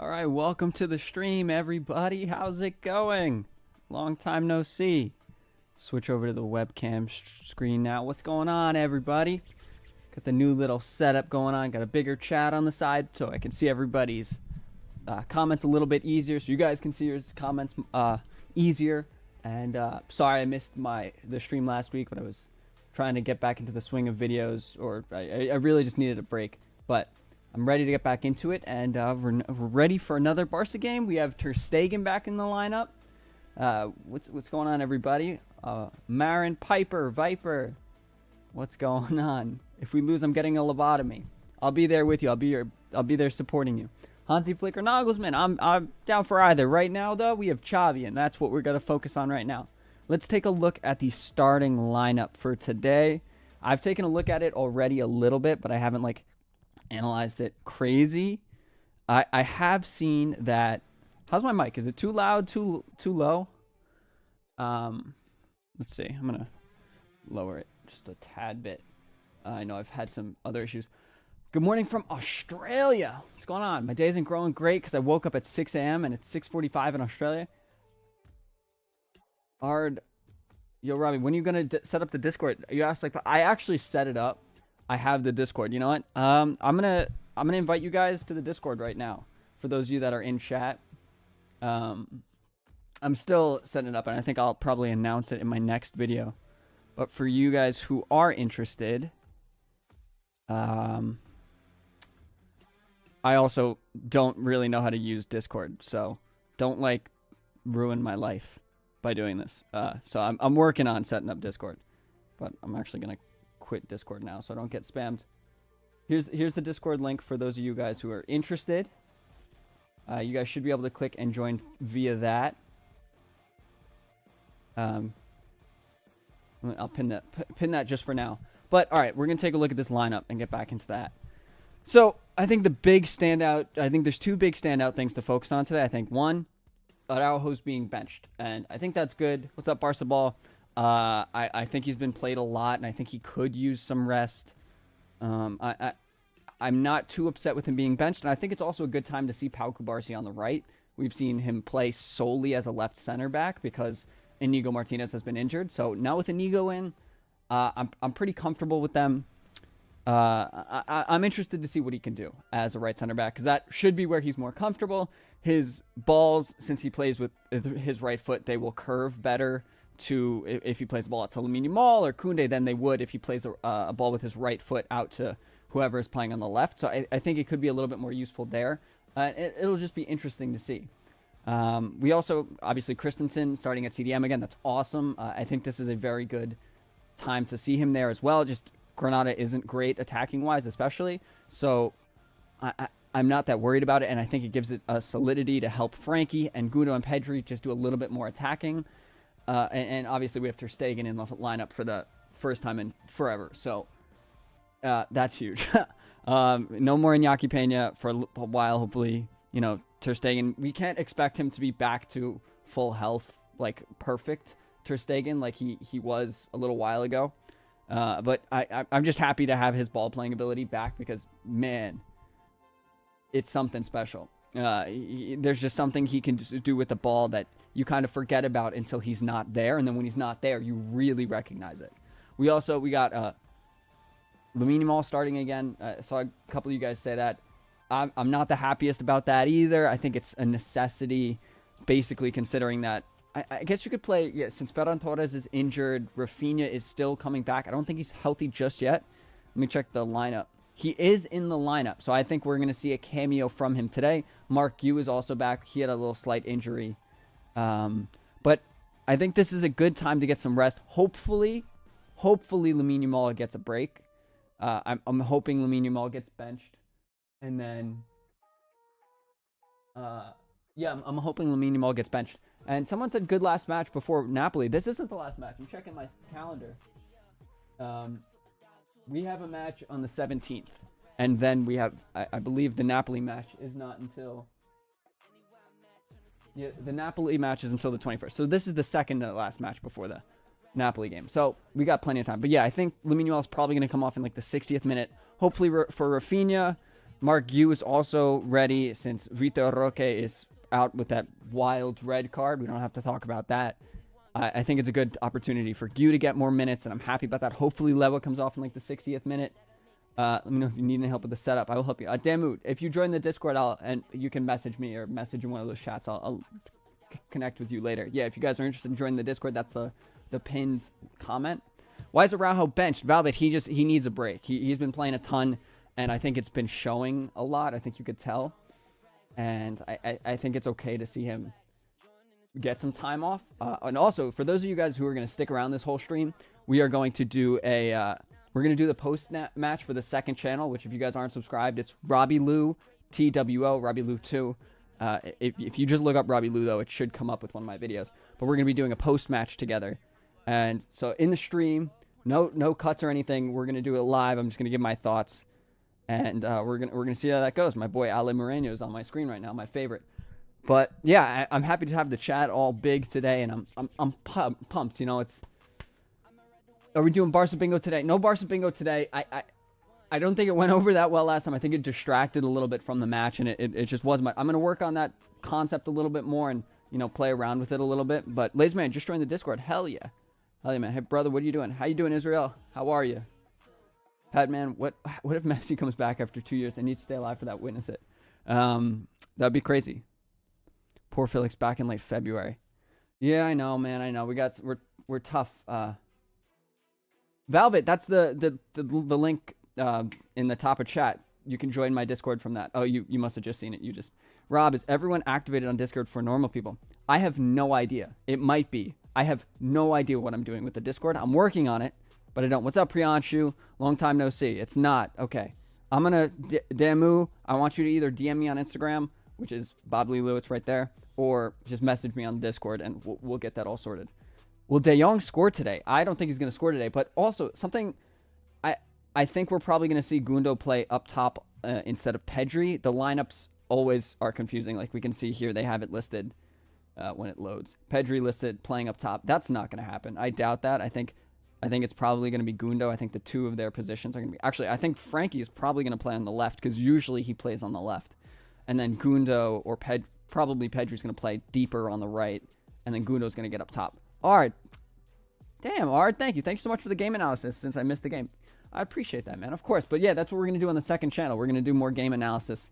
right, welcome to the stream, everybody. How's it going? Long time no see. Switch over to the webcam screen now. What's going on, everybody? Got the new little setup going on. Got a bigger chat on the side so I can see everybody's comments a little bit easier, so you guys can see your comments easier. And sorry I missed the stream last week, but I was trying to get back into the swing of videos, or I really just needed a break. But I'm ready to get back into it, and we're ready for another Barca game. We have Ter Stegen back in the lineup. What's going on, everybody? Marin, Piper, Viper. What's going on? If we lose, I'm getting a lobotomy. I'll be there with you. I'll be there supporting you. Hansi Flick or Nagelsmann. I'm down for either. Right now, though, we have Xavi, and that's what we're gonna focus on right now. Let's take a look at the starting lineup for today. I've taken a look at it already a little bit, but I haven't analyzed it crazy. I have seen that. How's my mic? Is it too loud? Too low? Let's see. I'm gonna lower it just a tad bit. I know I've had some other issues. Good morning from Australia. What's going on? My day isn't growing great because I woke up at 6 a.m. and it's 6:45 in Australia. Yo, Robby, when are you gonna set up the Discord? You asked I actually set it up. I have the Discord. You know what? I'm gonna invite you guys to the Discord right now. For those of you that are in chat, I'm still setting it up, and I think I'll probably announce it in my next video. But for you guys who are interested, I also don't really know how to use Discord, so don't ruin my life by doing this. So I'm working on setting up Discord, but I'm actually gonna quit Discord now so I don't get spammed. Here's the Discord link for those of you guys who are interested. You guys should be able to click and join via that. I'll pin that just for now. But all right, we're gonna take a look at this lineup and get back into that. So I think the big standout. I think there's two big standout things to focus on today. I think one, Araujo's being benched, and I think that's good. What's up, Barca Ball? I think he's been played a lot, and I think he could use some rest. I'm not too upset with him being benched, and I think it's also a good time to see Pau Cubarsí on the right. We've seen him play solely as a left center back because Inigo Martinez has been injured. So now with Inigo in, I'm pretty comfortable with them. I'm interested to see what he can do as a right center back, because that should be where he's more comfortable. His balls, since he plays with his right foot, they will curve better to if he plays the ball out to Lamine Yamal or Koundé than they would if he plays a ball with his right foot out to whoever is playing on the left. So I think it could be a little bit more useful there. It'll just be interesting to see. We also, obviously, Christensen starting at CDM again. That's awesome. I think this is a very good time to see him there as well. Just Granada isn't great attacking-wise, especially. So I'm not that worried about it, and I think it gives it a solidity to help Frankie and Gudo and Pedri just do a little bit more attacking. And obviously, we have Ter Stegen in the lineup for the first time in forever. So that's huge. No more Iñaki Peña for a while, hopefully. You know, Ter Stegen, we can't expect him to be back to full health, perfect Ter Stegen like he was a little while ago. But I'm just happy to have his ball playing ability back because, man, it's something special. There's just something he can do with the ball that you kind of forget about until he's not there. And then when he's not there, you really recognize it. We got Lamine Yamal starting again. I saw a couple of you guys say that. I'm not the happiest about that either. I think it's a necessity, basically, considering that I guess you could play, since Ferran Torres is injured, Rafinha is still coming back. I don't think he's healthy just yet. Let me check the lineup. He is in the lineup, so I think we're going to see a cameo from him today. Mark Gu is also back. He had a little slight injury. But I think this is a good time to get some rest. Hopefully Lamine Yamal gets a break. I'm hoping Lamine Yamal gets benched. And then, I'm hoping Lamine Yamal gets benched. And someone said good last match before Napoli. This isn't the last match. I'm checking my calendar. We have a match on the 17th. And then we have, I believe the Napoli match is not until... Yeah, the Napoli match is until the 21st. So this is the second to last match before the Napoli game. So we got plenty of time. But yeah, I think Lamine Yamal is probably going to come off in the 60th minute. Hopefully for Rafinha. Mark Gu is also ready since Vitor Roque is out with that wild red card. We don't have to talk about that. I think it's a good opportunity for Gu to get more minutes, and I'm happy about that. Hopefully, Lewa comes off in like the 60th minute. Let me know if you need any help with the setup. I will help you. Damut, if you join the Discord, and you can message me or message in one of those chats. I'll connect with you later. Yeah, if you guys are interested in joining the Discord, that's the pinned comment. Why is Araujo benched? Valbit, he needs a break. He's been playing a ton, and I think it's been showing a lot. I think you could tell. And I think it's okay to see him get some time off. And also, for those of you guys who are going to stick around this whole stream, we are going to do a we're going to do the post match for the second channel, which if you guys aren't subscribed, it's Robby Lou TWO, Robby Lou 2. If you just look up Robby Lou, though, it should come up with one of my videos. But we're going to be doing a post match together. And so in the stream, no cuts or anything. We're going to do it live. I'm just going to give my thoughts. And we're gonna see how that goes. My boy Ale Moreno is on my screen right now, my favorite. But yeah, I'm happy to have the chat all big today, and I'm pumped. You know, are we doing Barca Bingo today? No Barca Bingo today. I don't think it went over that well last time. I think it distracted a little bit from the match, and it just wasn't. I'm gonna work on that concept a little bit more, and play around with it a little bit. But Lazy Man, just joined the Discord. Hell yeah, man. Hey brother, what are you doing? How you doing, Israel? How are you? Padman, what if Messi comes back after 2 years? I need to stay alive for that. Witness it. That'd be crazy. Poor Felix back in late February. Yeah, I know, man. I know. We're tough. Valbit, that's the link in the top of chat. You can join my Discord from that. Oh, you must have just seen it. Rob, is everyone activated on Discord for normal people? I have no idea. It might be. I have no idea what I'm doing with the Discord. I'm working on it. But I don't. What's up, Priyanshu? Long time no see. It's not. Okay. I'm going to... Damu, I want you to either DM me on Instagram, which is Bob Lee Lewis right there, or just message me on Discord, and we'll get that all sorted. Will De Jong score today? I don't think he's going to score today, but also something... I think we're probably going to see Gundo play up top instead of Pedri. The lineups always are confusing. Like we can see here, they have it listed when it loads. Pedri listed playing up top. That's not going to happen. I doubt that. I think it's probably going to be Gundo. I think the two of their positions are going to be... Actually, I think Frankie is probably going to play on the left because usually he plays on the left. And then Gundo or probably Pedri's going to play deeper on the right. And then Gundo's going to get up top. Art. Damn, Art. Thank you. Thank you so much for the game analysis since I missed the game. I appreciate that, man. Of course. But yeah, that's what we're going to do on the second channel. We're going to do more game analysis.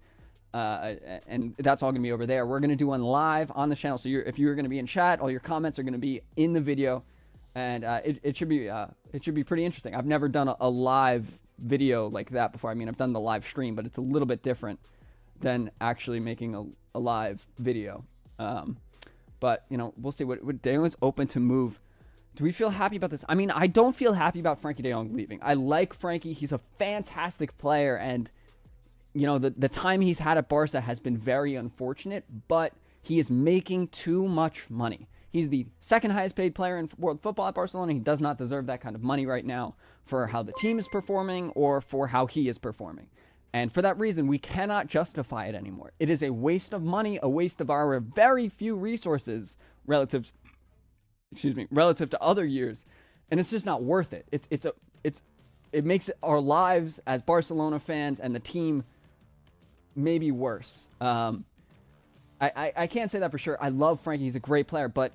And that's all going to be over there. We're going to do one live on the channel. So if you're going to be in chat, all your comments are going to be in the video. And it should be pretty interesting. I've never done a live video like that before. I mean, I've done the live stream, but it's a little bit different than actually making a live video. But we'll see. What De Jong is open to move. Do we feel happy about this? I mean, I don't feel happy about Frankie De Jong leaving. I like Frankie. He's a fantastic player, and the time he's had at Barca has been very unfortunate. But he is making too much money. He's the second highest paid player in world football at Barcelona. He does not deserve that kind of money right now for how the team is performing or for how he is performing. And for that reason, we cannot justify it anymore. It is a waste of money, a waste of our very few resources relative to other years. And it's just not worth it. It makes our lives as Barcelona fans and the team maybe worse. I can't say that for sure. I love Frankie. He's a great player, but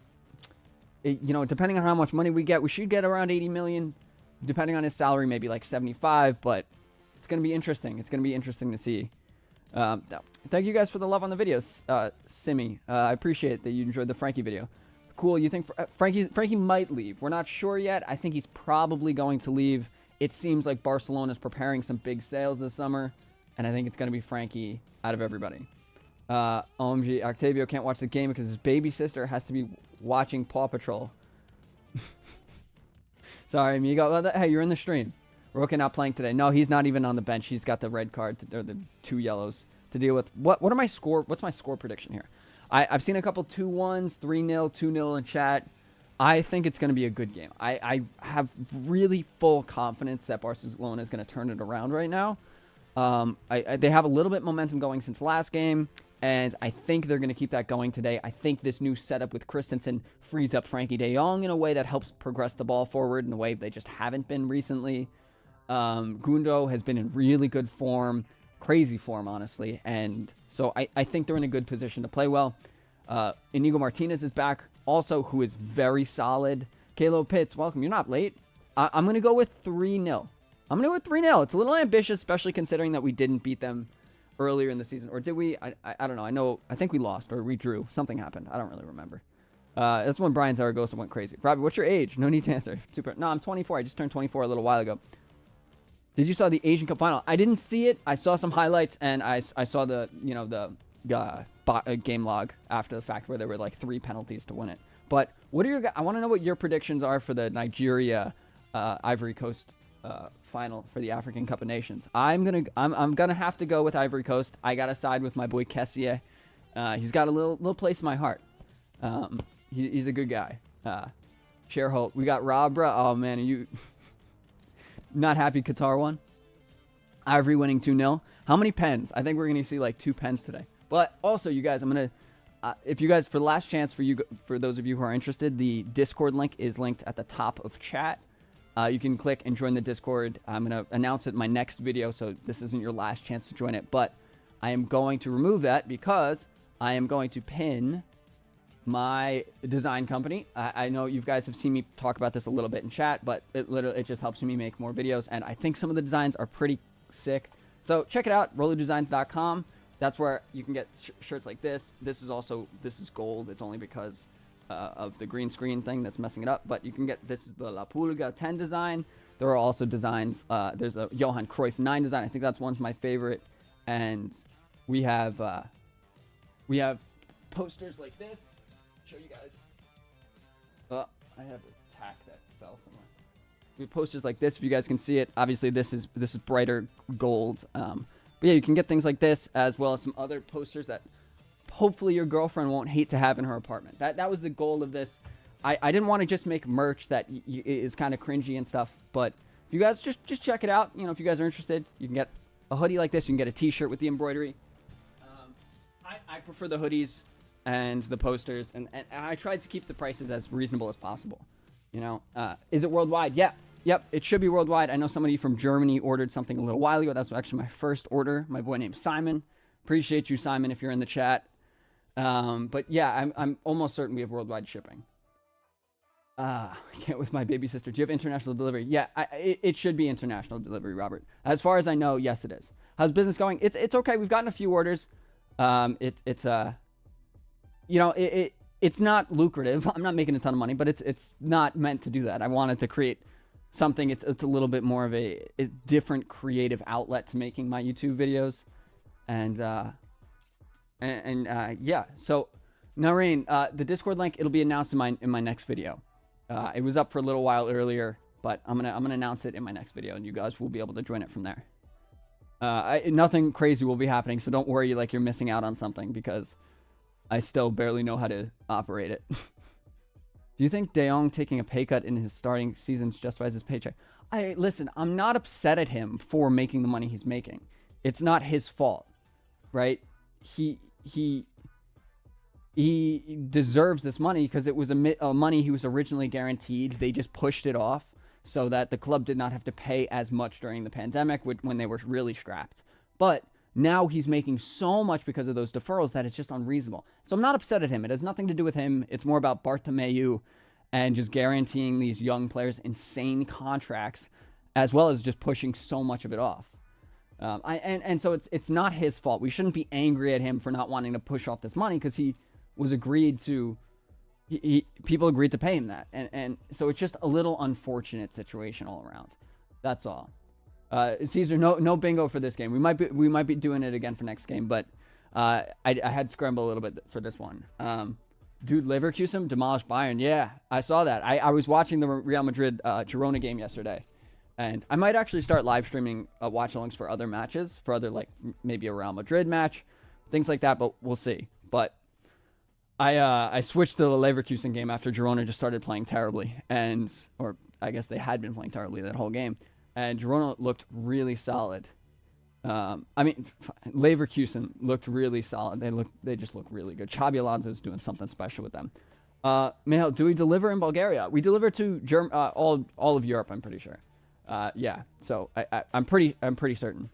depending on how much money we get, we should get around 80 million. Depending on his salary, maybe like 75, but it's going to be interesting. It's going to be interesting to see. Thank you guys for the love on the videos, Simi. I appreciate that you enjoyed the Frankie video. Cool. You think Frankie might leave? We're not sure yet. I think he's probably going to leave. It seems like Barcelona is preparing some big sales this summer, and I think it's going to be Frankie out of everybody. OMG, Octavio can't watch the game because his baby sister has to be watching Paw Patrol. Sorry, amigo. Well, hey, you're in the stream. Roque not playing today. No, he's not even on the bench. He's got the red card, or the 2 yellows to deal with. What's my score prediction here? I've seen a couple 2-1s, 3-0, 2-0 in chat. I think it's going to be a good game. I have really full confidence that Barcelona is going to turn it around right now. They have a little bit momentum going since last game, and I think they're going to keep that going today. I think this new setup with Christensen frees up Frankie De Jong in a way that helps progress the ball forward in a way they just haven't been recently. Gundo has been in really good form. crazy form, honestly. And so I think they're in a good position to play well. Inigo Martinez is back, also, who is very solid. Kalo Pitts, welcome. You're not late. I'm going to go with 3-0. I'm going to go with 3-0. It's a little ambitious, especially considering that we didn't beat them earlier in the season. Or did we? I don't know. I think we lost or we drew. Something happened. I don't really remember. That's when Brian Zaragoza went crazy. Robbie, what's your age? No need to answer. No, I'm 24. I just turned 24 a little while ago. Did you saw the Asian Cup final? I didn't see it. I saw some highlights, and I saw the game log after the fact where there were like 3 penalties to win it. But what are I want to know what your predictions are for the Nigeria Ivory Coast final for the African Cup of Nations. I'm gonna have to go with Ivory Coast. I gotta side with my boy Kessié. He's got a little place in my heart. He's a good guy. Sharehold. We got Robra. Oh man, are you not happy Qatar won? Ivory winning 2-0. How many pens? I think we're gonna see like 2 pens today. But also, you guys, I'm gonna if you guys, for the last chance for those of you who are interested, the Discord link is linked at the top of chat. You can click and join the Discord. I'm going to announce it in my next video, so this isn't your last chance to join it. But I am going to remove that because I am going to pin my design company. I know you guys have seen me talk about this a little bit in chat, but it just helps me make more videos. And I think some of the designs are pretty sick. So check it out, rollerdesigns.com. That's where you can get shirts like this. This is gold. It's only because of the green screen thing that's messing it up, but you can get, this is the La Pulga 10 design. There are also designs, there's a Johan Cruyff 9 design. I think that's one's my favorite. And we have posters like this. Show you guys. I have a tack that fell somewhere. We have posters like this, if you guys can see it. Obviously this is brighter gold. But yeah, you can get things like this, as well as some other posters that hopefully your girlfriend won't hate to have in her apartment. That was the goal of this. I didn't want to just make merch that is kind of cringy and stuff, but if you guys just check it out, you know, if you guys are interested, you can get a hoodie like this. You can get a t-shirt with the embroidery. I prefer the hoodies and the posters, and I tried to keep the prices as reasonable as possible. You know, is it worldwide? Yeah. Yep, it should be worldwide. I know somebody from Germany ordered something a little while ago. That's actually my first order. My boy named Simon. Appreciate you, Simon, if you're in the chat. But yeah, I'm almost certain we have worldwide shipping. Can't with my baby sister. Do you have international delivery? Yeah, it should be international delivery, Robert. As far as I know, yes, it is. How's business going? It's okay. We've gotten a few orders. It's not lucrative. I'm not making a ton of money, but it's not meant to do that. I wanted to create something. It's a little bit more of a different creative outlet to making my YouTube videos, and yeah. So Nareen, the Discord link, it'll be announced in my next video. It was up for a little while earlier, but I'm gonna announce it in my next video, and you guys will be able to join it from there. Nothing crazy will be happening, so don't worry like you're missing out on something, because I still barely know how to operate it. Do you think De Jong taking a pay cut in his starting seasons justifies his paycheck? Listen, I'm not upset at him for making the money he's making. It's not his fault, right? He deserves this money because it was a money he was originally guaranteed. They just pushed it off so that the club did not have to pay as much during the pandemic when they were really strapped. But now he's making so much because of those deferrals that it's just unreasonable. So I'm not upset at him. It has nothing to do with him. It's more about Bartomeu and just guaranteeing these young players insane contracts, as well as just pushing so much of it off. So it's not his fault. We shouldn't be angry at him for not wanting to push off this money, because he was agreed to. People agreed to pay him that, and so it's just a little unfortunate situation all around. That's all. Caesar, no bingo for this game. We might be doing it again for next game, but I had to scramble a little bit for this one. Dude, Leverkusen demolished Bayern. Yeah, I saw that. I was watching the Real Madrid Girona game yesterday, and I might actually start live streaming watch-alongs for other matches, for other, like, maybe a Real Madrid match, things like that, but we'll see. But I switched to the Leverkusen game after Girona just started playing terribly, or I guess they had been playing terribly that whole game. And Girona looked really solid. Leverkusen looked really solid. They just look really good. Xabi Alonso's doing something special with them. Mihail, do we deliver in Bulgaria? We deliver to all of Europe, I'm pretty sure. Yeah, so I'm pretty certain.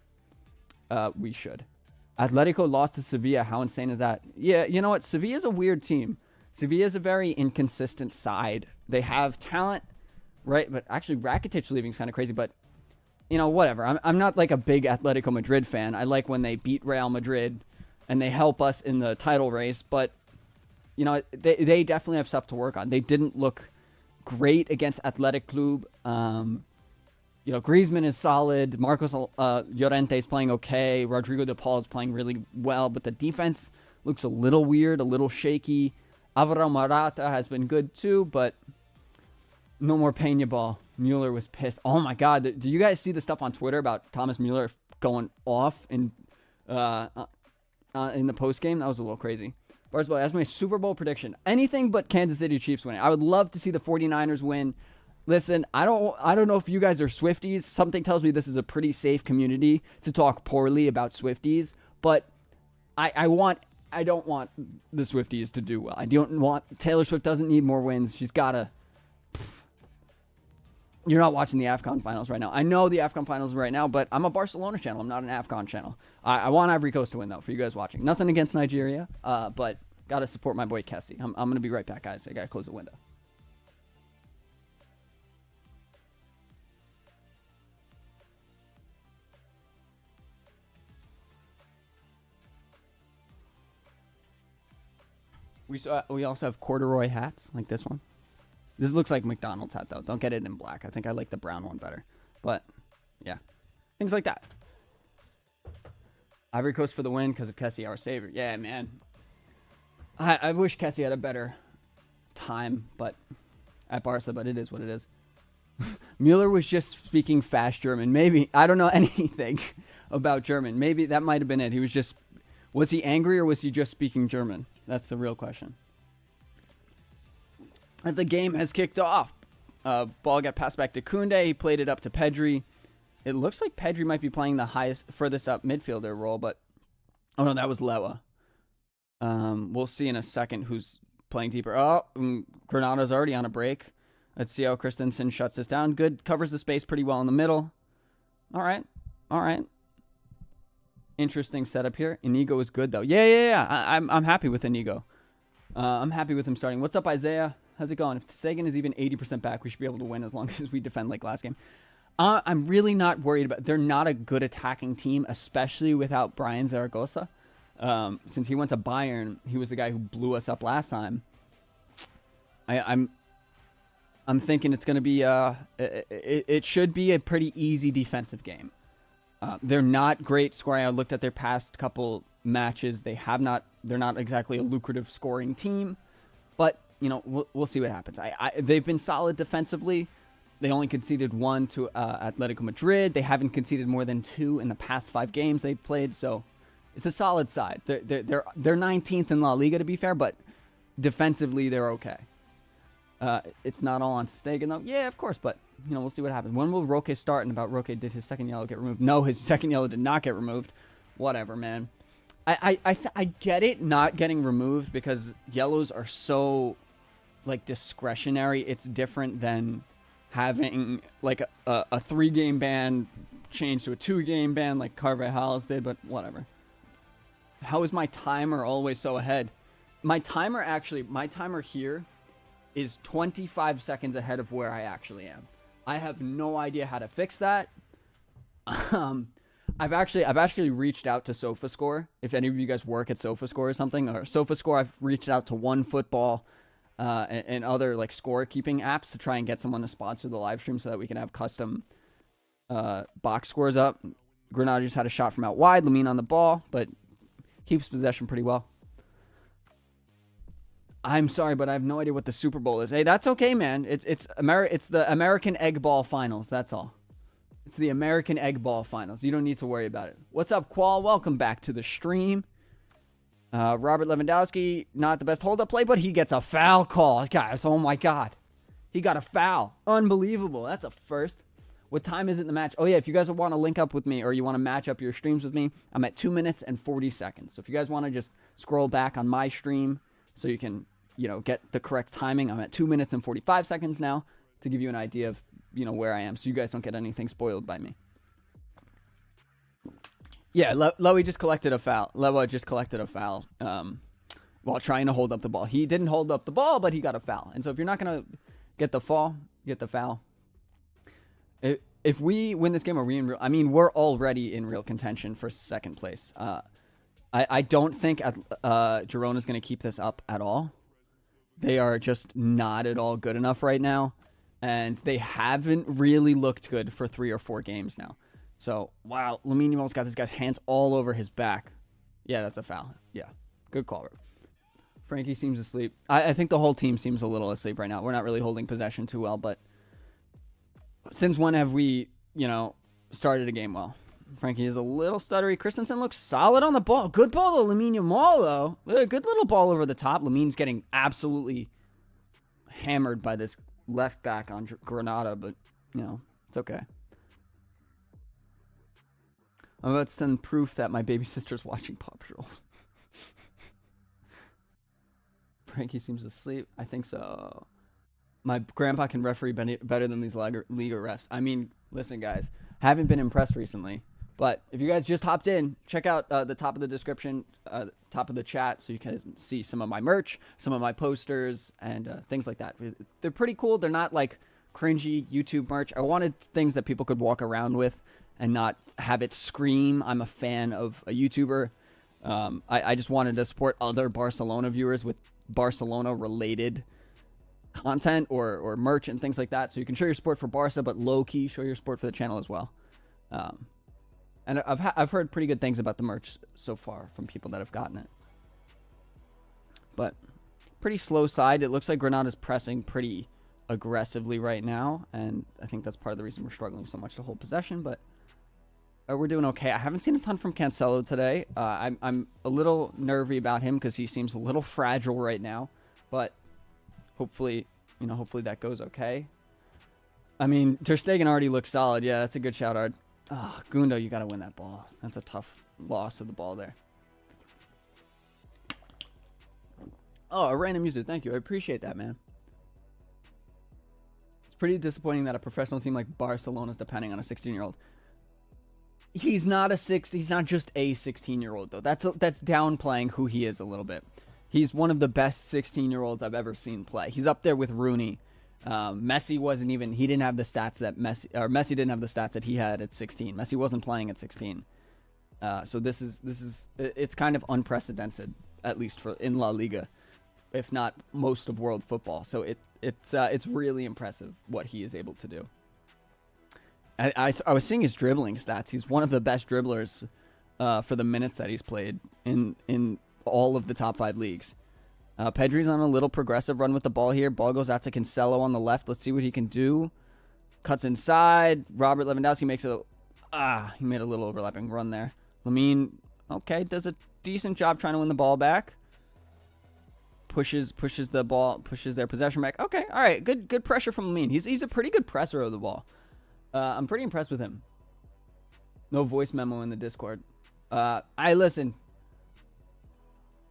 we should. Atletico lost to Sevilla. How insane is that? Yeah, you know what? Sevilla's a weird team. Sevilla's a very inconsistent side. They have talent, right? But actually, Rakitic leaving is kind of crazy. But, you know, whatever. I'm not like a big Atletico Madrid fan. I like when they beat Real Madrid and they help us in the title race. But, you know, they definitely have stuff to work on. They didn't look great against Athletic Club. You know, Griezmann is solid. Marcos Llorente is playing okay. Rodrigo de Paul is playing really well. But the defense looks a little weird, a little shaky. Alvaro Morata has been good too, but no more Peña ball. Mueller was pissed. Oh my God. Do you guys see the stuff on Twitter about Thomas Mueller going off in the postgame? That was a little crazy. Barcelona, that's my Super Bowl prediction. Anything but Kansas City Chiefs winning. I would love to see the 49ers win. Listen, I don't know if you guys are Swifties. Something tells me this is a pretty safe community to talk poorly about Swifties, but I don't want the Swifties to do well. I don't want Taylor Swift doesn't need more wins. She's gotta. You're not watching the AFCON finals right now. I know the AFCON finals right now, but I'm a Barcelona channel. I'm not an AFCON channel. I want Ivory Coast to win though. For you guys watching, nothing against Nigeria, but gotta support my boy Kessie. I'm gonna be right back, guys. I gotta close the window. We also have corduroy hats like this one. This looks like McDonald's hat though. Don't get it in black. I think I like the brown one better. But yeah, things like that. Ivory Coast for the win because of Kessie, our savior. Yeah, man. I wish Kessie had a better time, but at Barca. But it is what it is. Mueller was just speaking fast German. Maybe I don't know anything about German. Maybe that might have been it. He was just. Was he angry or was he just speaking German? That's the real question. And the game has kicked off. Ball got passed back to Koundé. He played it up to Pedri. It looks like Pedri might be playing the furthest up midfielder role, but oh no, that was Lewa. We'll see in a second who's playing deeper. Oh, Granada's already on a break. Let's see how Christensen shuts this down. Good, covers the space pretty well in the middle. All right. Interesting setup here. Inigo is good though. Yeah. I'm happy with Inigo. I'm happy with him starting. What's up, Isaiah? How's it going? If Sagan is even 80% back, we should be able to win as long as we defend like last game. I'm really not worried about. They're not a good attacking team, especially without Brian Zaragoza. Since he went to Bayern, he was the guy who blew us up last time. I'm thinking it's going to be it should be a pretty easy defensive game. They're not great scoring. I looked at their past couple matches. They're not exactly a lucrative scoring team, but you know, we'll see what happens. They've been solid defensively. They only conceded 1 to Atletico Madrid. They haven't conceded more than 2 in the past 5 games they've played. So it's a solid side. They're 19th in La Liga to be fair, but defensively they're okay. It's not all on Stegen though. Yeah, of course, but you know, we'll see what happens. When will Roque start? And about Roque, did his second yellow get removed? No, his second yellow did not get removed. Whatever, man. I get it not getting removed because yellows are so like discretionary. It's different than having like a 3-game ban changed to a 2-game ban like Carvajal's did, but whatever. How is my timer always so ahead? My timer here is 25 seconds ahead of where I actually am. I have no idea how to fix that. I've actually reached out to SofaScore. If any of you guys work at SofaScore or something, or SofaScore, I've reached out to OneFootball and other like score-keeping apps to try and get someone to sponsor the live stream so that we can have custom box scores up. Granada just had a shot from out wide. Lamine on the ball, but keeps possession pretty well. I'm sorry, but I have no idea what the Super Bowl is. Hey, that's okay, man. It's the American Egg Ball Finals. That's all. It's the American Egg Ball Finals. You don't need to worry about it. What's up, Qual? Welcome back to the stream. Robert Lewandowski, not the best hold-up play, but he gets a foul call. Guys, oh my God. He got a foul. Unbelievable. That's a first. What time is it in the match? Oh, yeah, if you guys want to link up with me or you want to match up your streams with me, I'm at 2 minutes and 40 seconds. So if you guys want to just scroll back on my stream so you can, you know, get the correct timing, I'm at 2 minutes and 45 seconds now to give you an idea of, you know, where I am so you guys don't get anything spoiled by me. Yeah, Lowy just collected a foul. Lewa just collected a foul while trying to hold up the ball. He didn't hold up the ball, but he got a foul. And so if you're not going to get the foul, get the foul. If we win this game, are we in real? I mean, we're already in real contention for second place. I don't think Girona's going to keep this up at all. They are just not at all good enough right now. And they haven't really looked good for 3 or 4 games now. So, wow, Lamine Yamal's got this guy's hands all over his back. Yeah, that's a foul. Yeah, good call. Frankie seems asleep. I think the whole team seems a little asleep right now. We're not really holding possession too well, but since when have we, started a game well? Frankie is a little stuttery. Christensen looks solid on the ball. Good ball to Lamine Yamal, though. Good little ball over the top. Lamine's getting absolutely hammered by this left back on Granada, but, it's okay. I'm about to send proof that my baby sister's watching Paw Patrol. Frankie seems asleep. I think so. My grandpa can referee better than these Liga refs. I mean, listen, guys. Haven't been impressed recently. But if you guys just hopped in, check out the top of the description, top of the chat, so you can see some of my merch, some of my posters, and things like that. They're pretty cool. They're not like cringy YouTube merch. I wanted things that people could walk around with and not have it scream, I'm a fan of a YouTuber. I just wanted to support other Barcelona viewers with Barcelona-related content or merch and things like that. So you can show your support for Barca, but low-key show your support for the channel as well. And I've heard pretty good things about the merch so far from people that have gotten it. But pretty slow side. It looks like Granada's pressing pretty aggressively right now, and I think that's part of the reason we're struggling so much to hold possession, but we're doing okay. I haven't seen a ton from Cancelo today. I'm a little nervy about him because he seems a little fragile right now, but hopefully that goes okay. I mean, Ter Stegen already looks solid. Yeah, that's a good shout out. Oh, Gundo, you got to win that ball. That's a tough loss of the ball there. Oh, a random user. Thank you. I appreciate that, man. It's pretty disappointing that a professional team like Barcelona is depending on a 16-year-old. He's not just a 16-year-old, though. That's downplaying who he is a little bit. He's one of the best 16-year-olds I've ever seen play. He's up there with Rooney. Messi he didn't have the stats that Messi didn't have the stats that he had at 16. Messi wasn't playing at 16. So it's kind of unprecedented, at least in La Liga, if not most of world football. So it's really impressive what he is able to do. I was seeing his dribbling stats. He's one of the best dribblers for the minutes that he's played in all of the top 5 leagues. Pedri's on a little progressive run with the ball here. Ball goes out to Cancelo on the left. Let's see what he can do. Cuts inside. Robert Lewandowski makes he made a little overlapping run there. Lamine, okay, does a decent job trying to win the ball back. Pushes the ball, pushes their possession back. Okay, all right, good pressure from Lamine. He's a pretty good presser of the ball. I'm pretty impressed with him. No voice memo in the Discord. Listen.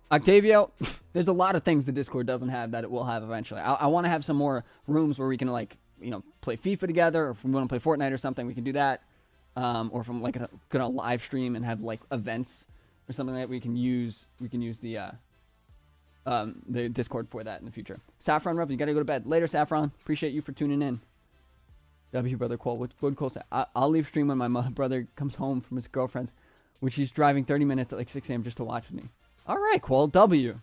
Octavio, there's a lot of things the Discord doesn't have that it will have eventually. I want to have some more rooms where we can play FIFA together, or if we want to play Fortnite or something, we can do that. Or if I'm gonna live stream and have events or something that we can use the Discord for that in the future. Saffron Ruff, you gotta go to bed later. Saffron, appreciate you for tuning in. W brother Cole, what Cole say? I'll leave stream when my brother comes home from his girlfriend's, which he's driving 30 minutes at 6 a.m. just to watch with me. All right, Qual. W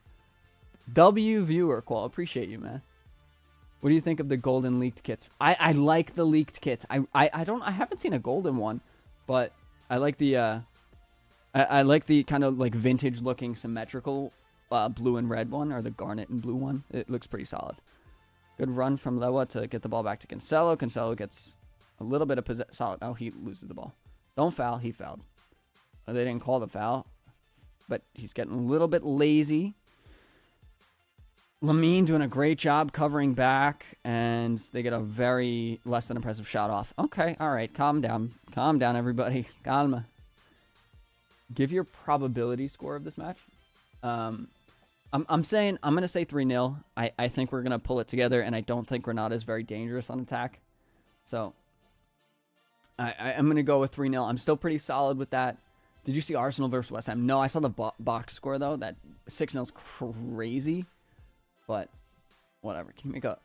viewer, Qual. Appreciate you, man. What do you think of the golden leaked kits? I like the leaked kits. I haven't seen a golden one, but I like the I like the kind of vintage looking symmetrical blue and red one, or the garnet and blue one. It looks pretty solid. Good run from Lewa to get the ball back to Cancelo. Cancelo gets a little bit of solid. Oh, he loses the ball. Don't foul. He fouled. They didn't call the foul, but he's getting a little bit lazy. Lamine doing a great job covering back, and they get a very less than impressive shot off. Okay, all right, calm down. Calm down, everybody. Calma. Give your probability score of this match. I'm going to say 3-0. I think we're going to pull it together, and I don't think Granada is very dangerous on attack. So I'm going to go with 3-0. I'm still pretty solid with that. Did you see Arsenal versus West Ham? No, I saw the box score, though. That 6-0 is crazy. But whatever. Can you make a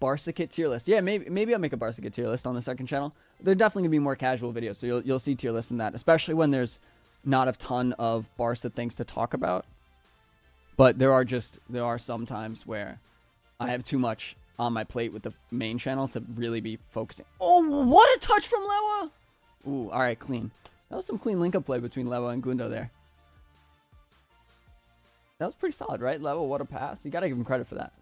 Barca kit tier list? Yeah, maybe I'll make a Barca kit tier list on the second channel. They're definitely going to be more casual videos, so you'll see tier lists in that, especially when there's not a ton of Barca things to talk about. But there are some times where I have too much on my plate with the main channel to really be focusing. Oh, what a touch from Lewa! Ooh, all right, clean. That was some clean link-up play between Lewa and Gundo there. That was pretty solid, right? Lewa, what a pass. You got to give him credit for that.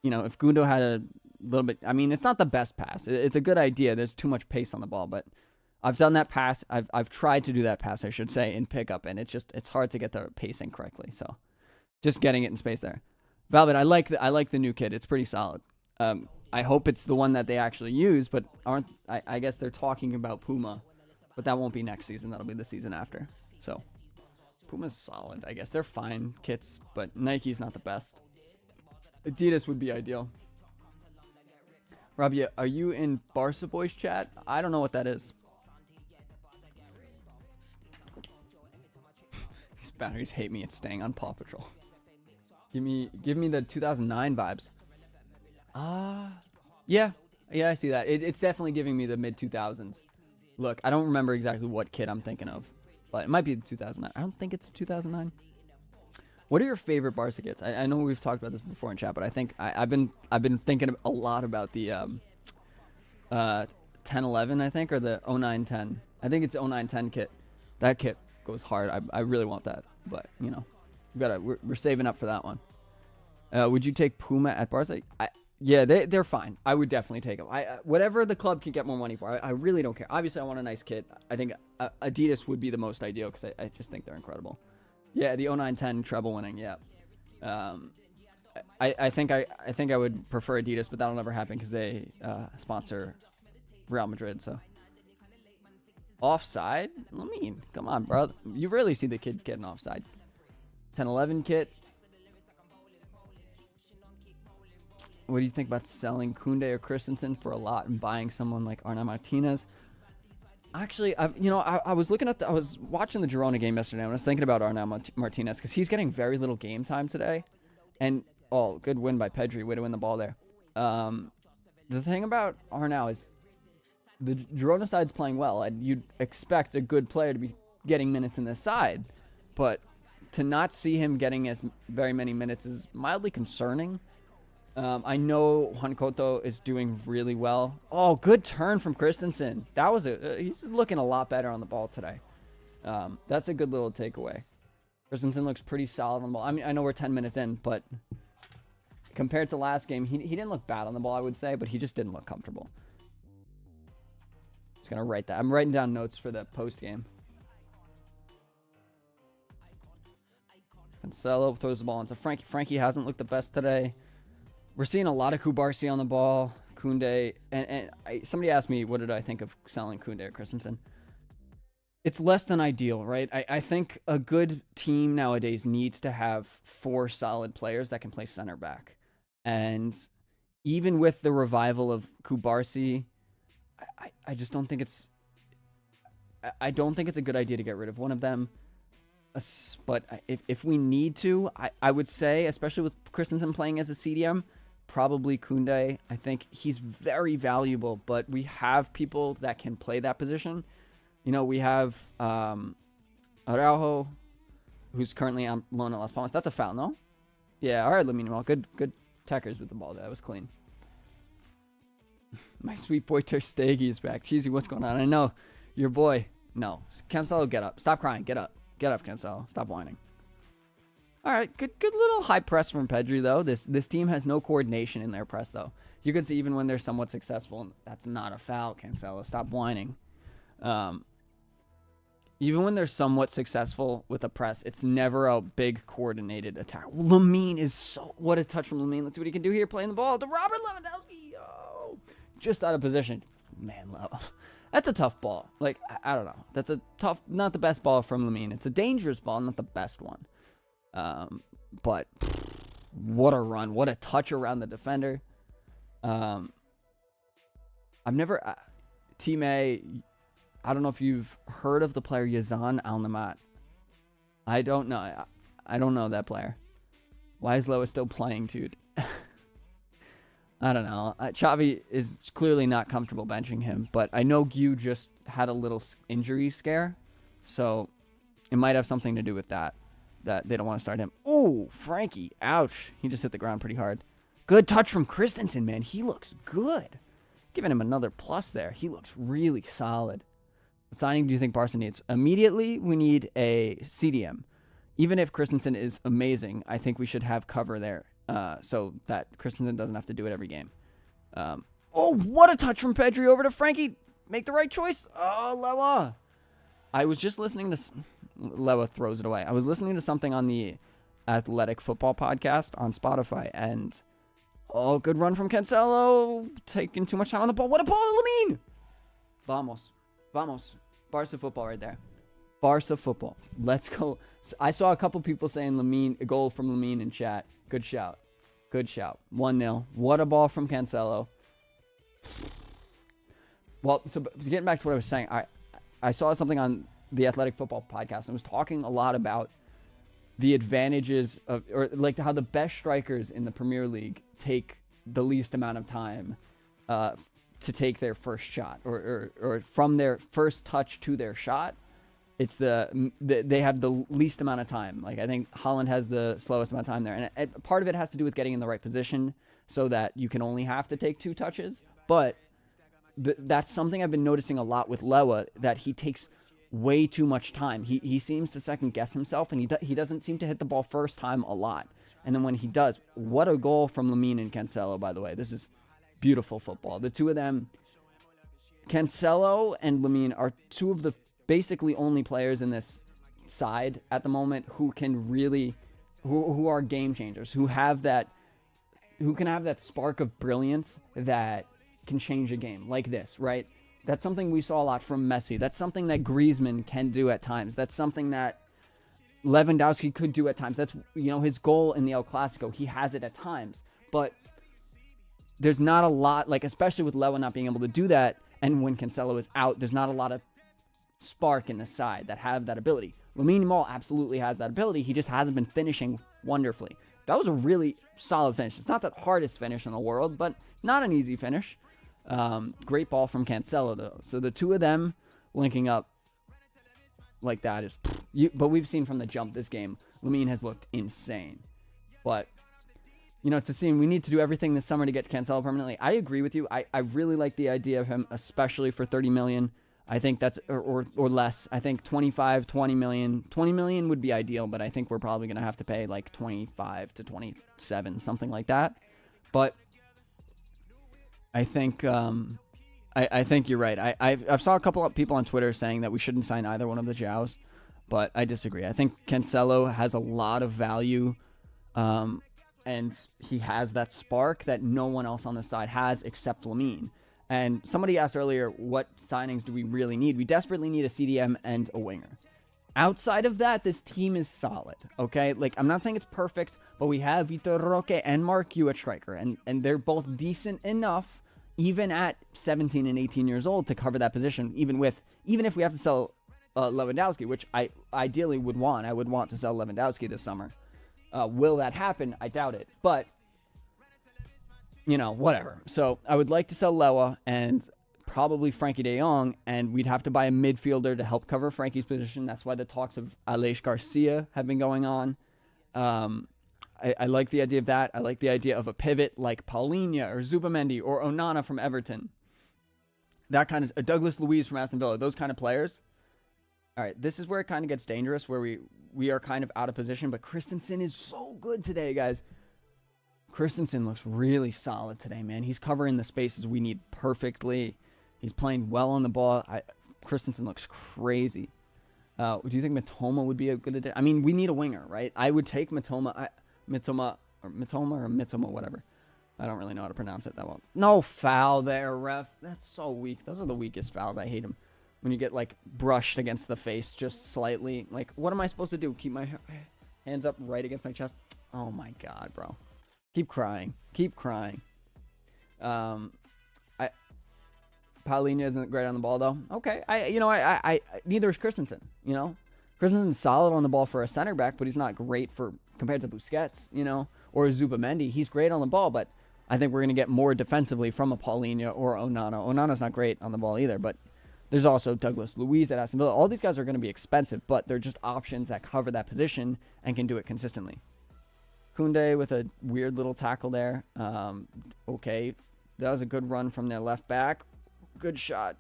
You know, if Gundo had a little bit... I mean, it's not the best pass. It's a good idea. There's too much pace on the ball, but I've done that pass. I've tried to do that pass, I should say, in pickup, and it's hard to get the pacing correctly. So just getting it in space there. Velvet, I like the new kit. It's pretty solid. I hope it's the one that they actually use, but I guess they're talking about Puma, but that won't be next season. That'll be the season after. So Puma's solid. I guess they're fine kits, but Nike's not the best. Adidas would be ideal. Robby, are you in Barca Boys chat? I don't know what that is. These batteries hate me. It's staying on Paw Patrol. Give me the 2009 vibes. Yeah, I see that. It's definitely giving me the mid 2000s. Look, I don't remember exactly what kit I'm thinking of, but it might be the 2009. I don't think it's 2009. What are your favorite Barca kits? I know we've talked about this before in chat, but I think I've been thinking a lot about the 1011, I think, or the 0910. I think it's 0910 kit. That kit goes hard. I really want that, but you know, we're saving up for that one. Would you take Puma at Barca? Yeah, they're fine. I would definitely take them. Whatever the club can get more money for, I really don't care. Obviously, I want a nice kit. I think Adidas would be the most ideal because I just think they're incredible. Yeah, the 0910 treble winning. Yeah, I think I would prefer Adidas, but that'll never happen because they sponsor Real Madrid. So offside. I mean, come on, bro. You rarely see the kid getting offside. 1011 kit. What do you think about selling Koundé or Christensen for a lot and buying someone like Arnau Martinez? Actually, I was watching the Girona game yesterday and I was thinking about Arnau Martinez because he's getting very little game time today. And, good win by Pedri. Way to win the ball there. The thing about Arnau is the Girona side's playing well, and you'd expect a good player to be getting minutes in this side. But to not see him getting very many minutes is mildly concerning. I know Juan Coto is doing really well. Oh, good turn from Christensen. That was he's looking a lot better on the ball today. That's a good little takeaway. Christensen looks pretty solid on the ball. I mean, I know we're 10 minutes in, but compared to last game, he didn't look bad on the ball, I would say, but he just didn't look comfortable. Just gonna write that. I'm writing down notes for the post game. Cancelo throws the ball into Frankie. Frankie hasn't looked the best today. We're seeing a lot of Kubarsi on the ball. Koundé. And somebody asked me, what did I think of selling Koundé or Christensen? It's less than ideal, right? I think a good team nowadays needs to have 4 solid players that can play center back. And even with the revival of Kubarsi, I just don't think it's... I don't think it's a good idea to get rid of one of them. But if we need to, I would say, especially with Christensen playing as a CDM, probably Koundé. I think he's very valuable, but we have people that can play that position. You know, we have Araujo, who's currently on loan at Las Palmas. That's a foul, no? Yeah, all right, Lamine Yamal. Good techers with the ball. That was clean. My sweet boy Ter Stegen is back. Cheesy, what's going on? I know. Your boy. No. Cancelo, get up. Stop crying. Get up. Get up, Cancelo. Stop whining. All right, good little high press from Pedri, though. This team has no coordination in their press, though. You can see even when they're somewhat successful, that's not a foul, Cancelo. Stop whining. Even when they're somewhat successful with a press, it's never a big coordinated attack. Lamine is so... What a touch from Lamine. Let's see what he can do here, playing the ball to Robert Lewandowski. Oh, just out of position. Man, that's a tough ball. Like, I don't know. That's a tough... Not the best ball from Lamine. It's a dangerous ball, not the best one. But what a run. What a touch around the defender. I've never... Team A... I don't know if you've heard of the player Yazan Al-Namat. I don't know. I don't know that player. Why is Loa still playing, dude? I don't know. Xavi is clearly not comfortable benching him, but I know Gu just had a little injury scare, so it might have something to do with that they don't want to start him. Oh, Frankie. Ouch. He just hit the ground pretty hard. Good touch from Christensen, man. He looks good. Giving him another plus there. He looks really solid. What signing do you think Barca needs? Immediately, we need a CDM. Even if Christensen is amazing, I think we should have cover there so that Christensen doesn't have to do it every game. Oh, what a touch from Pedri over to Frankie. Make the right choice. Oh, Lewa. I was just listening to... Lewa throws it away. I was listening to something on the Athletic Football podcast on Spotify, and... Oh, good run from Cancelo. Taking too much time on the ball. What a ball, Lamine! Vamos. Vamos. Barca football right there. Barca football. Let's go. I saw a couple people saying Lamine, a goal from Lamine in chat. Good shout. Good shout. 1-0. What a ball from Cancelo. Well, so getting back to what I was saying, I saw something on the Athletic Football podcast and was talking a lot about the advantages of, or like how the best strikers in the Premier League take the least amount of time to take their first shot, or from their first touch to their shot. It's they have the least amount of time. Like, I think Holland has the slowest amount of time there. And part of it has to do with getting in the right position so that you can only have to take 2 touches. But that's something I've been noticing a lot with Lewa, that he takes way too much time. He seems to second guess himself, and he doesn't seem to hit the ball first time a lot. And then when he does, what a goal from Lamine and Cancelo, by the way. This is beautiful football. The two of them, Cancelo and Lamine, are two of the basically only players in this side at the moment who can really, who are game changers, who can have that spark of brilliance that can change a game like this, right? That's something we saw a lot from Messi. That's something that Griezmann can do at times. That's something that Lewandowski could do at times. That's, his goal in the El Clasico. He has it at times. But there's not a lot, like, especially with Lewa not being able to do that, and when Cancelo is out, there's not a lot of spark in the side that have that ability. Lamine Yamal absolutely has that ability. He just hasn't been finishing wonderfully. That was a really solid finish. It's not the hardest finish in the world, but not an easy finish. Great ball from Cancelo, though. So the two of them linking up like that is... But we've seen from the jump this game, Lamine has looked insane. But, to see him, we need to do everything this summer to get Cancelo permanently. I agree with you. I really like the idea of him, especially for 30 million. I think that's, or less. I think 25, 20 million. 20 million would be ideal, but I think we're probably going to have to pay like 25 to 27, something like that. But I think I think you're right. I've saw a couple of people on Twitter saying that we shouldn't sign either one of the Jows, but I disagree. I think Cancelo has a lot of value, and he has that spark that no one else on the side has except Lamine. And somebody asked earlier, what signings do we really need? We desperately need a CDM and a winger. Outside of that, this team is solid, okay? Like, I'm not saying it's perfect, but we have Vitor Roque and Mark Yu at striker, and they're both decent enough, even at 17 and 18 years old, to cover that position, even if we have to sell Lewandowski, which I ideally would want. I would want to sell Lewandowski this summer. Will that happen? I doubt it, but... whatever. So I would like to sell Lewa and probably Frankie de Jong, and we'd have to buy a midfielder to help cover Frankie's position. That's why the talks of Aleix Garcia have been going on. I like the idea of that. I like the idea of a pivot like Paulinho or Zubamendi or Onana from Everton. That kind of Douglas Luiz from Aston Villa. Those kind of players. All right, this is where it kind of gets dangerous, where we are kind of out of position. But Christensen is so good today, guys. Christensen looks really solid today, man. He's covering the spaces we need perfectly. He's playing well on the ball. Christensen looks crazy. Do you think Mitoma would be a good addition? I mean, we need a winger, right? I would take Mitoma, whatever. I don't really know how to pronounce it that well. No foul there, ref. That's so weak. Those are the weakest fouls. I hate them. When you get, like, brushed against the face just slightly. Like, what am I supposed to do? Keep my hands up right against my chest? Oh, my God, bro. Keep crying. Keep crying. Paulinho isn't great on the ball, though. Okay. Neither is Christensen, Christensen's solid on the ball for a center back, but he's not great compared to Busquets, or Zubamendi. He's great on the ball, but I think we're going to get more defensively from a Paulinho or Onana. Onana's not great on the ball either, but there's also Douglas Luiz at Aston Villa. All these guys are going to be expensive, but they're just options that cover that position and can do it consistently. Koundé with a weird little tackle there. Okay. That was a good run from their left back. Good shot.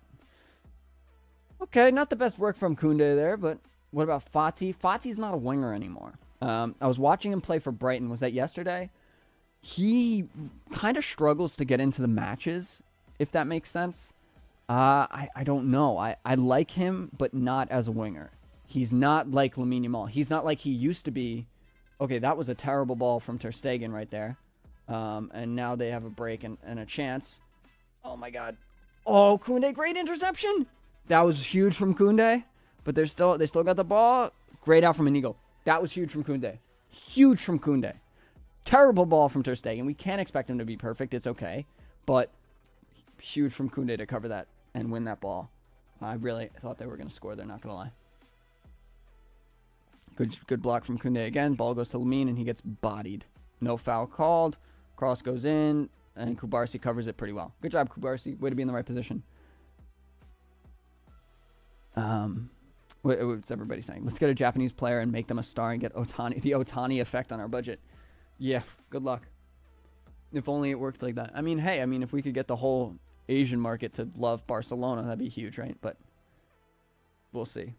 Okay, not the best work from Koundé there, but what about Fati? Fati's not a winger anymore. I was watching him play for Brighton. Was that yesterday? He kind of struggles to get into the matches, if that makes sense. I don't know. I like him, but not as a winger. He's not like Lamine Yamal. He's not like he used to be. Okay, that was a terrible ball from Ter Stegen right there. And now they have a break and a chance. Oh, my God. Oh, Koundé, great interception. That was huge from Koundé. But they still got the ball. Great out from Inigo. That was huge from Koundé. Huge from Koundé. Terrible ball from Ter Stegen. We can't expect him to be perfect. It's okay. But huge from Koundé to cover that and win that ball. I really thought they were going to score there, not going to lie. Good block from Koundé again. Ball goes to Lamine, and he gets bodied. No foul called. Cross goes in, and Kubarsi covers it pretty well. Good job, Kubarsi. Way to be in the right position. What's everybody saying? Let's get a Japanese player and make them a star and get the Otani effect on our budget. Yeah, good luck. If only it worked like that. I mean, hey, if we could get the whole Asian market to love Barcelona, that'd be huge, right? But we'll see.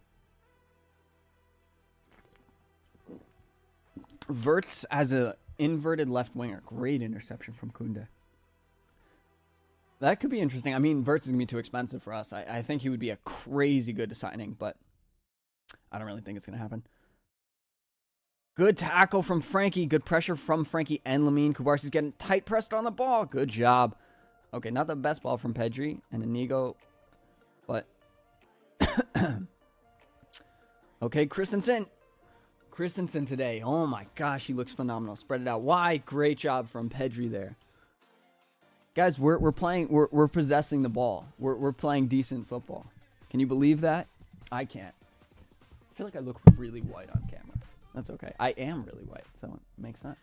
Wirtz as a inverted left winger. Great interception from Koundé. That could be interesting. Wirtz is going to be too expensive for us. I think he would be a crazy good signing, but I don't really think it's going to happen. Good tackle from Frankie. Good pressure from Frankie and Lamine. Kubarsi's getting tight pressed on the ball. Good job. Okay, not the best ball from Pedri and Inigo, but okay, Christensen today. Oh my gosh, he looks phenomenal. Spread it out wide. Great job from Pedri there. Guys, we're playing. We're possessing the ball. We're playing decent football. Can you believe that? I can't. I feel like I look really white on camera. That's okay. I am really white, so it makes sense.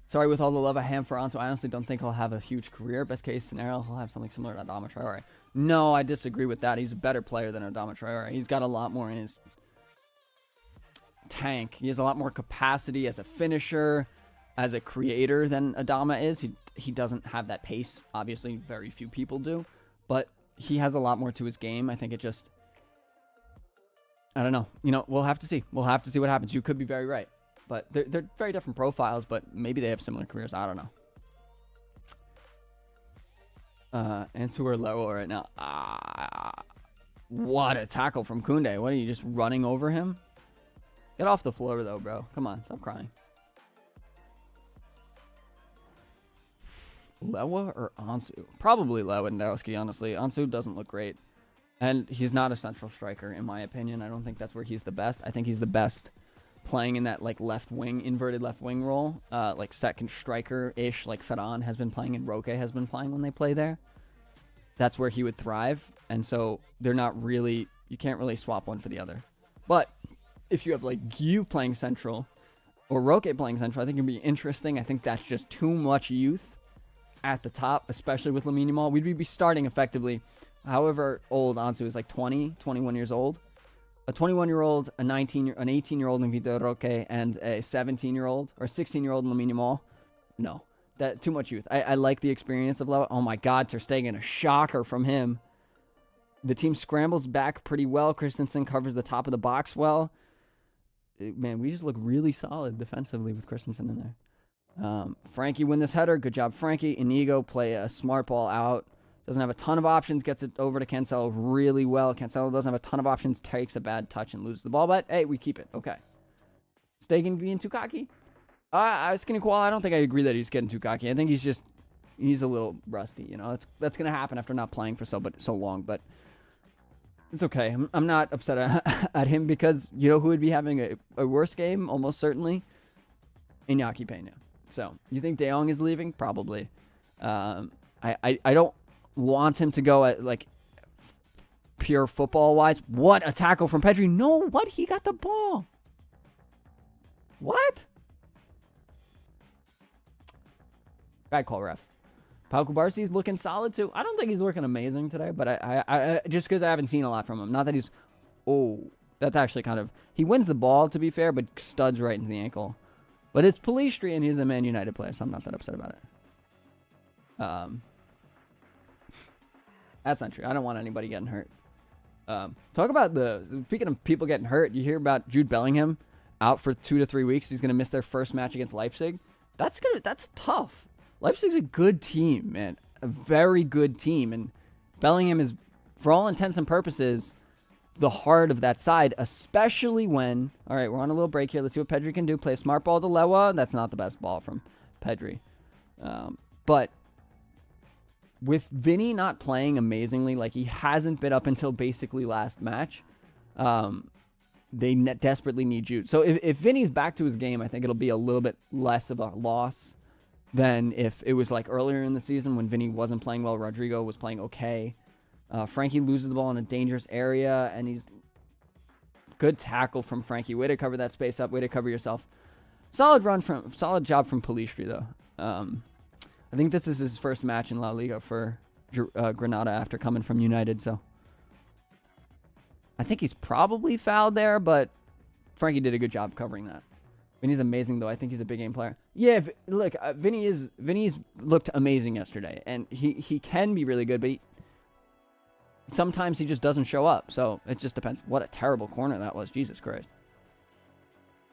Sorry, with all the love I have for Ansu, I honestly don't think he'll have a huge career. Best case scenario, he'll have something similar to Adama Traore. No, I disagree with that. He's a better player than Adama Traore. He's got a lot more in his tank. He has a lot more capacity as a finisher, as a creator than Adama is. He doesn't have that pace. Obviously, very few people do. But he has a lot more to his game. I think it just... I don't know. We'll have to see. We'll have to see what happens. You could be very right. But they're very different profiles, but maybe they have similar careers. I don't know. And who are low right now? What a tackle from Koundé. What, are you just running over him? Get off the floor, though, bro. Come on. Stop crying. Lewa or Ansu? Probably Lewandowski, honestly. Ansu doesn't look great. And he's not a central striker, in my opinion. I don't think that's where he's the best. I think he's the best playing in that left wing, inverted left wing role. Second striker-ish, like Ferran has been playing and Roque has been playing when they play there. That's where he would thrive. And so they're not really... You can't really swap one for the other. But if you have you playing central or Roque playing central, I think it'd be interesting. I think that's just too much youth at the top, especially with Lamine Yamal. We'd be starting effectively... However old Ansu is, 20, 21 years old. A 21-year-old, an 18-year-old in Vitor Roque, and a 17-year-old or 16-year-old in Lamine Yamal. No, that too much youth. I like the experience of Lewa. Oh my God, Ter Stegen, a shocker from him. The team scrambles back pretty well. Christensen covers the top of the box well. Man, we just look really solid defensively with Christensen in there. Frankie win this header. Good job, Frankie. Inigo play a smart ball out. Doesn't have a ton of options. Gets it over to Cancelo really well. Cancelo doesn't have a ton of options. Takes a bad touch and loses the ball. But, hey, we keep it. Okay. Stegen being too cocky? Skinny Koala, I don't think I agree that he's getting too cocky. I think he's a little rusty. That's going to happen after not playing for so long. But it's okay. I'm not upset at him because you know who would be having a worse game? Almost certainly. Iñaki Peña. So, you think De Jong is leaving? Probably. I don't wants him to go at, like, pure football-wise. What a tackle from Pedri. No, what? He got the ball. What? Bad call, ref. Pau Cubarsi's looking solid, too. I don't think he's looking amazing today, but I just because I haven't seen a lot from him. Not that he's... Oh, that's actually kind of... He wins the ball, to be fair, but studs right into the ankle. But it's Pelistri, and he's a Man United player, so I'm not that upset about it. That's not true. I don't want anybody getting hurt. Talk about speaking of people getting hurt, you hear about Jude Bellingham out for 2 to 3 weeks. He's going to miss their first match against Leipzig. That's tough. Leipzig's a good team, man. A very good team. And Bellingham is, for all intents and purposes, the heart of that side, especially when... All right, we're on a little break here. Let's see what Pedri can do. Play a smart ball to Lewa. That's not the best ball from Pedri. But with Vinny not playing amazingly, like he hasn't been up until basically last match, they desperately need Jude. So if Vinny's back to his game, I think it'll be a little bit less of a loss than if it was like earlier in the season when Vinny wasn't playing well. Rodrigo was playing okay. Frankie loses the ball in a dangerous area, and he's... Good tackle from Frankie. Way to cover that space up. Way to cover yourself. Solid job from Pelistri, though. I think this is his first match in La Liga for Granada after coming from United, so... I think he's probably fouled there, but Frankie did a good job covering that. Vinny's amazing, though. I think he's a big game player. Yeah, look, Vinny's looked amazing yesterday, and he can be really good, but sometimes he just doesn't show up, so it just depends. What a terrible corner that was. Jesus Christ.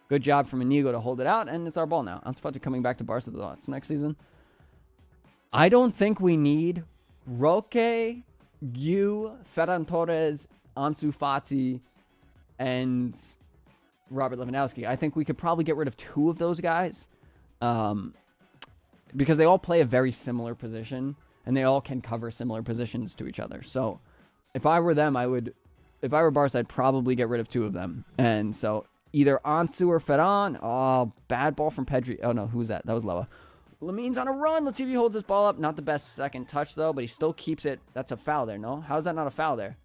Good job from Inigo to hold it out, and it's our ball now. Ansu Fati coming back to Barcelona next season. I don't think we need Roque, Gu, Ferran Torres, Ansu Fati, and Robert Lewandowski. I think we could probably get rid of 2 of those guys because they all play a very similar position, and they all can cover similar positions to each other. So if I were them, if I were Barca, I'd probably get rid of 2 of them. And so either Ansu or Ferran. Oh, bad ball from Pedri. Oh, no, who was that? That was Loa. Lamin's on a run. Let's see if he holds this ball up. Not the best second touch, though, but he still keeps it. That's a foul there, no? How is that not a foul there?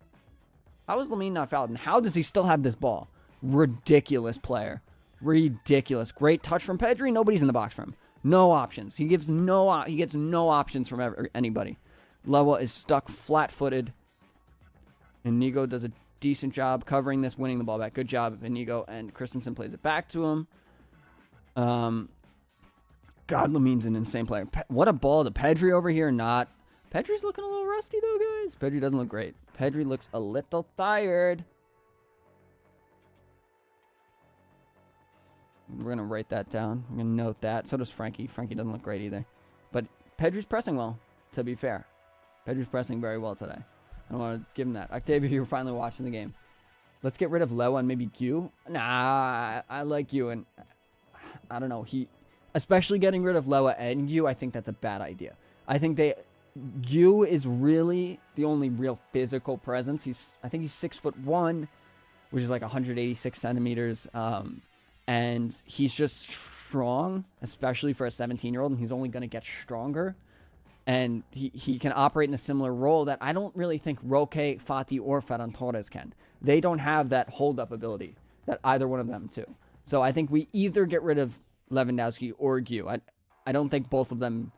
How is Lamin not fouled? And how does he still have this ball? Ridiculous player. Ridiculous. Great touch from Pedri. Nobody's in the box for him. No options. He gets no options from anybody. Lewa is stuck flat-footed. Inigo does a decent job covering this, winning the ball back. Good job, Inigo. And Christensen plays it back to him. God, Lamin's an insane player. What a ball to Pedri over here. Not. Pedri's looking a little rusty, though, guys. Pedri doesn't look great. Pedri looks a little tired. We're going to write that down. We're going to note that. So does Frankie. Frankie doesn't look great either. But Pedri's pressing well, to be fair. Pedri's pressing very well today. I want to give him that. Octavia, you were finally watching the game. Let's get rid of Lewa and maybe Gu. Nah, I like Gu. And I don't know. Especially getting rid of Lewa and Gu, I think that's a bad idea. I think Gu is really the only real physical presence. I think he's 6'1", which is like 186 centimeters. And he's just strong, especially for a 17-year-old, and he's only going to get stronger. And he can operate in a similar role that I don't really think Roque, Fati, or Ferran Torres can. They don't have that hold-up ability that either one of them do. So I think we either get rid of Lewandowski or Gu. I don't think both of them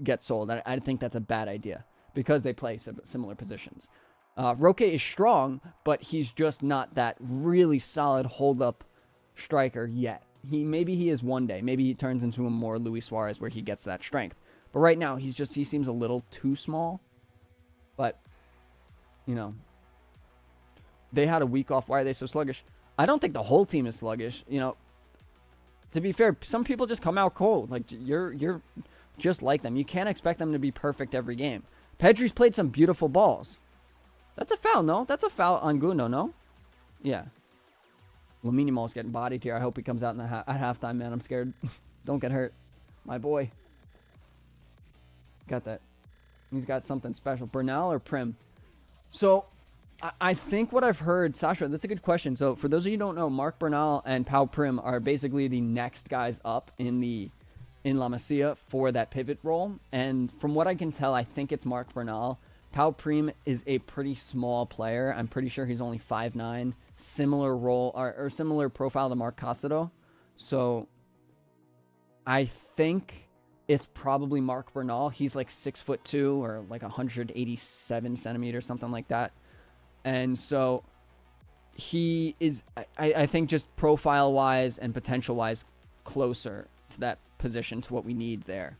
get sold. I think that's a bad idea because they play similar positions. Roque is strong, but he's just not that really solid hold-up striker yet. Maybe he is one day. Maybe he turns into a more Luis Suarez where he gets that strength. But right now, he seems a little too small. But, they had a week off. Why are they so sluggish? I don't think the whole team is sluggish. To be fair, some people just come out cold. Like, you're just like them. You can't expect them to be perfect every game. Pedri's played some beautiful balls. That's a foul, no? That's a foul on Gundo, no? Yeah. Lamine Yamal's getting bodied here. I hope he comes out at halftime, man. I'm scared. Don't get hurt. My boy. Got that. He's got something special. Bernal or Prim? So, I think what I've heard, Sasha, that's a good question. So, for those of you who don't know, Marc Bernal and Pau Prim are basically the next guys up in in La Masia for that pivot role. And from what I can tell, I think it's Marc Bernal. Pau Prim is a pretty small player. I'm pretty sure he's only 5'9", similar role or similar profile to Marc Castro. So I think it's probably Marc Bernal. He's like 6'2" or like 187 centimeters, something like that. And so he is, I think, just profile wise and potential wise closer to that position, to what we need there.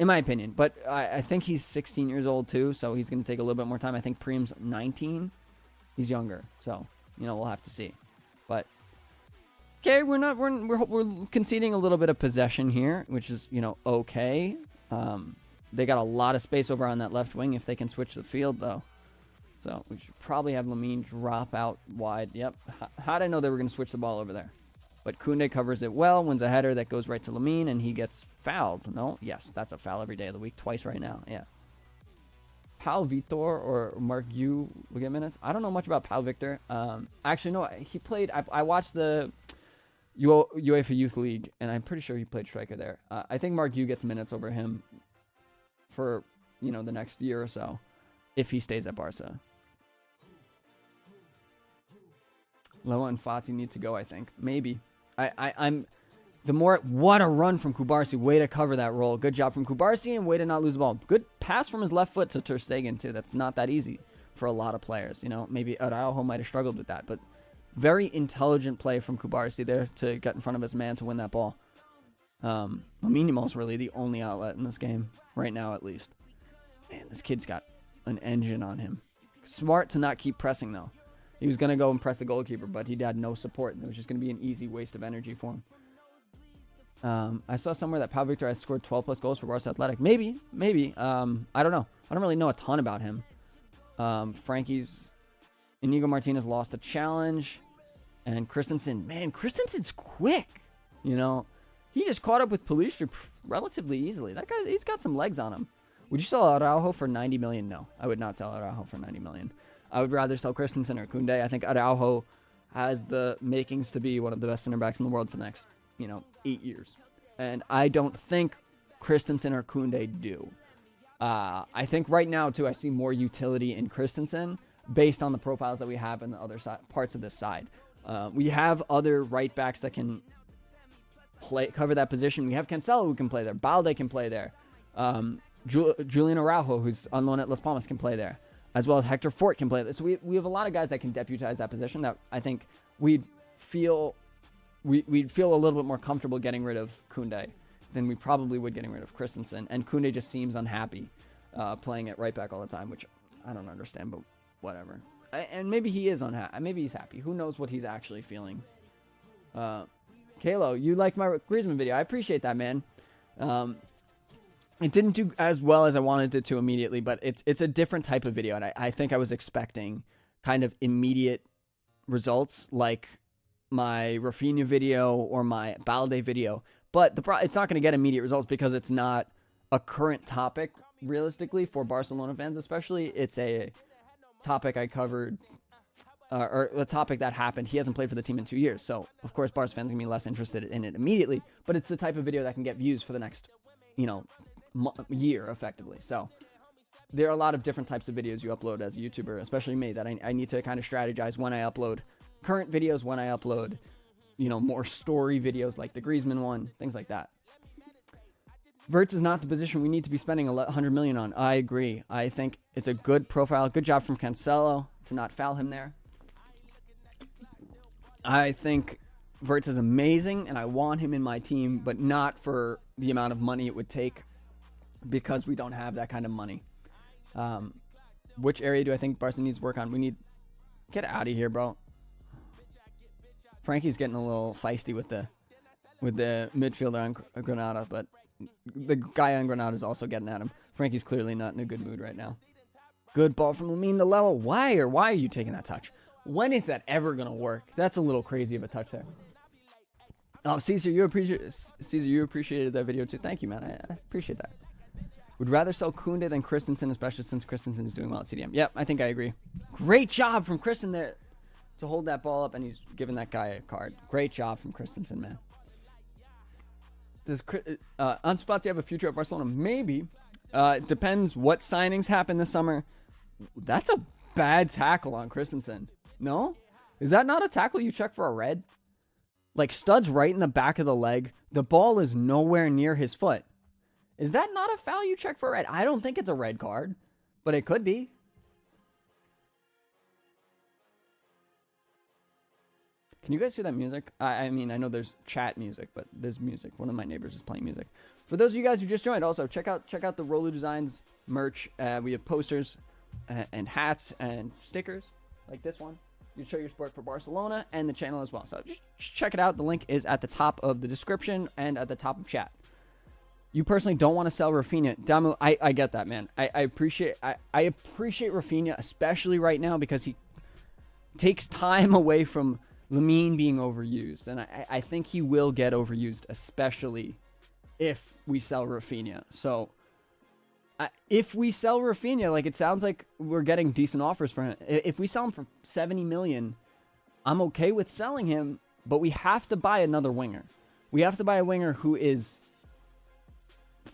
In my opinion. But I think he's 16 years old too, so he's going to take a little bit more time. I think Prim's 19. He's younger, so we'll have to see. But okay, we're conceding a little bit of possession here, which is okay. They got a lot of space over on that left wing if they can switch the field though. So we should probably have Lamine drop out wide. Yep. How did I know they were going to switch the ball over there? But Koundé covers it well, wins a header that goes right to Lamine, and he gets fouled. No? Yes, that's a foul every day of the week, twice right now. Yeah. Pau Vitor or Marc Yu will get minutes. I don't know much about Pau Victor. Actually, no, he played. I watched the UEFA Youth League, and I'm pretty sure he played striker there. I think Marc Yu gets minutes over him for the next year or so, if he stays at Barca. Loa and Fati need to go, I think. Maybe. What a run from Kubarsi. Way to cover that role. Good job from Kubarsi, and way to not lose the ball. Good pass from his left foot to Ter Stegen, too. That's not that easy for a lot of players. Maybe Araujo might have struggled with that, but very intelligent play from Kubarsi there to get in front of his man to win that ball. Lamine Yamal's really the only outlet in this game, right now at least. Man, this kid's got an engine on him. Smart to not keep pressing, though. He was going to go and press the goalkeeper, but he had no support. It was just going to be an easy waste of energy for him. I saw somewhere that Pau Victor has scored 12-plus goals for Barca Athletic. Maybe. I don't know. I don't really know a ton about him. Inigo Martinez lost a challenge. And Christensen, man, Christensen's quick. He just caught up with Pellistri relatively easily. That guy, he's got some legs on him. Would you sell Araujo for 90 million? No, I would not sell Araujo for 90 million. I would rather sell Christensen or Koundé. I think Araujo has the makings to be one of the best center backs in the world for the next, 8 years. And I don't think Christensen or Koundé do. I think right now, too, I see more utility in Christensen based on the profiles that we have in the other parts of this side. We have other right backs that can cover that position. We have Cancelo who can play there. Balde can play there. Julian Araujo, who's on loan at Las Palmas, can play there, as well as Hector Fort can play there. So we have a lot of guys that can deputize that position that I think we'd feel a little bit more comfortable getting rid of Koundé than we probably would getting rid of Christensen. And Koundé just seems unhappy playing at right back all the time, which I don't understand, but whatever. And maybe he is unhappy. Maybe he's happy. Who knows what he's actually feeling. Kalo, you liked my Griezmann video. I appreciate that, man. It didn't do as well as I wanted it to immediately, but it's a different type of video, and I think I was expecting kind of immediate results like my Rafinha video or my Balde video. But it's not going to get immediate results because it's not a current topic, realistically, for Barcelona fans especially. It's a topic I covered, or a topic that happened. He hasn't played for the team in 2 years, so of course Barca fans are going to be less interested in it immediately, but it's the type of video that can get views for the next, year, effectively. So there are a lot of different types of videos you upload as a YouTuber, especially me, that I need to kind of strategize when I upload current videos, when I upload, more story videos like the Griezmann one, things like that. Wirtz is not the position we need to be spending 100 million on. I agree. I think it's a good profile. Good job from Cancelo to not foul him there. I think Wirtz is amazing, and I want him in my team, but not for the amount of money it would take, because we don't have that kind of money. Which area do I think Barca needs work on? We need... Get out of here, bro. Frankie's getting a little feisty with the midfielder on Granada, but the guy on Granada is also getting at him. Frankie's clearly not in a good mood right now. Good ball from Lamine to Lewa. Why are you taking that touch? When is that ever going to work? That's a little crazy of a touch there. Oh, Caesar, you appreciated that video too. Thank you, man. I appreciate that. Would rather sell Koundé than Christensen, especially since Christensen is doing well at CDM. Yep, I think I agree. Great job from Christensen there to hold that ball up, and he's giving that guy a card. Great job from Christensen, man. Does Ansu Fati have a future at Barcelona? Maybe. It depends what signings happen this summer. That's a bad tackle on Christensen. No? Is that not a tackle you check for a red? Like, Stud's right in the back of the leg. The ball is nowhere near his foot. Is that not a foul you check for a red? I don't think it's a red card, but it could be. Can you guys hear that music? I mean, I know there's chat music, but there's music. One of my neighbors is playing music. For those of you guys who just joined, also check out the Rolu Designs merch. We have posters and hats and stickers like this one. You show your support for Barcelona and the channel as well. So just check it out. The link is at the top of the description and at the top of chat. You personally don't want to sell Rafinha. Damu, I get that, man. I appreciate Rafinha, especially right now, because he takes time away from Lamine being overused. And I think he will get overused, especially if we sell Rafinha. So if we sell Rafinha, like, it sounds like we're getting decent offers for him. If we sell him for 70 million, I'm okay with selling him, but we have to buy another winger. We have to buy a winger who is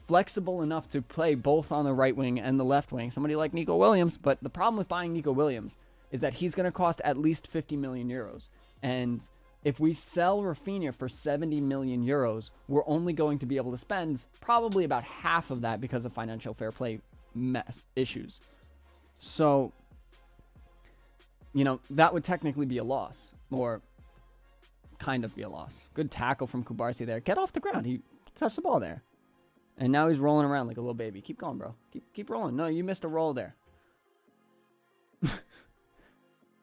flexible enough to play both on the right wing and the left wing. Somebody like Nico Williams, but the problem with buying Nico Williams is that he's going to cost at least 50 million euros. And if we sell Rafinha for 70 million euros, we're only going to be able to spend probably about half of that because of financial fair play issues. So, you know, that would technically be a loss, or kind of be a loss. Good tackle from Kubarsi there. Get off the ground. He touched the ball there. And now he's rolling around like a little baby. Keep going, bro. Keep rolling. No, you missed a roll there.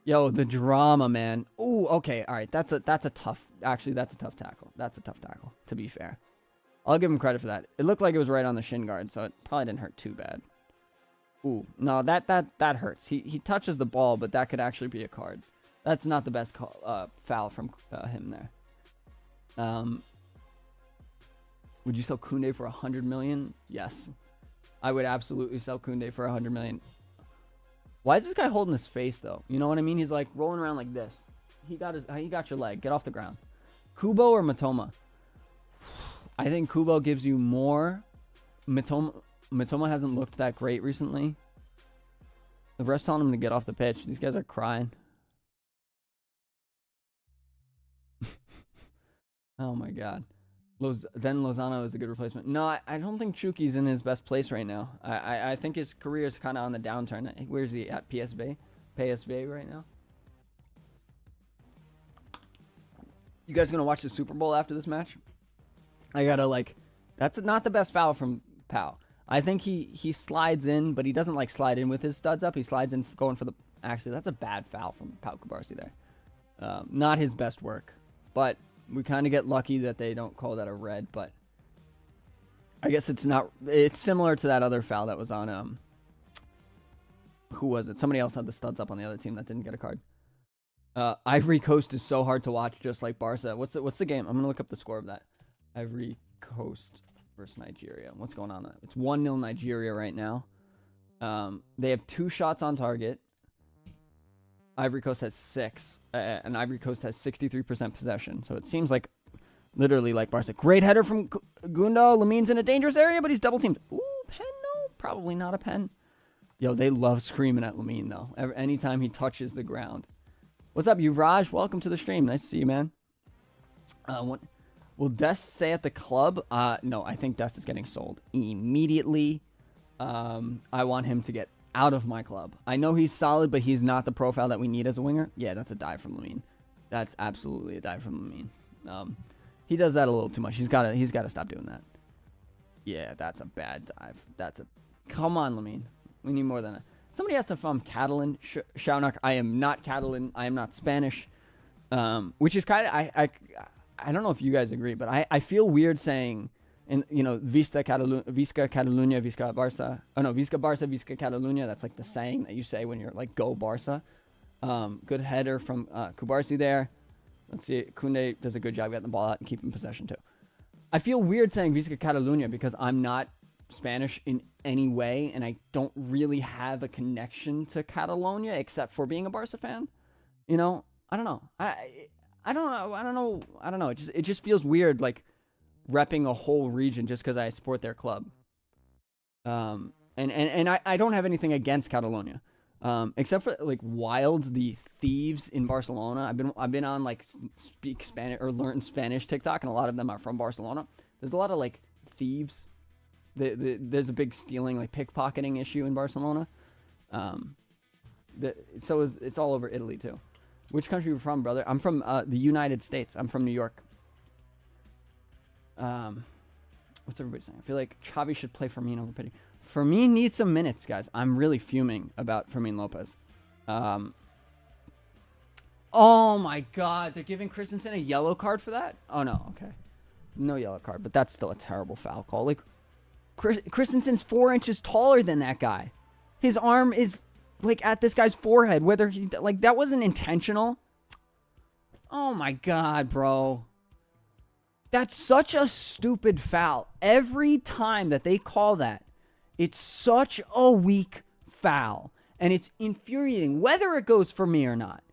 Yo, the drama, man. Ooh, okay, all right. That's a tough. Actually, that's a tough tackle. That's a tough tackle, to be fair. I'll give him credit for that. It looked like it was right on the shin guard, so it probably didn't hurt too bad. Ooh, no, that hurts. He touches the ball, but that could actually be a card. That's not the best foul from him there. Would you sell Koundé for 100 million? Yes, I would absolutely sell Koundé for 100 million. Why is this guy holding his face, though? You know what I mean? He's like rolling around like this. He got your leg. Get off the ground. Kubo or Matoma? I think Kubo gives you more. Matoma hasn't looked that great recently. The ref's telling him to get off the pitch. These guys are crying. Oh my god. Then Lozano is a good replacement. No, I don't think Chuki's in his best place right now. I think his career is kind of on the downturn. Where's he at? PSV right now? You guys gonna watch the Super Bowl after this match? I gotta, like, that's not the best foul from Pau. I think he slides in, but he doesn't, like, slide in with his studs up. He slides in going for the... Actually, that's a bad foul from Pau Kubarsi there. Not his best work, but... We kind of get lucky that they don't call that a red, but I guess it's not. It's similar to that other foul that was on, who was it? Somebody else had the studs up on the other team that didn't get a card. Ivory Coast is so hard to watch, just like Barca. What's the game? I'm going to look up the score of that. Ivory Coast versus Nigeria. What's going on? It's 1-0 Nigeria right now. They have 2 shots on target. Ivory Coast has 6, and Ivory Coast has 63% possession. So it seems like literally like Barca. Great header from Gundo. Lamine's in a dangerous area, but he's double teamed. Ooh, pen? No, probably not a pen. Yo, they love screaming at Lamine, though. Anytime he touches the ground. What's up, Yuvraj? Welcome to the stream. Nice to see you, man. Will Dest stay at the club? No, I think Dest is getting sold immediately. I want him to get out of my club. I know he's solid, but he's not the profile that we need as a winger. Yeah, that's a dive from Lamine. That's absolutely a dive from Lamine. He does that a little too much. He's got to stop doing that. Yeah, that's a bad dive. Come on, Lamine. We need more than that. Somebody asked if I'm Catalan. Shaunak, I am not Catalan. I am not Spanish. Which is kind of I don't know if you guys agree, but I feel weird saying, and you know, Visca Catalunya, Visca Barça. Oh no, Visca Barça, Visca Catalunya. That's like the saying that you say when you're like, go Barça. Good header from Kubarsi there. Let's see, Koundé does a good job getting the ball out and keeping possession too. I feel weird saying Visca Catalunya because I'm not Spanish in any way, and I don't really have a connection to Catalonia except for being a Barca fan. You know, I don't know. I don't know. It just feels weird, like repping a whole region just because I support their club. And I don't have anything against Catalonia, except for like Wild, the thieves in Barcelona. I've been on like speak Spanish or learn Spanish TikTok, and a lot of them are from Barcelona. There's a lot of like thieves. There's a big stealing, like pickpocketing issue in Barcelona. So it's all over Italy too. Which country are you from, brother? I'm from the United States. I'm from New York. What's everybody saying? I feel like Xavi should play Firmino over Pedri. Firmino needs some minutes, guys. I'm really fuming about Fermin Lopez. Oh my God, they're giving Christensen a yellow card for that? Oh no, okay. No yellow card, but that's still a terrible foul call. Like, Christensen's 4 inches taller than that guy. His arm is like at this guy's forehead. Whether he like that wasn't intentional. Oh my God, bro. That's such a stupid foul. Every time that they call that, it's such a weak foul. And it's infuriating, whether it goes for me or not.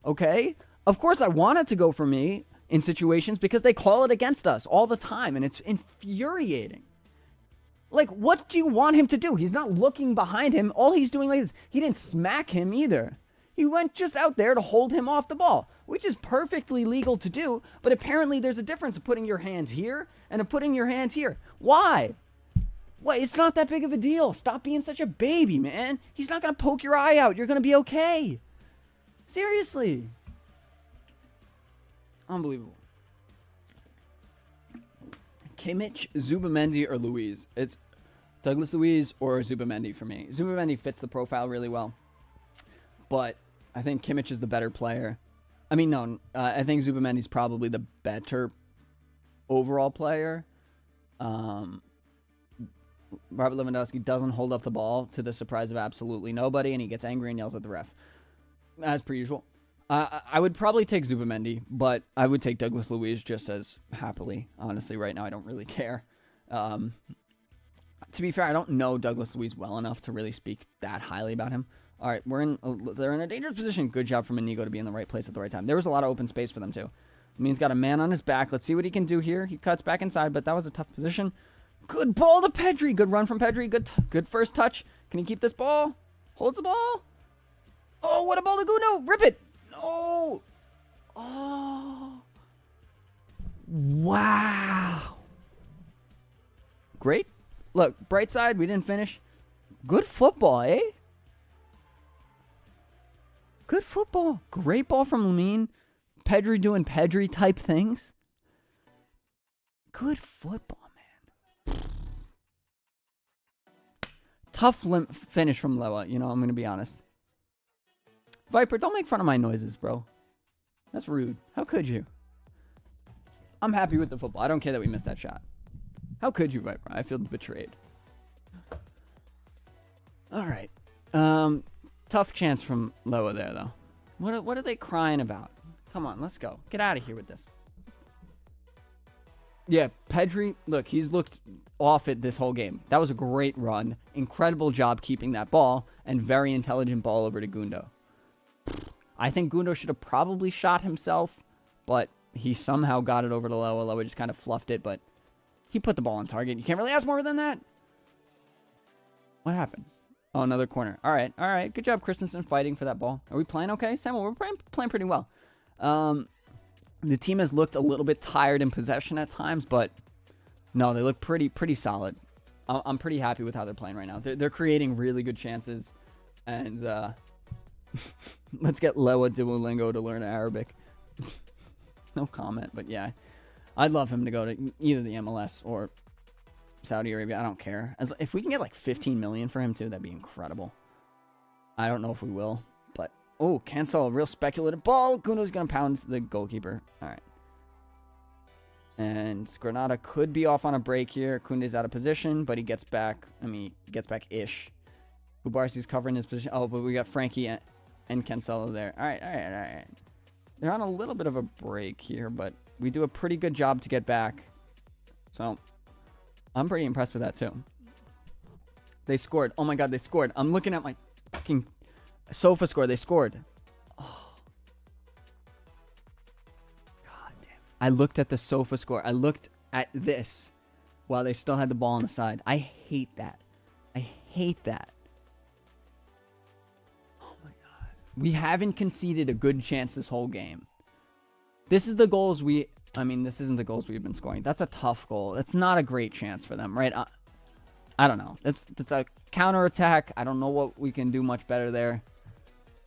Okay? Of course, I want it to go for me in situations because they call it against us all the time. And it's infuriating. Like, what do you want him to do? He's not looking behind him. All he's doing like this. He didn't smack him either. He went just out there to hold him off the ball, which is perfectly legal to do. But apparently there's a difference of putting your hands here and of putting your hands here. Why? Well, it's not that big of a deal. Stop being such a baby, man. He's not going to poke your eye out. You're going to be okay. Seriously. Unbelievable. Kimmich, Zubamendi, or Luiz? It's Douglas Luiz or Zubamendi for me. Zubamendi fits the profile really well. But I think Kimmich is the better player. I mean, no. I think Zubamendi's probably the better overall player. Robert Lewandowski doesn't hold up the ball to the surprise of absolutely nobody, and he gets angry and yells at the ref. As per usual. I would probably take Zubamendi, but I would take Douglas Luiz just as happily. Honestly, right now, I don't really care. To be fair, I don't know Douglas Luiz well enough to really speak that highly about him. All right, they're in a dangerous position. Good job from Inigo to be in the right place at the right time. There was a lot of open space for them, too. He's got a man on his back. Let's see what he can do here. He cuts back inside, but that was a tough position. Good ball to Pedri. Good run from Pedri. Good first touch. Can he keep this ball? Holds the ball. Oh, what a ball to Gundo. Rip it. No. Oh. Wow. Great. Look, bright side, we didn't finish. Good football, eh? Good football. Great ball from Lamine. Pedri doing Pedri type things. Good football, man. Tough finish from Lewa, I'm going to be honest. Viper, don't make fun of my noises, bro. That's rude. How could you? I'm happy with the football. I don't care that we missed that shot. How could you, Viper? I feel betrayed. All right. Tough chance from Lewa there, though. What are they crying about? Come on, let's go. Get out of here with this. Yeah, Pedri, look, he's looked off it this whole game. That was a great run. Incredible job keeping that ball. And very intelligent ball over to Gundo. I think Gundo should have probably shot himself. But he somehow got it over to Lewa. Lewa just kind of fluffed it. But he put the ball on target. You can't really ask more than that. What happened? Oh, another corner. All right, all right. Good job, Christensen, fighting for that ball. Are we playing okay, Samuel? We're playing pretty well. The team has looked a little bit tired in possession at times, but no, they look pretty solid. I'm pretty happy with how they're playing right now. They're creating really good chances, and let's get Lewa Duolingo to learn Arabic. No comment, but yeah, I'd love him to go to either the MLS or Saudi Arabia. I don't care. If we can get like 15 million for him too, that'd be incredible. I don't know if we will, but oh, cancel a real speculative ball. Gundo's gonna pound the goalkeeper. All right. And Granada could be off on a break here. Koundé's out of position, but he gets back. I mean, he gets back-ish. Ubarsi's covering his position. Oh, but we got Frankie and Cancelo there. All right, all right, all right. They're on a little bit of a break here, but we do a pretty good job to get back. So, I'm pretty impressed with that, too. They scored. Oh, my God, they scored. I'm looking at my fucking sofa score. They scored. I looked at the sofa score. I looked at this while they still had the ball on the side. I hate that. I hate that. Oh my God. We haven't conceded a good chance this whole game. This is the goals this isn't the goals we've been scoring. That's a tough goal. That's not a great chance for them, right? I don't know. That's a counterattack. I don't know what we can do much better there.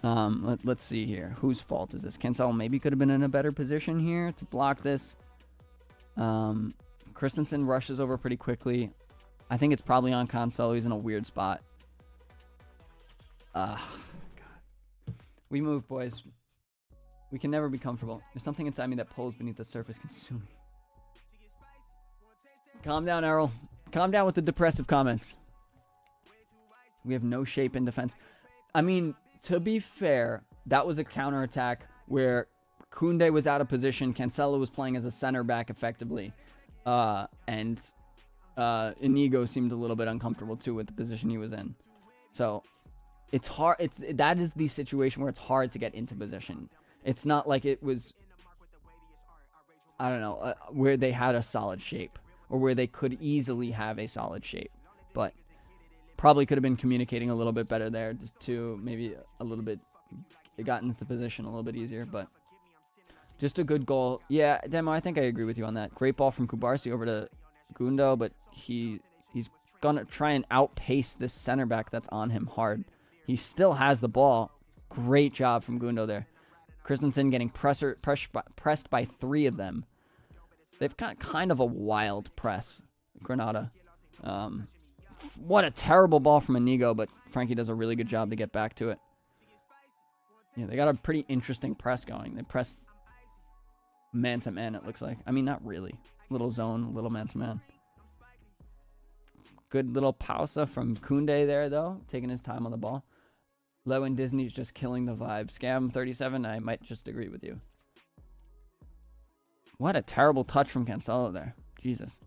Let's see here. Whose fault is this? Cancelo maybe could have been in a better position here to block this. Christensen rushes over pretty quickly. I think it's probably on Cancelo. He's in a weird spot. God. We move, boys. We can never be comfortable. There's something inside me that pulls beneath the surface, consuming. Calm down, Errol. Calm down with the depressive comments. We have no shape in defense. I mean, to be fair, that was a counterattack where Koundé was out of position. Cancelo was playing as a center back effectively. And Inigo seemed a little bit uncomfortable too with the position he was in. So it's hard. That is the situation where it's hard to get into position. It's not like it was, I don't know, where they had a solid shape or where they could easily have a solid shape. But probably could have been communicating a little bit better there to maybe a little bit, it got into the position a little bit easier. But just a good goal. Yeah, Demo, I think I agree with you on that. Great ball from Kubarsi over to Gundo, but he's going to try and outpace this center back that's on him hard. He still has the ball. Great job from Gundo there. Christensen getting pressed by 3 of them. They've got kind of a wild press, Granada. What a terrible ball from Inigo, but Frankie does a really good job to get back to it. Yeah, they got a pretty interesting press going. They press man-to-man, it looks like. I mean, not really. Little zone, little man-to-man. Good little pausa from Koundé there, though, taking his time on the ball. Low Disney's just killing the vibe. Scam 37, I might just agree with you. What a terrible touch from Cancelo there. Jesus.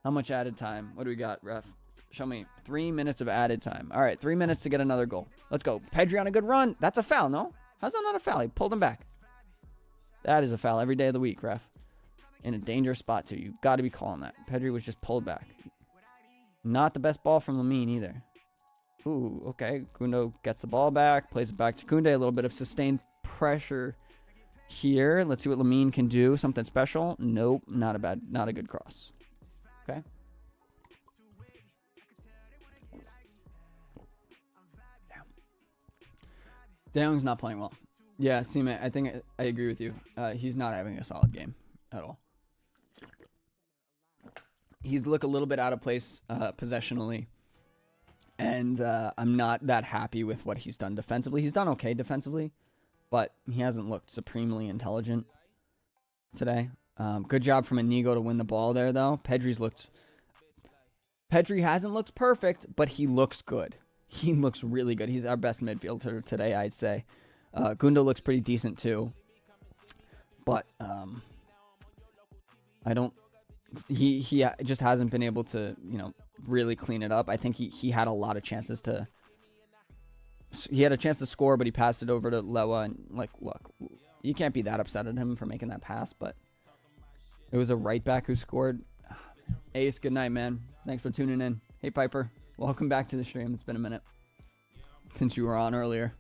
How much added time? What do we got, ref? Show me 3 minutes of added time. All right, 3 minutes to get another goal. Let's go. Pedri on a good run. That's a foul, no? How's that not a foul? He pulled him back. That is a foul every day of the week, ref. In a dangerous spot, too. You got to be calling that. Pedri was just pulled back. Not the best ball from Lamine, either. Ooh, okay. Gundo gets the ball back, plays it back to Koundé. A little bit of sustained pressure here. Let's see what Lamine can do. Something special? Nope, not a good cross. Okay. De Jong's not playing well. Yeah, Seaman, I think I agree with you. He's not having a solid game at all. He's look a little bit out of place possessionally. And I'm not that happy with what he's done defensively. He's done okay defensively, but he hasn't looked supremely intelligent today. Good job from Inigo to win the ball there, though. Pedri hasn't looked perfect, but he looks good. He looks really good. He's our best midfielder today, I'd say. Gundo looks pretty decent, too. But he just hasn't been able to, really clean it up. I think he had a lot of chances to. He had a chance to score, but he passed it over to Lewa. And look, you can't be that upset at him for making that pass. But it was a right back who scored. Ace, good night, man. Thanks for tuning in. Hey, Piper, welcome back to the stream. It's been a minute since you were on earlier.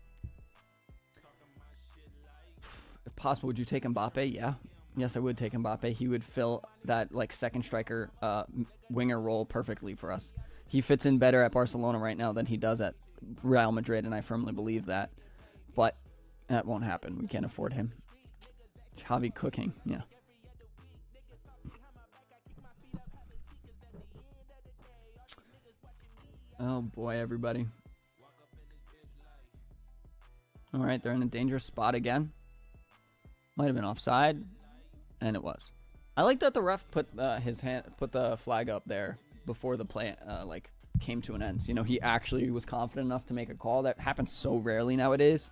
If possible, would you take Mbappe? Yeah. Yes, I would take Mbappe. He would fill that second striker winger role perfectly for us. He fits in better at Barcelona right now than he does at Real Madrid, and I firmly believe that. But that won't happen. We can't afford him. Xavi cooking, yeah. Oh boy, everybody. All right, they're in a dangerous spot again. Might have been offside. And it was. I like that the ref put the flag up there before the play came to an end. He actually was confident enough to make a call. That happens so rarely nowadays.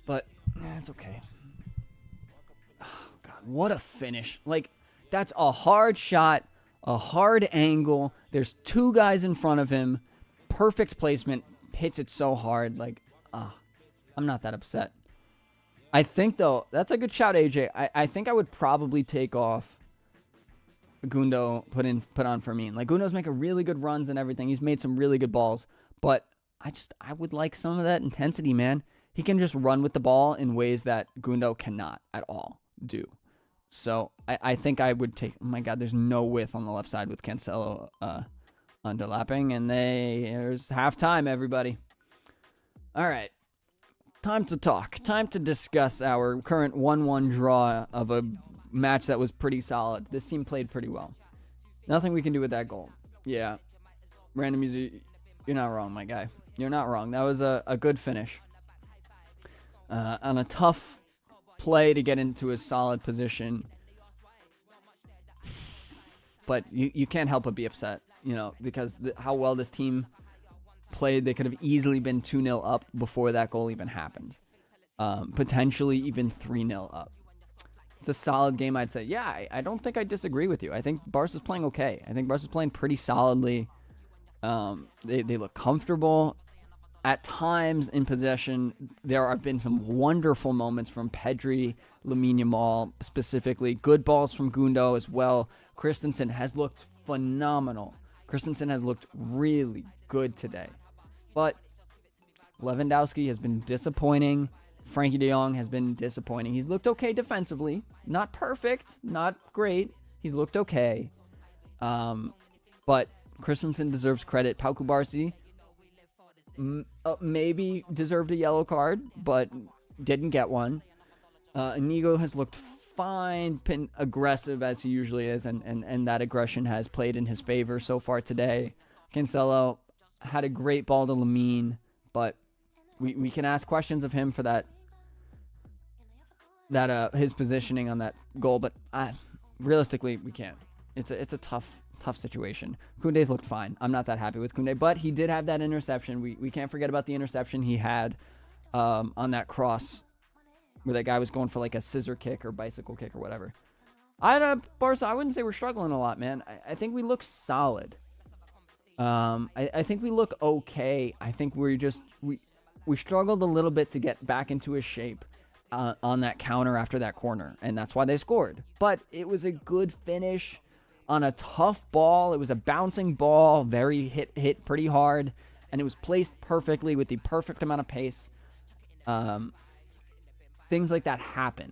But it's okay. Oh God, what a finish! That's a hard shot, a hard angle. There's 2 guys in front of him. Perfect placement. Hits it so hard. I'm not that upset. I think, though, that's a good shout, AJ. I think I would probably take off Gundo put on for me. Like, Gundo's making really good runs and everything. He's made some really good balls, but I would like some of that intensity, man. He can just run with the ball in ways that Gundo cannot at all do. So I think I would take. Oh my God, there's no width on the left side with Cancelo underlapping, and there's halftime, everybody. All right, time to talk. Time to discuss our current 1-1 draw of a match that was pretty solid. This team played pretty well. Nothing we can do with that goal. Yeah, random music. You're not wrong, my guy. You're not wrong. That was a good finish. On a tough play to get into a solid position. But you can't help but be upset, because how well this team played. They could have easily been 2-0 up before that goal even happened. Potentially even 3-0 up. It's a solid game, I'd say. Yeah, I don't think I disagree with you. I think Barca's playing okay. I think Barca's playing pretty solidly. They look comfortable. At times in possession, there have been some wonderful moments from Pedri, Lamine Yamal specifically. Good balls from Gundo as well. Christensen has looked phenomenal. Christensen has looked really good today. But Lewandowski has been disappointing. Frankie de Jong has been disappointing. He's looked okay defensively. Not perfect, not great. He's looked okay. But Christensen deserves credit. Pau Cubarsí maybe deserved a yellow card, but didn't get one. Inigo has looked fine, been aggressive as he usually is, and that aggression has played in his favor so far today. Cancelo had a great ball to Lamine, but we can ask questions of him for that his positioning on that goal, but realistically we can't. It's a tough situation. Koundé's looked fine. I'm not that happy with Koundé, but he did have that interception. We can't forget about the interception he had on that cross where that guy was going for like a scissor kick or bicycle kick or whatever. Barca, I wouldn't say we're struggling a lot, man. I think we look solid. I think we look okay. I think we struggled a little bit to get back into a shape on that counter after that corner, and that's why they scored. But it was a good finish on a tough ball. It was a bouncing ball, very hit pretty hard, and it was placed perfectly with the perfect amount of pace. Things like that happen,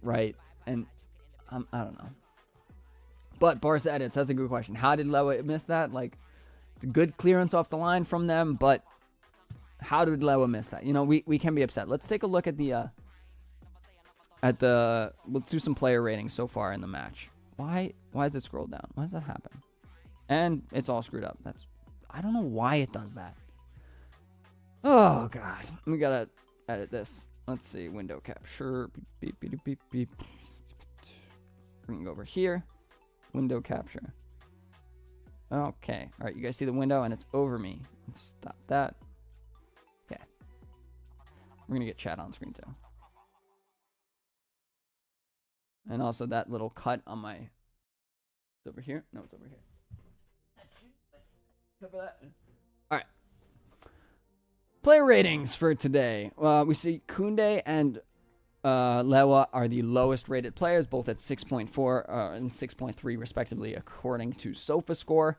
right? And I don't know. But Barca edits, that's a good question. How did Lewa miss that? Like, it's a good clearance off the line from them, but how did Lewa miss that? We can be upset. Let's take a look at let's do some player ratings so far in the match. Why is it scrolled down? Why does that happen? And it's all screwed up. I don't know why it does that. Oh God, we gotta edit this. Let's see, window capture. Beep, beep, beep, beep, beep. We're gonna go over here. Window capture. Okay, all right. You guys see the window, and it's over me. Let's stop that. Okay. We're gonna get chat on screen too. And also that little cut on my... It's over here? No, it's over here. Cover that. All right. Player ratings for today. We see Koundé and Lewa are the lowest rated players, both at 6.4 and 6.3 respectively, according to SofaScore.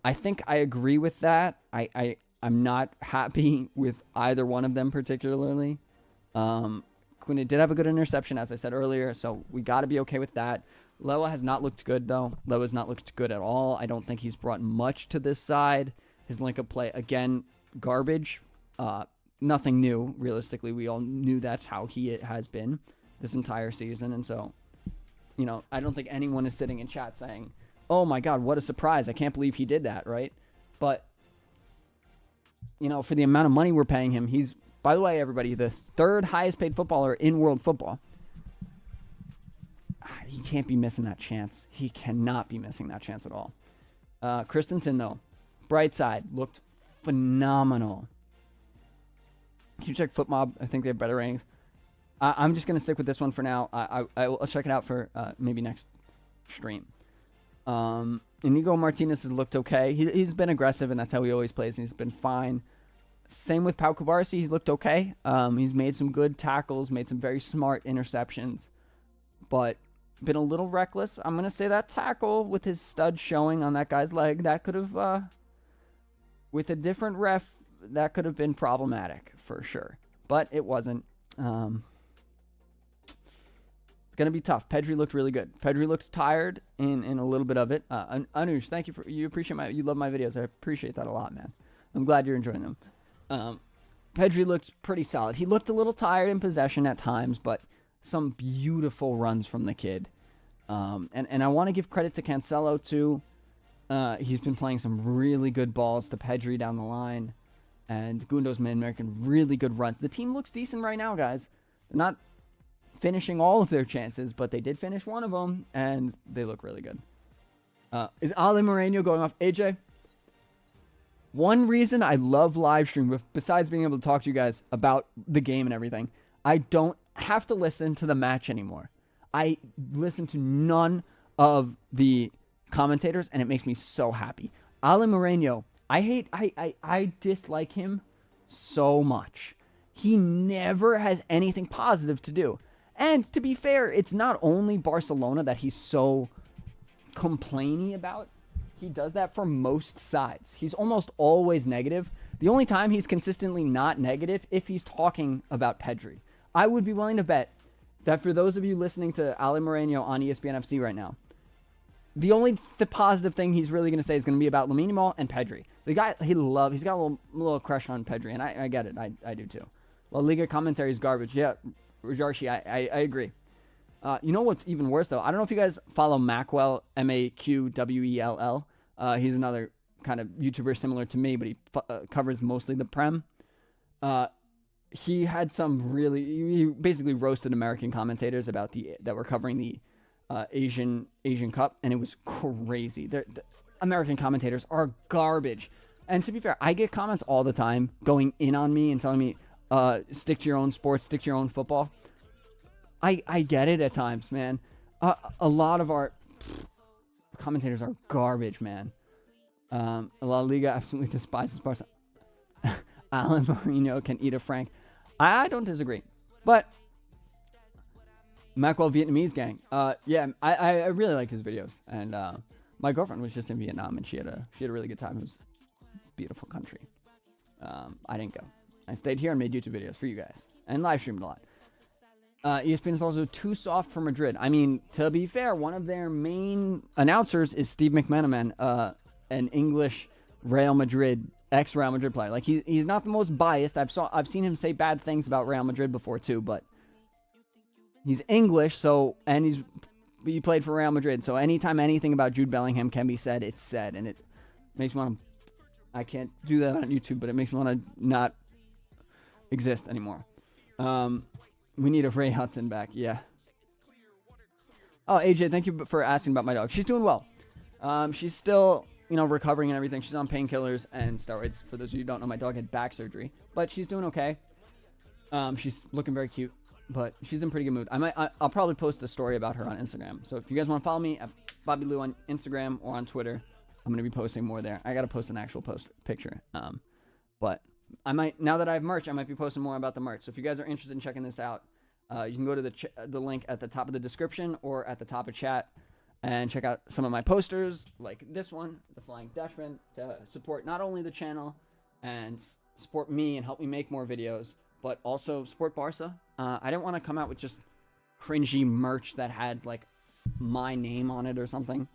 I think I agree with that. I'm not happy with either one of them particularly. Koundé did have a good interception, as I said earlier, so we got to be okay with that. Lewa has not looked good, though. Lewa's not looked good at all. I don't think he's brought much to this side. His link-up play, again, garbage. Nothing new, realistically. We all knew that's how he has been this entire season, and so, I don't think anyone is sitting in chat saying, oh my God, what a surprise. I can't believe he did that, right? But, for the amount of money we're paying him, he's... By the way, everybody, the third highest paid footballer in world football. He can't be missing that chance. He cannot be missing that chance at all. Christensen, though, bright side, looked phenomenal. Can you check FootMob? I think they have better ratings. I'm just going to stick with this one for now. I'll check it out for maybe next stream. Inigo Martinez has looked okay. He's been aggressive, and that's how he always plays, and he's been fine. Same with Pau Cubarsí. He's looked okay. He's made some good tackles, made some very smart interceptions. But been a little reckless. I'm going to say that tackle with his stud showing on that guy's leg, that could have, with a different ref, that could have been problematic for sure. But it wasn't. It's going to be tough. Pedri looked really good. Pedri looked tired in a little bit of it. Anush, thank you you love my videos. I appreciate that a lot, man. I'm glad you're enjoying them. Pedri looked pretty solid. He looked a little tired in possession at times, but some beautiful runs from the kid. And I want to give credit to Cancelo too. He's been playing some really good balls to Pedri down the line. And Gundo's been making really good runs. The team looks decent right now, guys. They're not finishing all of their chances, but they did finish one of them, and they look really good. Is Ale Moreno going off? AJ? One reason I love live stream, besides being able to talk to you guys about the game and everything, I don't have to listen to the match anymore. I listen to none of the commentators, and it makes me so happy. Ale Moreno, I dislike him so much. He never has anything positive to do. And to be fair, it's not only Barcelona that he's so complaining about. He does that for most sides. He's almost always negative. The only time he's consistently not negative if he's talking about Pedri. I would be willing to bet that for those of you listening to Ale Moreno on ESPN FC right now, the positive thing he's really going to say is going to be about Lamine Yamal and Pedri. The guy, he's got a little crush on Pedri, and I get it. I do too. La Liga commentary is garbage. Yeah, Rajarshi, I agree. You know what's even worse, though? I don't know if you guys follow Mackwell, Maqwell. He's another kind of YouTuber similar to me, but he covers mostly the Prem. He had some he basically roasted American commentators about that were covering the Asian Cup, and it was crazy. The American commentators are garbage. And to be fair, I get comments all the time going in on me and telling me, stick to your own sports, stick to your own football. I get it at times, man. A lot of our commentators are garbage, man. La Liga absolutely despises Barca. Alan Marino can eat a Frank. I don't disagree. But Macwell Vietnamese gang. Yeah, I really like his videos. And my girlfriend was just in Vietnam, and she had a really good time. It was a beautiful country. I didn't go. I stayed here and made YouTube videos for you guys. And live streamed a lot. ESPN is also too soft for Madrid. I mean, to be fair, one of their main announcers is Steve McManaman, an English Real Madrid, ex-Real Madrid player. Like, he's not the most biased. I've seen him say bad things about Real Madrid before too, but he's English, and he played for Real Madrid. So anytime anything about Jude Bellingham can be said, it's said, and it makes me want to. I can't do that on YouTube, but it makes me want to not exist anymore. We need a Ray Hudson back. Yeah. Oh, AJ, thank you for asking about my dog. She's doing well. She's still, recovering and everything. She's on painkillers and steroids. For those of you who don't know, my dog had back surgery, but she's doing okay. She's looking very cute, but she's in pretty good mood. I'll probably post a story about her on Instagram. So if you guys want to follow me at Bobby Lou on Instagram or on Twitter, I'm going to be posting more there. I got to post an actual picture. But I might, now that I have merch, I might be posting more about the merch. So if you guys are interested in checking this out, you can go to the link at the top of the description or at the top of chat and check out some of my posters, like this one, the Flying Dutchman, to support not only the channel and support me and help me make more videos, but also support Barca. I didn't want to come out with just cringy merch that had like my name on it or something.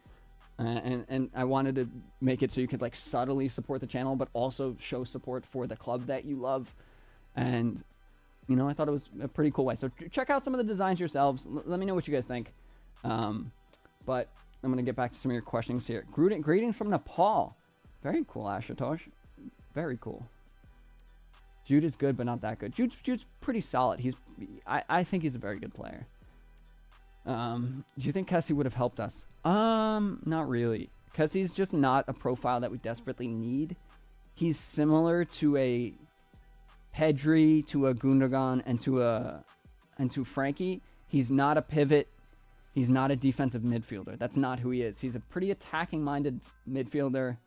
And I wanted to make it so you could like subtly support the channel, but also show support for the club that you love. And, I thought it was a pretty cool way. So check out some of the designs yourselves. Let me know what you guys think. But I'm going to get back to some of your questions here. Greetings from Nepal. Very cool, Ashutosh. Very cool. Jude is good, but not that good. Jude's pretty solid. I think he's a very good player. Do you think Kessie would have helped us? Not really. Kessie's just not a profile that we desperately need. He's similar to a Pedri, to a Gundogan, and to Frankie. He's not a pivot. He's not a defensive midfielder. That's not who he is. He's a pretty attacking-minded midfielder.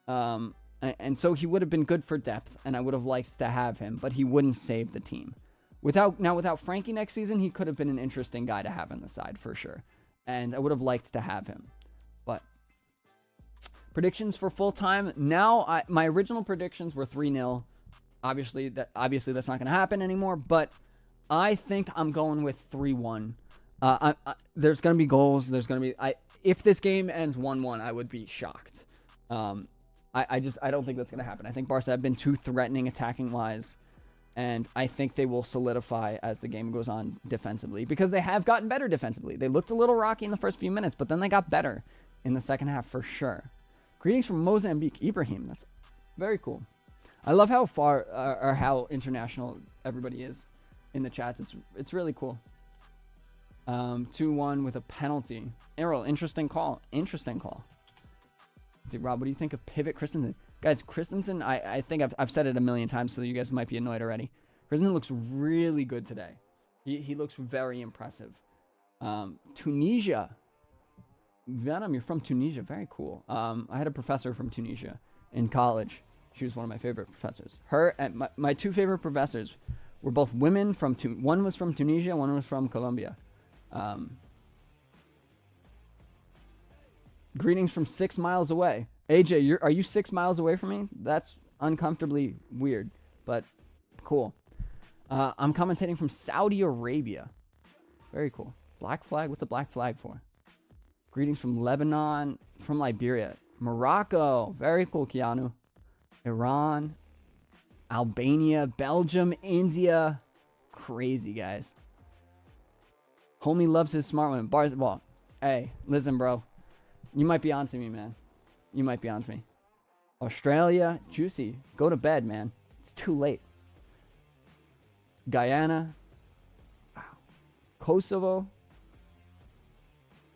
And so he would have been good for depth, and I would have liked to have him, but he wouldn't save the team. Without Frankie next season, he could have been an interesting guy to have on the side for sure. and I would have liked to have him. But predictions for full time. Now, my original predictions were 3-0. Obviously, that's not going to happen anymore. But I think I'm going with 3-1. There's going to be goals. There's going to be. If this game ends 1-1, I would be shocked. I don't think that's going to happen. I think Barca have been too threatening attacking wise, and I think they will solidify as the game goes on defensively, because they have gotten better defensively. They looked a little rocky in the first few minutes, but then they got better in the second half for sure. Greetings from Mozambique, Ibrahim. That's very cool. I love how far or how international everybody is in the chats. It's really cool. 2-1 with a penalty. Errol, interesting call. Interesting call. Rob, what do you think of Pivot Christensen? Guys, Christensen, I think I've said it a million times, so you guys might be annoyed already. Christensen looks really good today. He looks very impressive. Tunisia. Venom, you're from Tunisia. Very cool. I had a professor from Tunisia in college. She was one of my favorite professors. Her and my two favorite professors were both women from one was from Tunisia, one was from Colombia. Greetings from 6 miles away. AJ, are you 6 miles away from me? That's uncomfortably weird, but cool. I'm commentating from Saudi Arabia. Very cool. Black flag? What's a black flag for? Greetings from Lebanon, from Liberia. Morocco. Very cool, Keanu. Iran. Albania. Belgium. India. Crazy, guys. Homie loves his smart women. Bars. Well, hey, listen, bro. You might be onto me, man. You might be onto me. Australia. Juicy. Go to bed, man. It's too late. Guyana. Wow. Kosovo.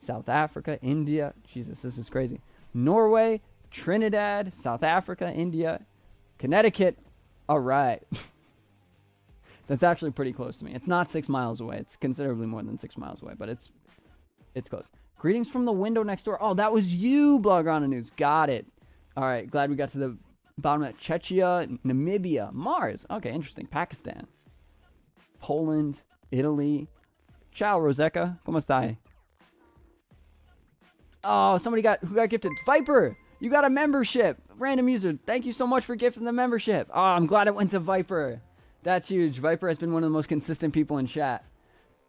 South Africa. India. Jesus, this is crazy. Norway. Trinidad. South Africa. India. Connecticut. All right. That's actually pretty close to me. It's not 6 miles away. It's considerably more than 6 miles away, but it's close. Greetings from the window next door. Oh, that was you, Blogger on the News. Got it. All right, glad we got to the bottom of that. Czechia, Namibia, Mars. Okay, interesting. Pakistan, Poland, Italy. Ciao, Roseka. ¿Cómo stai? Oh, who got gifted? Viper, you got a membership. Random user, thank you so much for gifting the membership. Oh, I'm glad it went to Viper. That's huge. Viper has been one of the most consistent people in chat.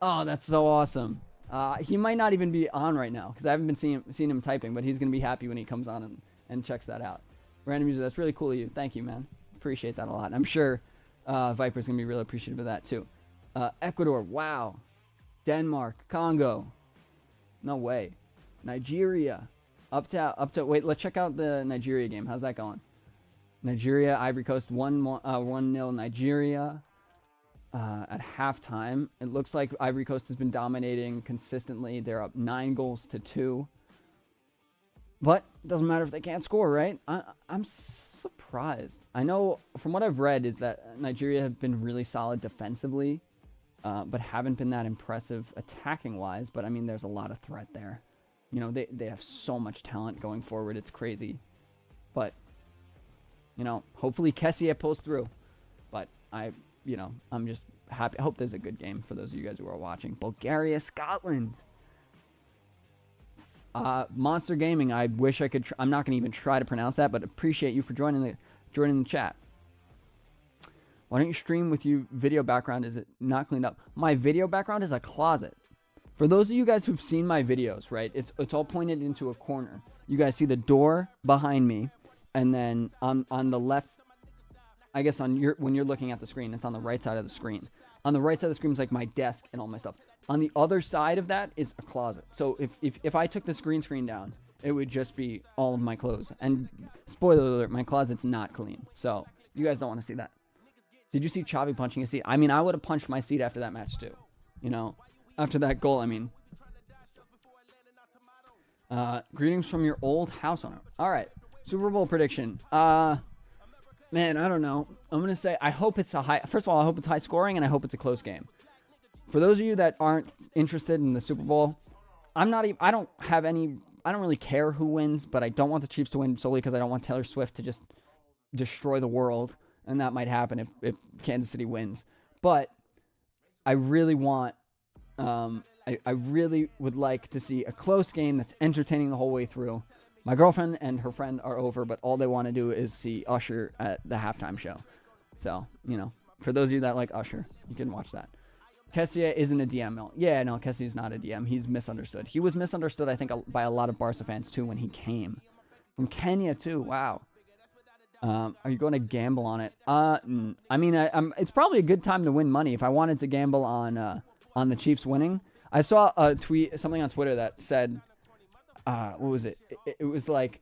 Oh, that's so awesome. He might not even be on right now because I haven't been seeing him typing, but he's going to be happy when he comes on and checks that out. Random user, that's really cool of you. Thank you, man. Appreciate that a lot. I'm sure Viper's going to be really appreciative of that too. Ecuador, wow. Denmark, Congo. No way. Nigeria. Up to wait, let's check out the Nigeria game. How's that going? Nigeria, Ivory Coast, 1-0 Nigeria. At halftime, it looks like Ivory Coast has been dominating consistently. They're up 9-2. But it doesn't matter if they can't score, right? I'm surprised. I know from what I've read is that Nigeria have been really solid defensively, but haven't been that impressive attacking-wise. But, I mean, there's a lot of threat there. You know, they have so much talent going forward. It's crazy. But, you know, hopefully Kessie pulls through. But I'm just happy. I hope there's a good game for those of you guys who are watching. Bulgaria, Scotland. Monster Gaming, I wish I could. I'm not going to even try to pronounce that, but appreciate you for joining the chat. Why don't you stream with you video background? Is it not cleaned up? My video background is a closet. For those of you guys who've seen my videos, right? It's all pointed into a corner. You guys see the door behind me, and then on the left, I guess when you're looking at the screen, it's on the right side of the screen. On the right side of the screen is like my desk and all my stuff. On the other side of that is a closet. So if I took the green screen down, it would just be all of my clothes. And spoiler alert, my closet's not clean. So you guys don't want to see that. Did you see Xavi punching a seat? I mean, I would have punched my seat after that match too. You know, after that goal, I mean. Greetings from your old house owner. All right, Super Bowl prediction. Man, I don't know. I'm going to say I hope it's first of all, I hope it's high scoring, and I hope it's a close game. For those of you that aren't interested in the Super Bowl, I don't really care who wins, but I don't want the Chiefs to win solely because I don't want Taylor Swift to just destroy the world, and that might happen if Kansas City wins. But I really want I really would like to see a close game that's entertaining the whole way through. My girlfriend and her friend are over, but all they want to do is see Usher at the halftime show. So, you know, for those of you that like Usher, you can watch that. Kessie isn't a DM. Yeah, no, Kessie's not a DM. He's misunderstood. He was misunderstood, I think, by a lot of Barca fans, too, when he came. From Kenya, too. Wow. Are you going to gamble on it? I mean, it's probably a good time to win money. If I wanted to gamble on the Chiefs winning, I saw a tweet, something on Twitter that said, what was it? It was like,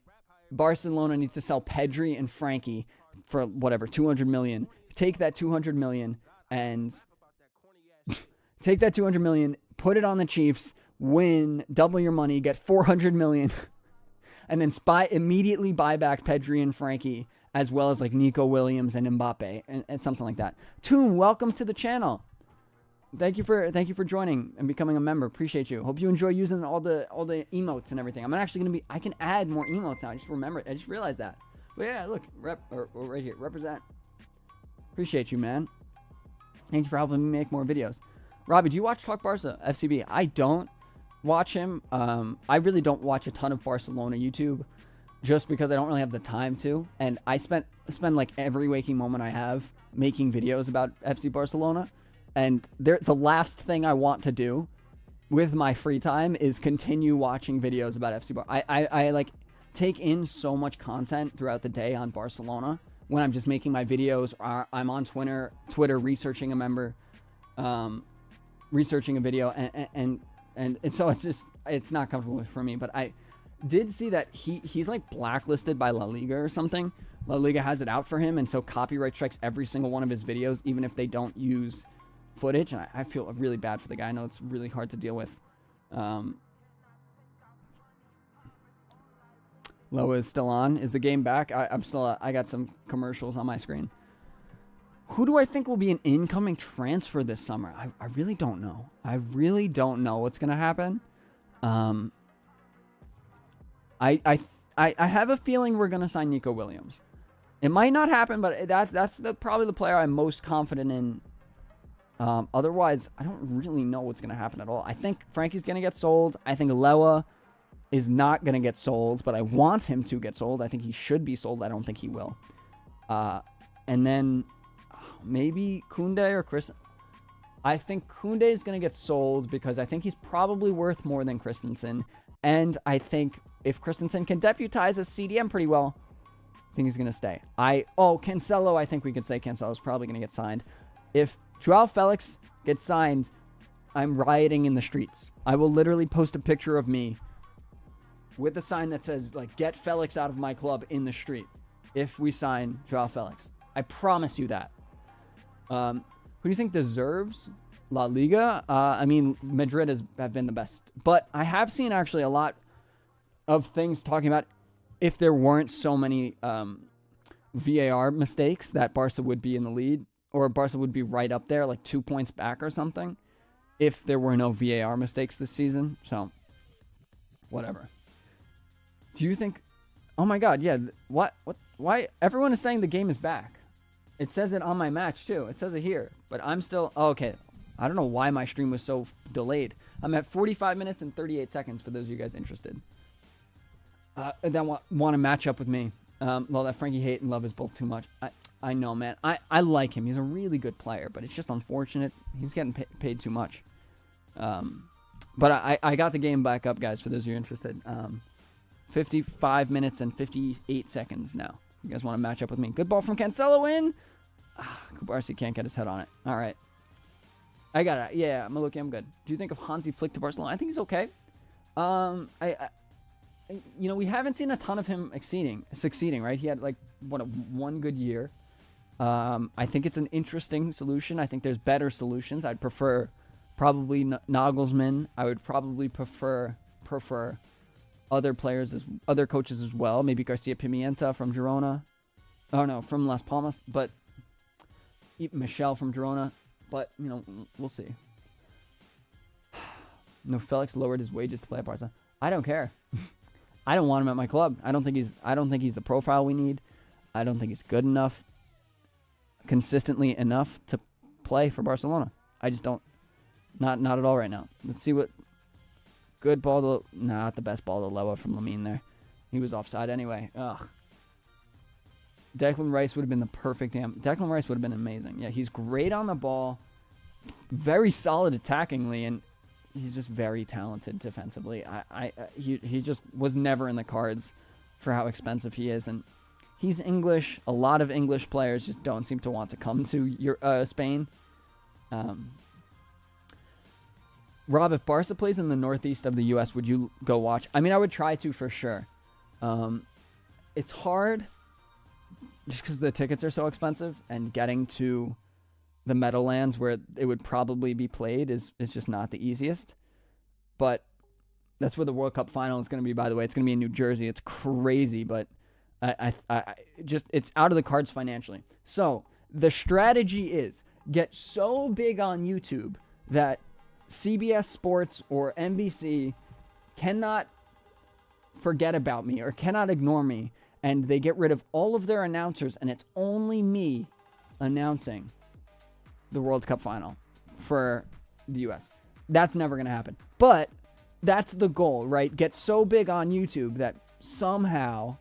Barcelona needs to sell Pedri and Frankie for whatever, 200 million. Take that 200 million and take that 200 million, put it on the Chiefs, win, double your money, get 400 million, and then immediately buy back Pedri and Frankie, as well as like Nico Williams and Mbappe and something like that. Toon, welcome to the channel. Thank you for joining and becoming a member. Appreciate you. Hope you enjoy using all the emotes and everything. I'm actually gonna I can add more emotes now. I just realized that. But yeah, look, right here, represent. Appreciate you, man. Thank you for helping me make more videos. Robby, do you watch Talk Barca FCB? I don't watch him. I really don't watch a ton of Barcelona YouTube, just because I don't really have the time to. And I spend like every waking moment I have making videos about FC Barcelona. And the last thing I want to do with my free time is continue watching videos about FC Bar. I like take in so much content throughout the day on Barcelona when I'm just making my videos, or I'm on Twitter researching a member, researching a video, and so it's not comfortable for me. But I did see that he's like blacklisted by La Liga or something. La Liga has it out for him, and so copyright strikes every single one of his videos, even if they don't use footage. And I feel really bad for the guy. I know it's really hard to deal with. Loa is still on. Is the game back? I got some commercials on my screen. Who do I think will be an incoming transfer this summer? I really don't know. I really don't know what's gonna happen. I have a feeling we're gonna sign Nico Williams. It might not happen, but that's probably the player I'm most confident in. Otherwise, I don't really know what's going to happen at all. I think Frankie's going to get sold. I think Lewa is not going to get sold, but I want him to get sold. I think he should be sold. I don't think he will. And then maybe Koundé or Chris. I think Koundé is going to get sold because I think he's probably worth more than Christensen. And I think if Christensen can deputize as CDM pretty well, I think he's going to stay. Cancelo, I think we could say Cancelo's probably going to get signed. If Joao Felix gets signed, I'm rioting in the streets. I will literally post a picture of me with a sign that says, like, get Felix out of my club in the street if we sign Joao Felix. I promise you that. Who do you think deserves La Liga? I mean, Madrid have been the best. But I have seen actually a lot of things talking about if there weren't so many VAR mistakes that Barca would be in the lead. Or Barca would be right up there, like 2 points back or something, if there were no VAR mistakes this season. So, whatever. Do you think... Oh my god, yeah. What? Why? Everyone is saying the game is back. It says it on my match, too. It says it here. But I'm still... Oh, okay. I don't know why my stream was so delayed. I'm at 45 minutes and 38 seconds for those of you guys interested. That want to match up with me. Well, that Frankie hate and love is both too much. I know, man. I like him. He's a really good player, but it's just unfortunate. He's getting paid too much. But I got the game back up, guys, for those of you interested. 55 minutes and 58 seconds now. You guys want to match up with me? Good ball from Cancelo in. Kubarsi can't get his head on it. All right. I got it. Yeah, I'm looking. I'm good. Do you think of Hansi Flick to Barcelona? I think he's okay. You know, we haven't seen a ton of him succeeding, right? He had like one good year. I think it's an interesting solution. I think there's better solutions. I'd prefer probably Nagelsmann. I would probably prefer other players, other coaches as well. Maybe Garcia Pimienta from Girona. Oh no, from Las Palmas. But Michel from Girona. But you know, we'll see. No, Felix lowered his wages to play at Barca. I don't care. I don't want him at my club. I don't think he's the profile we need. I don't think he's good enough, consistently enough to play for Barcelona. I just don't. Not at all right now. Let's see what good ball to not the best ball to Lewa from Lamine there. He was offside anyway. Ugh. Declan Rice would have been the perfect Declan Rice would have been amazing. Yeah, he's great on the ball, very solid attackingly, and he's just very talented defensively. He just was never in the cards for how expensive he is, and he's English. A lot of English players just don't seem to want to come to Spain. Rob, if Barca plays in the northeast of the U.S., would you go watch? I mean, I would try to for sure. It's hard just because the tickets are so expensive, and getting to the Meadowlands where it would probably be played is just not the easiest. But that's where the World Cup final is going to be, by the way. It's going to be in New Jersey. It's crazy, but I just it's out of the cards financially. So the strategy is get so big on YouTube that CBS Sports or NBC cannot forget about me or cannot ignore me, and they get rid of all of their announcers, and it's only me announcing the World Cup final for the U.S. That's never going to happen. But that's the goal, right? Get so big on YouTube that somehow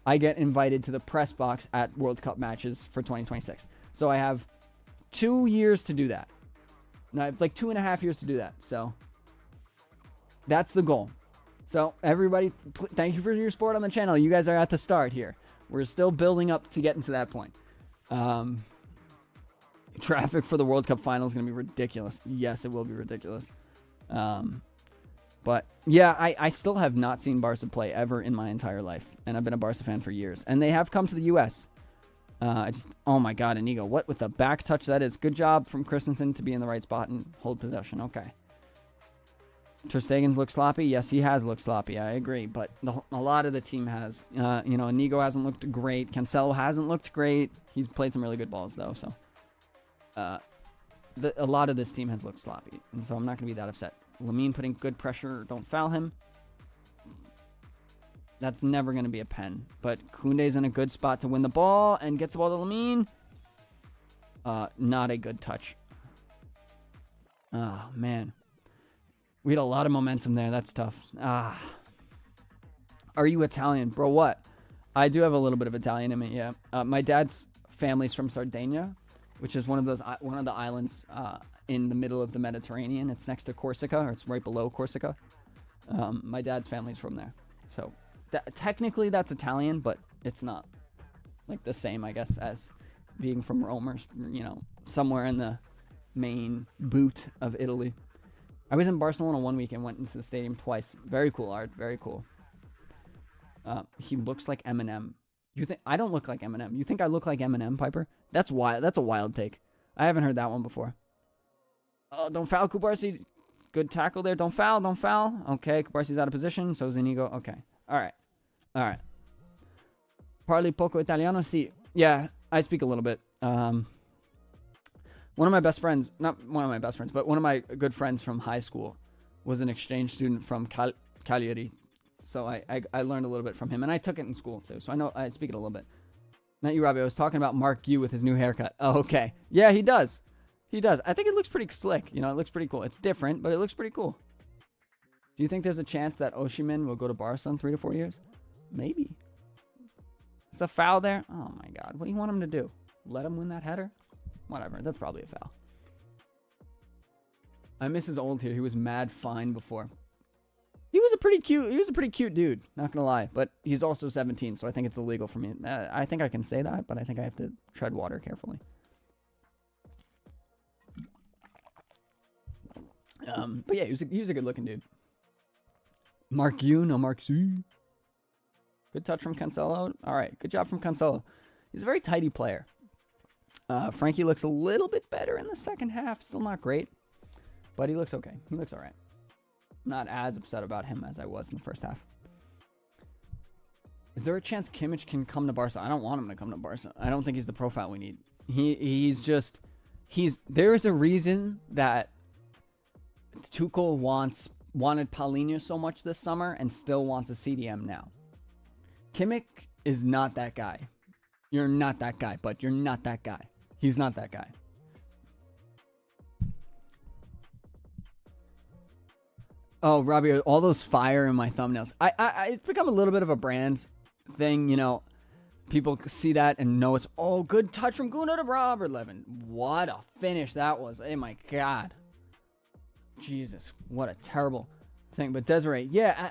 I get invited to the press box at World Cup matches for 2026. So I have 2 years to do that. No, I have like 2.5 years to do that. So that's the goal. So everybody, thank you for your support on the channel. You guys are at the start here. We're still building up to getting to that point. Traffic for the World Cup final is going to be ridiculous. Yes, it will be ridiculous. But yeah, I still have not seen Barca play ever in my entire life. And I've been a Barca fan for years. And they have come to the U.S. Oh my God, Inigo. What with the back touch that is. Good job from Christensen to be in the right spot and hold possession. Okay. Ter Stegen's looked sloppy. Yes, he has looked sloppy. I agree. But a lot of the team has. Inigo hasn't looked great. Cancelo hasn't looked great. He's played some really good balls, though. So a lot of this team has looked sloppy. And so I'm not going to be that upset. Lamine putting good pressure. Don't foul him. That's never going to be a pen. But Koundé's in a good spot to win the ball and gets the ball to Lamine. Not a good touch. Oh, man. We had a lot of momentum there. That's tough. Are you Italian? Bro, what? I do have a little bit of Italian in me, yeah. My dad's family's from Sardinia, which is one of the islands in the middle of the Mediterranean. It's next to Corsica, or it's right below Corsica. My dad's family's from there. So technically that's Italian, but it's not like the same, I guess, as being from Rome or, somewhere in the main boot of Italy. I was in Barcelona one week and went into the stadium twice. Very cool, Art. Very cool. He looks like Eminem. You think I don't look like Eminem? You think I look like Eminem, Piper? That's wild. That's a wild take. I haven't heard that one before. Oh, don't foul, Kubarsi. Good tackle there. Don't foul. Don't foul. Okay, Kubarsi's out of position. So is Inigo. Okay. All right. Parli poco italiano? Si. Yeah, I speak a little bit. One of my best friends, not one of my best friends, but one of my good friends from high school was an exchange student from Cagliari. So I learned a little bit from him, and I took it in school too. So I speak it a little bit. Not you, Robbie. I was talking about Mark Yu with his new haircut. Oh, okay. Yeah, he does. He does. I think it looks pretty slick. It looks pretty cool. It's different, but it looks pretty cool. Do you think there's a chance that Osimhen will go to Barca in 3 to 4 years? Maybe. It's a foul there. Oh my God. What do you want him to do? Let him win that header? Whatever. That's probably a foul. I miss his old here. He was mad fine before. He was a pretty cute dude, not gonna lie. But he's also 17, so I think it's illegal for me. I think I can say that, but I think I have to tread water carefully. But yeah, he was a good looking dude. Mark U, no Mark C. Good touch from Cancelo. All right, good job from Cancelo. He's a very tidy player. Frankie looks a little bit better in the second half. Still not great, but he looks okay. He looks all right. I'm not as upset about him as I was in the first half. Is there a chance Kimmich can come to Barca? I don't want him to come to Barca. I don't think he's the profile we need. There is a reason that Tuchel wanted Paulinho so much this summer and still wants a CDM now. Kimmich is not that guy. You're not that guy, but you're not that guy. He's not that guy. Oh, Robbie, all those fire in my thumbnails. It's become a little bit of a brand thing, you know. People see that and know it's, oh, good touch from Guna to Robert Levin. What a finish that was. Oh, my God. Jesus, what a terrible thing. But Desiree, yeah,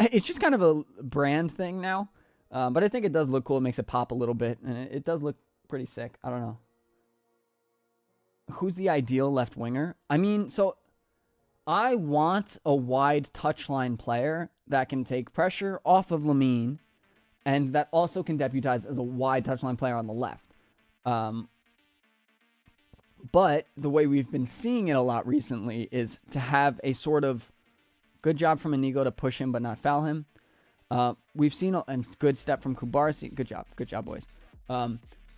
it's just kind of a brand thing now. But I think it does look cool. It makes it pop a little bit. And it does look pretty sick. I don't know. Who's the ideal left winger? I mean, so I want a wide touchline player that can take pressure off of Lamine and that also can deputize as a wide touchline player on the left. But the way we've been seeing it a lot recently is to have a sort of good job from Inigo to push him but not foul him. We've seen a good step from Kubarsi. Good job, boys.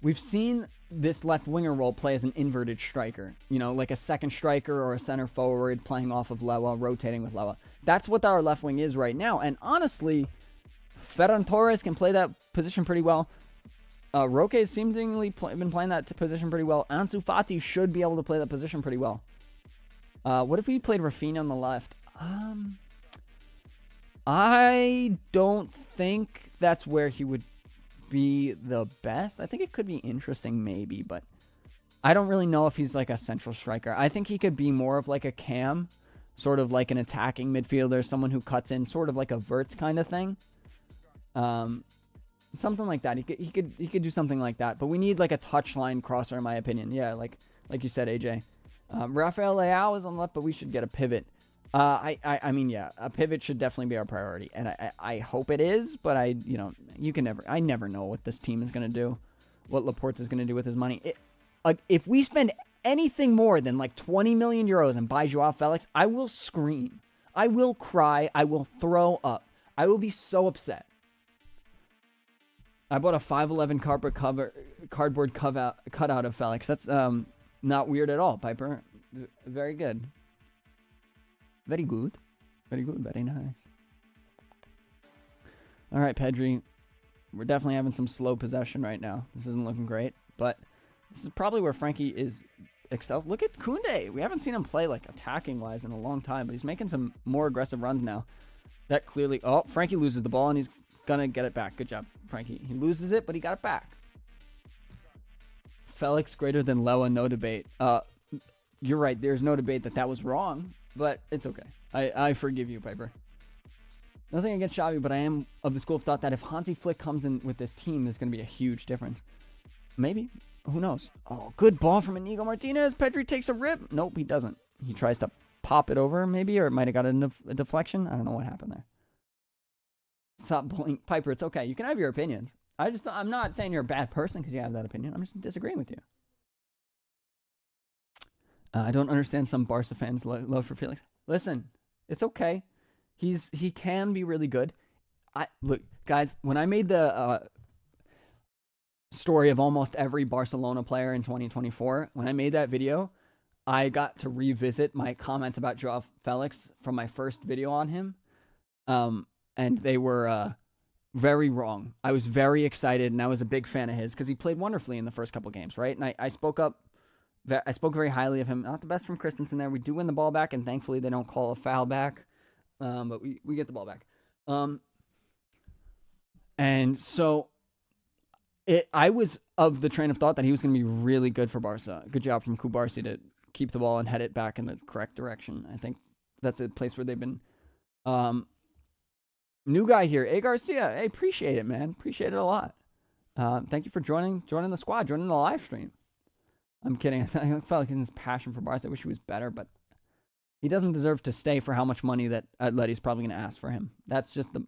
We've seen this left winger role play as an inverted striker, you know, like a second striker or a center forward playing off of Lewa, rotating with Lewa. That's what our left wing is right now. And honestly, Ferran Torres can play that position pretty well. Roque has seemingly been playing that position pretty well. Ansu Fati should be able to play that position pretty well. What if we played Rafinha on the left? I don't think that's where he would be the best. I think it could be interesting maybe, but I don't really know if he's like a central striker. I think he could be more of like a cam, sort of like an attacking midfielder, someone who cuts in, sort of like a Verts kind of thing. Something like that. He could do something like that. But we need like a touchline crosser, in my opinion. Yeah, like you said, AJ. Rafael Leao is on the left, but we should get a pivot. I mean, yeah, a pivot should definitely be our priority, and I hope it is. But I never know what this team is gonna do, what Laporte is gonna do with his money. Like if we spend anything more than like 20 million euros and buy Joao Felix, I will scream, I will cry, I will throw up, I will be so upset. I bought a 5'11" cardboard cutout of Felix. That's not weird at all, Piper. Very good. Very good. Very good. Very nice. All right, Pedri. We're definitely having some slow possession right now. This isn't looking great, but this is probably where Frankie excels. Look at Koundé. We haven't seen him play like attacking-wise in a long time, but he's making some more aggressive runs now. That clearly... Oh, Frankie loses the ball, and he's going to get it back. Good job, Frankie. He loses it, but he got it back. Felix greater than Lewa, no debate. You're right. There's no debate that was wrong. But it's okay. I forgive you, Piper. Nothing against Xavi, but I am of the school of thought that if Hansi Flick comes in with this team, there's going to be a huge difference. Maybe. Who knows? Oh, good ball from Inigo Martinez. Pedri takes a rip. Nope, he doesn't. He tries to pop it over, maybe, or it might have got a deflection. I don't know what happened there. Stop bullying. Piper, it's okay. You can have your opinions. I'm not saying you're a bad person because you have that opinion. I'm just disagreeing with you. I don't understand some Barca fans' love for Felix. Listen, it's okay. He can be really good. Look, guys, when I made the story of almost every Barcelona player in 2024, when I made that video, I got to revisit my comments about Joao Felix from my first video on him. And they were very wrong. I was very excited, and I was a big fan of his because he played wonderfully in the first couple games, right? And I spoke very highly of him. Not the best from Christensen there. We do win the ball back, and thankfully they don't call a foul back. But we get the ball back. And so I was of the train of thought that he was going to be really good for Barca. Good job from Kubarsi to keep the ball and head it back in the correct direction. I think that's a place where they've been. New guy here, A. Garcia. Hey, appreciate it, man. Appreciate it a lot. Thank you for joining the squad, joining the live stream. I'm kidding. I felt like his passion for Barca. I wish he was better, but he doesn't deserve to stay for how much money that Atleti's probably going to ask for him. That's just the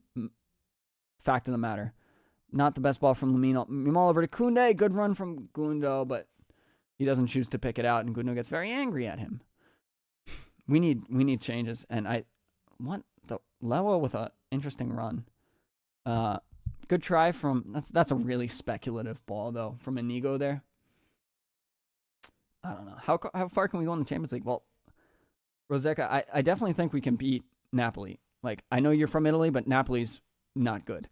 fact of the matter. Not the best ball from Lamine over to Koundé. Good run from Gundo, but he doesn't choose to pick it out, and Gundo gets very angry at him. We need changes, and I want the Lewa with an interesting run. Good try from that's a really speculative ball though from Inigo there. I don't know. How far can we go in the Champions League? Well, Roseka, I definitely think we can beat Napoli. Like, I know you're from Italy, but Napoli's not good.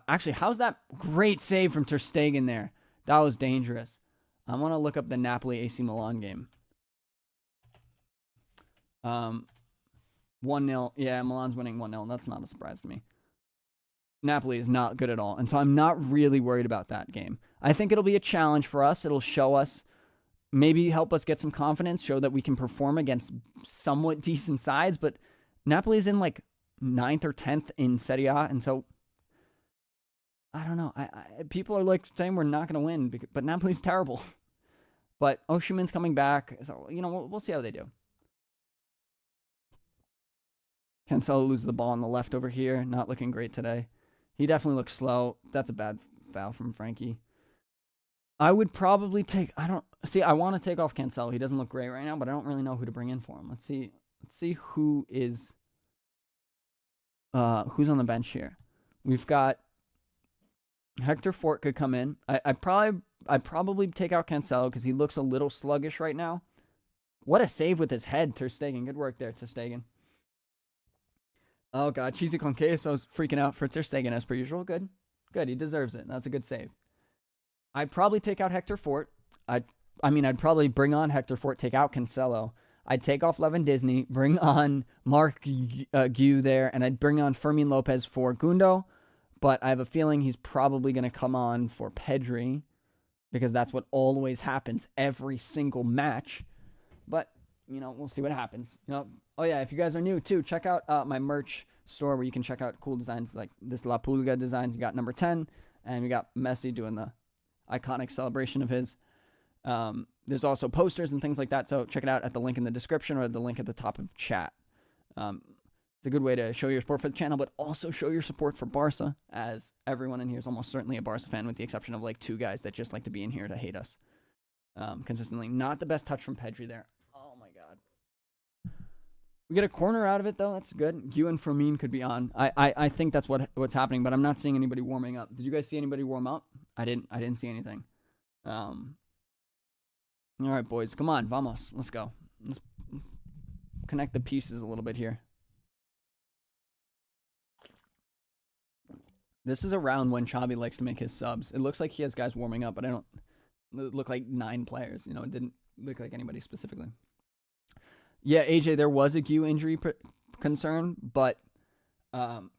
Actually, how's that great save from Ter Stegen there? That was dangerous. I want to look up the Napoli AC Milan game. 1-0. Yeah, Milan's winning 1-0. That's not a surprise to me. Napoli is not good at all, and so I'm not really worried about that game. I think it'll be a challenge for us. It'll show us, maybe help us get some confidence, show that we can perform against somewhat decent sides, but Napoli is in like 9th or 10th in Serie A, and so I don't know. People are like saying we're not going to win, but Napoli's terrible. But Osimhen's coming back, so we'll see how they do. Cancelo loses the ball on the left over here, not looking great today. He definitely looks slow. That's a bad foul from Frankie. I would probably I want to take off Cancelo. He doesn't look great right now, but I don't really know who to bring in for him. Let's see who is who's on the bench here. We've got Hector Fort could come in. I'd probably take out Cancelo because he looks a little sluggish right now. What a save with his head, Ter Stegen. Good work there, Ter Stegen. Oh, God. Cheesy con queso's freaking out for Ter Stegen as per usual. Good. He deserves it. That's a good save. I'd probably take out Hector Fort. I'd probably bring on Hector Fort, take out Cancelo. I'd take off Levin Disney, bring on Mark Gu there, and I'd bring on Fermin Lopez for Gundo. But I have a feeling he's probably going to come on for Pedri because that's what always happens every single match. But, we'll see what happens. Oh, yeah, if you guys are new, too, check out my merch store where you can check out cool designs like this La Pulga design. You got number 10, and we got Messi doing the iconic celebration of his. There's also posters and things like that, so check it out at the link in the description or the link at the top of chat. It's a good way to show your support for the channel, but also show your support for Barca, as everyone in here is almost certainly a Barca fan, with the exception of like 2 guys that just like to be in here to hate us consistently. Not the best touch from Pedri there. Oh, my God. We get a corner out of it, though. That's good. You and Fermin could be on. I think that's what's happening, but I'm not seeing anybody warming up. Did you guys see anybody warm up? I didn't see anything. All right, boys. Come on. Vamos. Let's go. Let's connect the pieces a little bit here. This is around when Xavi likes to make his subs. It looks like he has guys warming up, but it look like 9 players. It didn't look like anybody specifically. Yeah, AJ, there was a Gu injury concern, but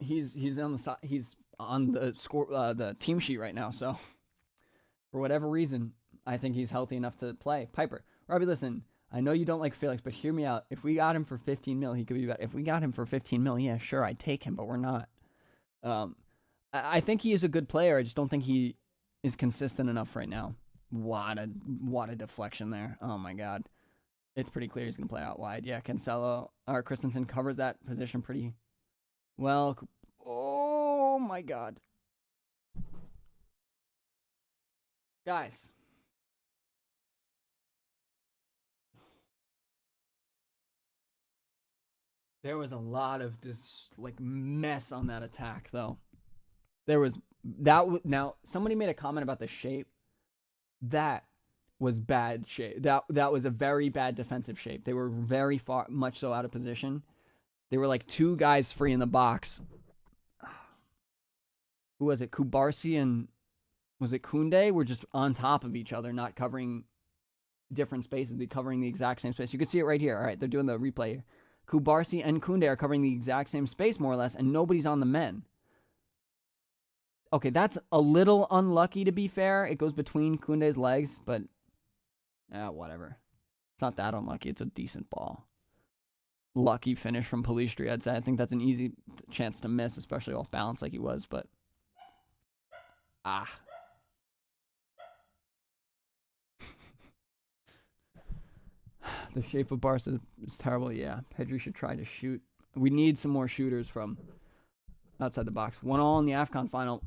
he's on the score the team sheet right now. So for whatever reason, I think he's healthy enough to play. Piper, Robby, listen, I know you don't like Felix, but hear me out. If we got him for 15 mil, he could be better. If we got him for 15 mil, yeah, sure, I'd take him, but we're not. I think he is a good player. I just don't think he is consistent enough right now. What a deflection there. Oh, my God. It's pretty clear he's going to play out wide. Yeah, Cancelo or Christensen covers that position pretty well. Oh, my God. Guys. There was a lot of mess on that attack, though. There was now somebody made a comment about the shape. That was bad shape. That was a very bad defensive shape. They were very much so out of position. They were like 2 guys free in the box. Who was it? Kubarsi and was it Koundé? Were just on top of each other, not covering different spaces. They're covering the exact same space. You can see it right here. All right, they're doing the replay here. Kubarsi and Koundé are covering the exact same space, more or less, and nobody's on the men. Okay, that's a little unlucky, to be fair. It goes between Koundé's legs, but whatever. It's not that unlucky. It's a decent ball. Lucky finish from Pellistri, I'd say. I think that's an easy chance to miss, especially off balance like he was, but... The shape of Barca is terrible. Yeah, Pedri should try to shoot. We need some more shooters from outside the box. 1-1 in the AFCON final.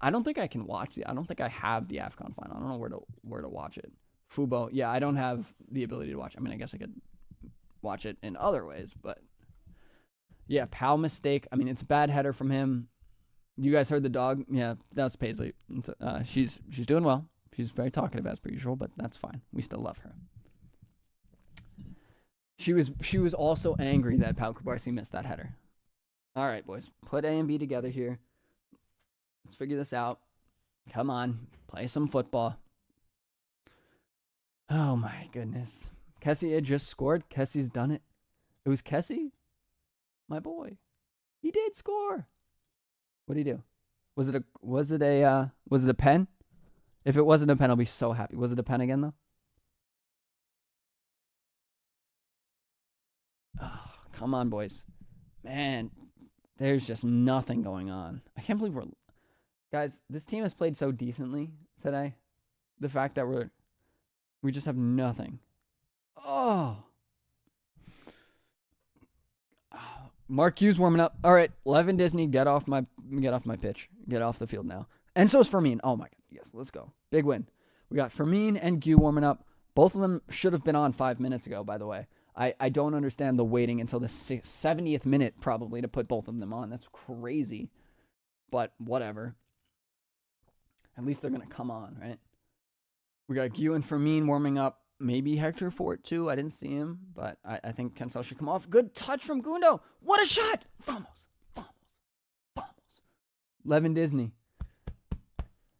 I don't think I can watch I don't think I have the AFCON final. I don't know where to watch it. Fubo. Yeah, I don't have the ability to watch. I mean, I guess I could watch it in other ways, but yeah, Pau mistake. I mean, it's a bad header from him. You guys heard the dog? Yeah, that's Paisley. She's doing well. She's very talkative as per usual, but that's fine. We still love her. She was also angry that Pau Kubarsi missed that header. All right, boys. Put A and B together here. Let's figure this out. Come on. Play some football. Oh, my goodness. Kessie had just scored. Kessie's done it. It was Kessie? My boy. He did score. What did he do? Was it a pen? If it wasn't a pen, I'll be so happy. Was it a pen again though? Oh, come on, boys. Man, there's just nothing going on. I can't believe guys, this team has played so decently today. The fact that we just have nothing. Oh. Mark Hughes warming up. All right, Levin Disney, get off my pitch. Get off the field now. And so is Fermin. Oh my God. Yes, let's go. Big win. We got Fermin and Gu warming up. Both of them should have been on 5 minutes ago, by the way. I don't understand the waiting until the 70th minute probably to put both of them on. That's crazy. But whatever. At least they're going to come on, right? We got Gu and Fermin warming up. Maybe Hector Fort too. I didn't see him, but I think Cancel should come off. Good touch from Gundo. What a shot! Vamos. Levin Disney.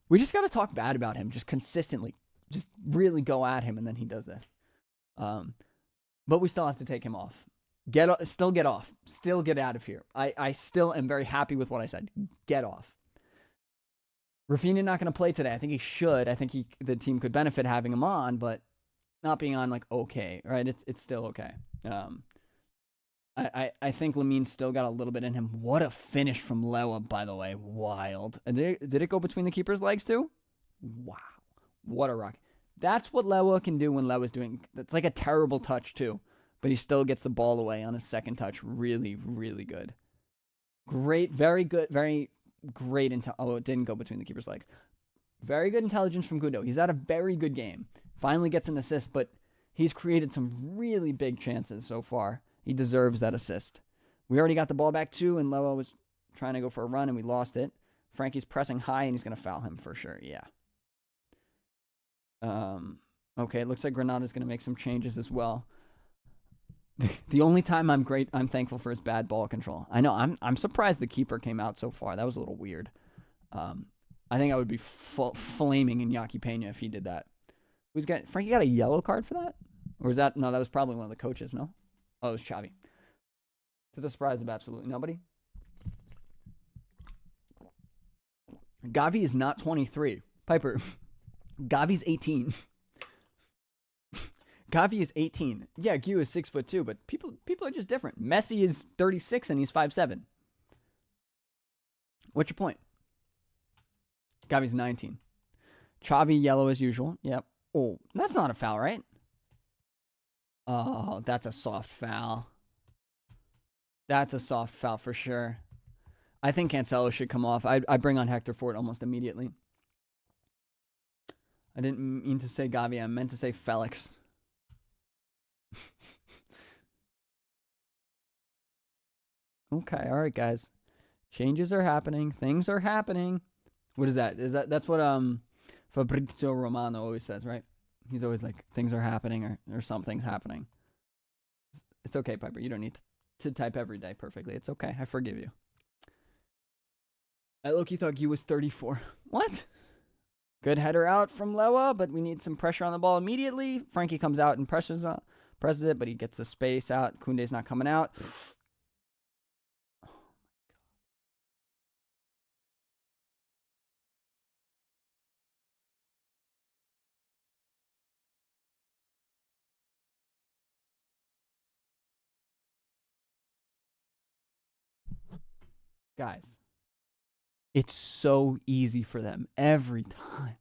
We just got to talk bad about him, just consistently. Just really go at him, and then he does this. But we still have to take him off. Still get off. Still get out of here. I still am very happy with what I said. Get off. Rafinha not going to play today. I think he should. I think the team could benefit having him on, but not being on, like, okay, right? It's still okay. I think Lamin's still got a little bit in him. What a finish from Lewa, by the way. Wild. And did it go between the keeper's legs too? Wow. What a rock. That's what Lewa can do when Lewa's doing. That's like a terrible touch too. But he still gets the ball away on his second touch. Really, really good. Great. Very good. Very great. Oh, it didn't go between the keeper's legs. Very good intelligence from Gundo. He's had a very good game. Finally gets an assist, but he's created some really big chances so far. He deserves that assist. We already got the ball back too, and Lewa was trying to go for a run, and we lost it. Frankie's pressing high, and he's going to foul him for sure. Yeah. Okay, it looks like Granada's going to make some changes as well. The only time I'm thankful for his bad ball control. I know, I'm surprised the keeper came out so far. That was a little weird. I think I would be flaming Iñaki Peña if he did that. Frankie got a yellow card for that? Or is that, no, that was probably one of the coaches, no? Oh, it was Xavi. To the surprise of absolutely nobody. Gavi is not 23. Piper, Gavi's 18. Gavi is 18. Yeah, Gu is 6'2", but people are just different. Messi is 36 and he's 5'7". What's your point? Gavi's 19. Xavi yellow as usual. Yep. Oh, that's not a foul, right? Oh, that's a soft foul. That's a soft foul for sure. I think Cancelo should come off. I bring on Hector Fort almost immediately. I didn't mean to say Gavi. I meant to say Felix. Okay, all right, guys. Changes are happening. Things are happening. What is that? That's what Fabrizio Romano always says, right? He's always like, things are happening or something's happening. It's okay, Piper. You don't need to type every day perfectly. It's okay. I forgive you. I low-key thought Gu was 34. What? Good header out from Lewa, but we need some pressure on the ball immediately. Frankie comes out and presses it, but he gets the space out. Koundé's not coming out. Guys, it's so easy for them every time.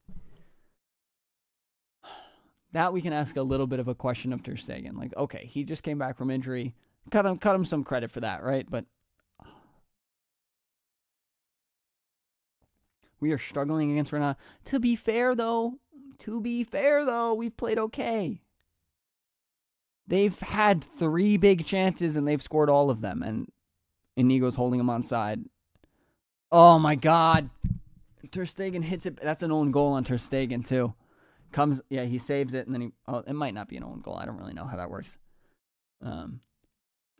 That we can ask a little bit of a question of Ter Stegen. Like, okay, he just came back from injury. Cut him some credit for that, right? But we are struggling against Granada. To be fair, though, we've played okay. They've had 3 big chances, and they've scored all of them, and Inigo's holding him onside. Oh, my God. Ter Stegen hits it. That's an own goal on Ter Stegen, too. He saves it, and then it might not be an own goal. I don't really know how that works. I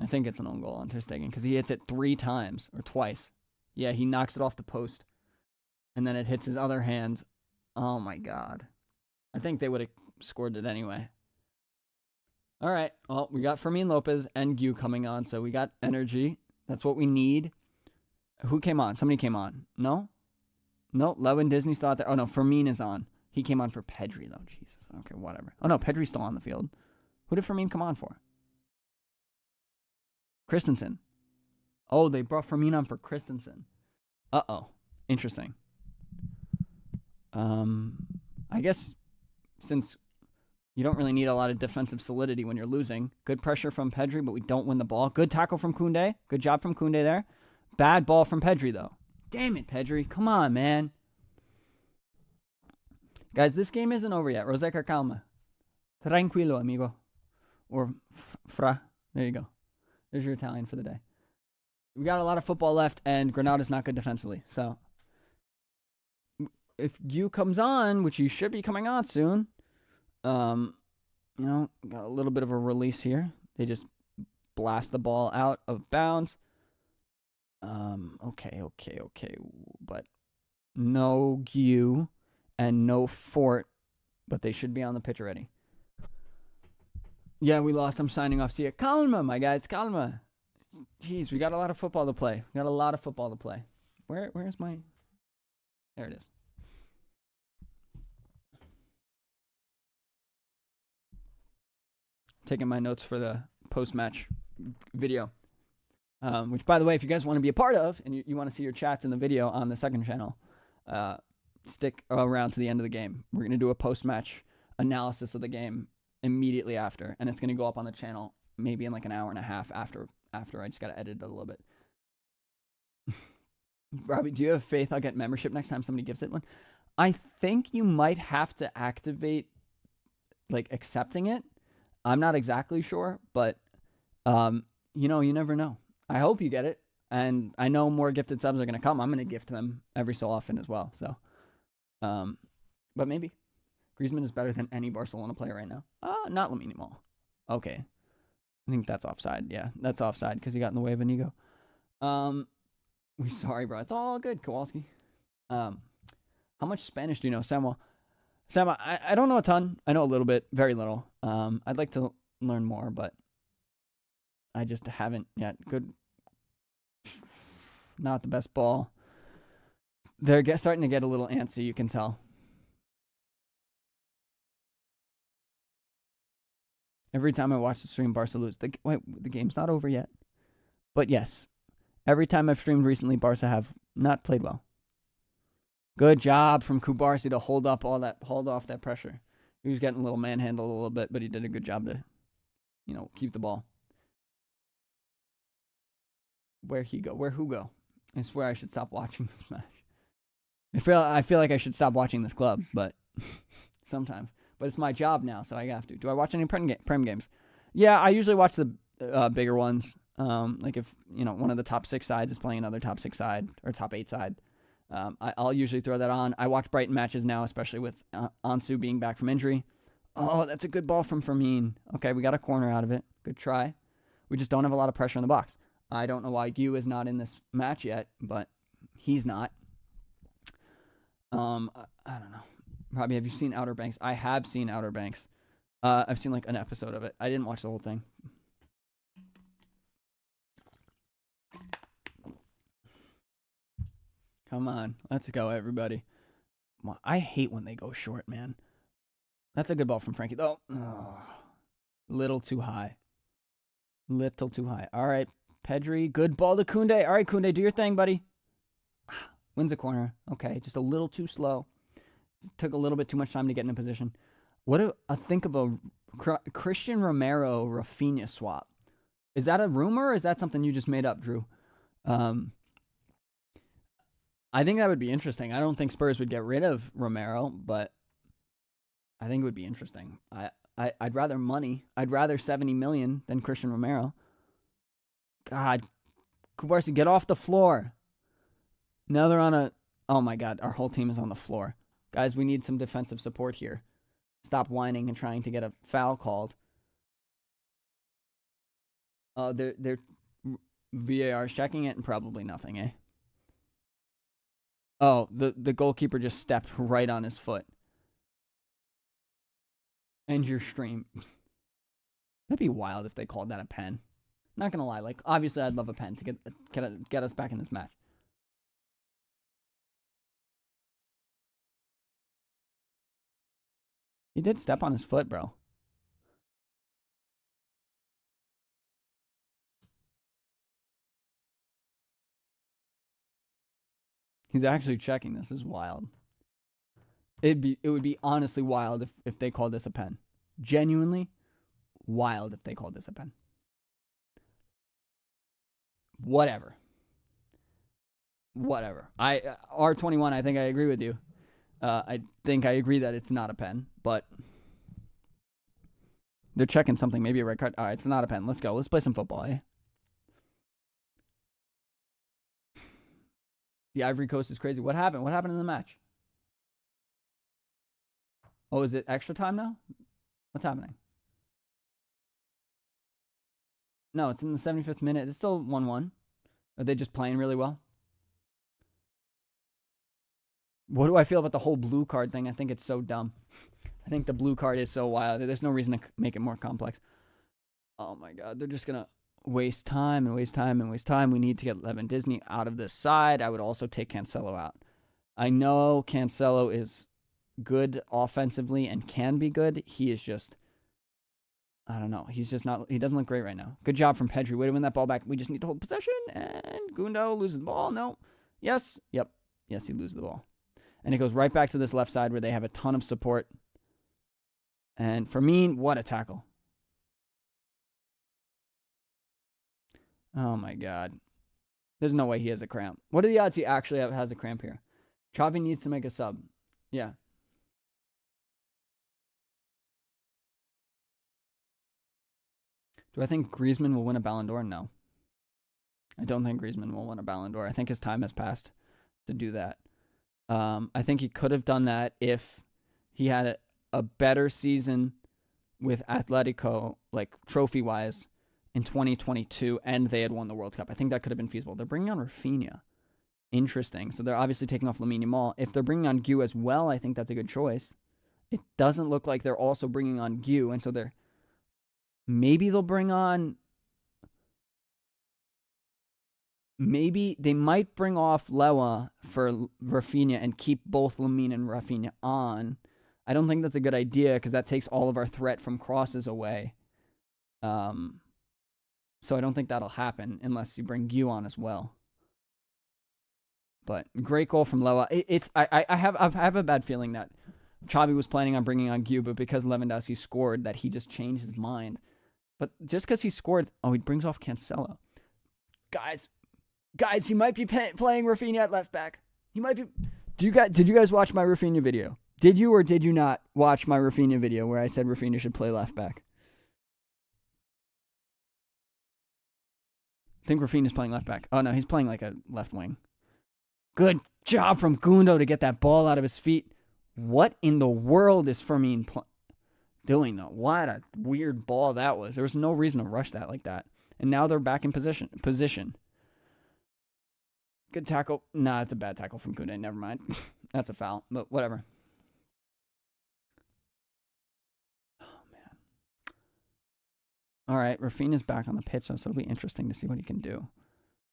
think it's an own goal on Ter Stegen, because he hits it 3 times, or twice. Yeah, he knocks it off the post, and then it hits his other hand. Oh, my God. I think they would have scored it anyway. All right. Well, we got Fermin Lopez and Gu coming on, so we got energy. That's what we need. Who came on? Somebody came on. No? No, Lewin Disney still out there. Oh, no, Fermin is on. He came on for Pedri, though. Jesus. Okay, whatever. Oh, no, Pedri's still on the field. Who did Fermin come on for? Christensen. Oh, they brought Fermin on for Christensen. Uh-oh. Interesting. I guess since you don't really need a lot of defensive solidity when you're losing. Good pressure from Pedri, but we don't win the ball. Good tackle from Koundé. Good job from Koundé there. Bad ball from Pedri, though. Damn it, Pedri. Come on, man. Guys, this game isn't over yet. Roseca calma. Tranquilo, amigo. Or fra. There you go. There's your Italian for the day. We got a lot of football left, and Granada's not good defensively. So, if you comes on, which you should be coming on soon, got a little bit of a release here. They just blast the ball out of bounds. Okay. But no Gu and no Fort, but they should be on the pitch already. Yeah, we lost. I'm signing off. See ya. Calma, my guys. Calma. Jeez, we got a lot of football to play. Where's my... There it is. Taking my notes for the post-match video. Which, by the way, if you guys want to be a part of, and you want to see your chats in the video on the second channel, stick around to the end of the game. We're going to do a post-match analysis of the game immediately after, and it's going to go up on the channel maybe in like an hour and a half after I just got to edit it a little bit. Robby, do you have faith I'll get membership next time somebody gives it one? I think you might have to activate, like, accepting it. I'm not exactly sure, but, you never know. I hope you get it, and I know more gifted subs are going to come. I'm going to gift them every so often as well, so. But maybe. Griezmann is better than any Barcelona player right now. Not Lamine Yamal. Okay. I think that's offside. Yeah, that's offside because he got in the way of Inigo. Sorry, bro. It's all good, Kowalski. How much Spanish do you know, Samuel? Samuel, I don't know a ton. I know a little bit, very little. I'd like to learn more, but I just haven't yet. Good. Not the best ball. They're starting to get a little antsy, you can tell. Every time I watch the stream, Barca lose. The game's not over yet. But yes, every time I've streamed recently, Barca have not played well. Good job from Kubarsi to hold off that pressure. He was getting a little manhandled a little bit, but he did a good job to, keep the ball. Where who go? I swear I should stop watching this match. I feel like I should stop watching this club, but sometimes. But it's my job now, so I have to. Do I watch any Prem games? Yeah, I usually watch the bigger ones. Like if, one of the top 6 sides is playing another top 6 side or top 8 side. I'll usually throw that on. I watch Brighton matches now, especially with Ansu being back from injury. Oh, that's a good ball from Fermin. Okay, we got a corner out of it. Good try. We just don't have a lot of pressure in the box. I don't know why Gu is not in this match yet, but he's not. I don't know. Robbie, have you seen Outer Banks? I have seen Outer Banks. I've seen like an episode of it. I didn't watch the whole thing. Come on. Let's go, everybody. I hate when they go short, man. That's a good ball from Frankie, though. Oh, little too high. Little too high. All right, Pedri. Good ball to Koundé. All right, Koundé, do your thing, buddy. Wins a corner. Okay, just a little too slow. Took a little bit too much time to get in a position. What do I think of a Christian Romero Rafinha swap? Is that a rumor or is that something you just made up, Drew? I think that would be interesting. I don't think Spurs would get rid of Romero, but I think it would be interesting. I'd rather money. I'd rather 70 million than Christian Romero. God, Kubarsi, get off the floor. Now they're on a... Oh my God, our whole team is on the floor. Guys, we need some defensive support here. Stop whining and trying to get a foul called. They're VAR's checking it and probably nothing, eh? Oh, the goalkeeper just stepped right on his foot. End your stream. That'd be wild if they called that a pen. Not gonna lie, like obviously I'd love a pen to get us back in this match. He did step on his foot, bro. He's actually checking. This is wild. It would be honestly wild if they called this a pen. Genuinely wild if they called this a pen. Whatever. R21, I think I agree with you. I think I agree that it's not a pen, but they're checking something. Maybe a red card. All right, it's not a pen. Let's go. Let's play some football, eh? The Ivory Coast is crazy. What happened? What happened in the match? Oh, is it extra time now? What's happening? No, it's in the 75th minute. It's still 1-1. Are they just playing really well? What do I feel about the whole blue card thing? I think it's so dumb. I think the blue card is so wild. There's no reason to make it more complex. Oh my God. They're just going to waste time and waste time and waste time. We need to get Levin Disney out of this side. I would also take Cancelo out. I know Cancelo is good offensively and can be good. He is just, I don't know. He's just not, he doesn't look great right now. Good job from Pedri. Way to win that ball back. We just need to hold possession. And Gundo loses the ball. No. Yes. Yep. Yes, he loses the ball. And it goes right back to this left side where they have a ton of support. And Firmino, what a tackle. Oh, my God. There's no way he has a cramp. What are the odds he actually has a cramp here? Xavi needs to make a sub. Yeah. Do I think Griezmann will win a Ballon d'Or? No. I don't think Griezmann will win a Ballon d'Or. I think his time has passed to do that. I think he could have done that if he had a better season with Atletico, like trophy-wise, in 2022, and they had won the World Cup. I think that could have been feasible. They're bringing on Rafinha. Interesting. So they're obviously taking off Lamine Yamal. If they're bringing on Gue as well, I think that's a good choice. It doesn't look like they're also bringing on Gue, and so they're maybe they'll bring on. Maybe they might bring off Lewa for Rafinha and keep both Lamine and Rafinha on. I don't think that's a good idea because that takes all of our threat from crosses away. So I don't think that'll happen unless you bring Gue on as well. But great goal from Lewa. I have a bad feeling that Xavi was planning on bringing on Gue, but because Lewandowski scored, that he just changed his mind. But just because he scored, he brings off Cancelo. Guys, he might be playing Rafinha at left back. He might be. Did you guys watch my Rafinha video? Did you or did you not watch my Rafinha video where I said Rafinha should play left back? I think Rafinha's playing left back. Oh no, he's playing like a left wing. Good job from Gundo to get that ball out of his feet. What in the world is Firmino doing though? What a weird ball that was. There was no reason to rush that like that. And now they're back in position. Good tackle. Nah, it's a bad tackle from Kunde. Never mind. That's a foul, but whatever. Oh, man. All right, Rafinha's back on the pitch, so it'll be interesting to see what he can do.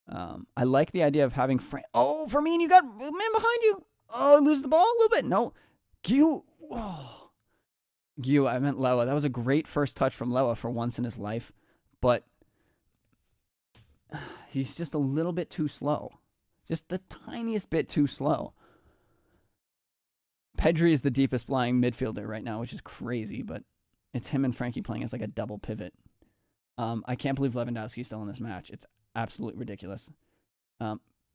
I like the idea of having Firmino, you got a man behind you. Oh, lose the ball a little bit. No. Gue, I meant Lewa. That was a great first touch from Lewa for once in his life, but he's just a little bit too slow. Just the tiniest bit too slow. Pedri is the deepest flying midfielder right now, which is crazy, but it's him and Frankie playing as like a double pivot. I can't believe Lewandowski's still in this match. It's absolutely ridiculous.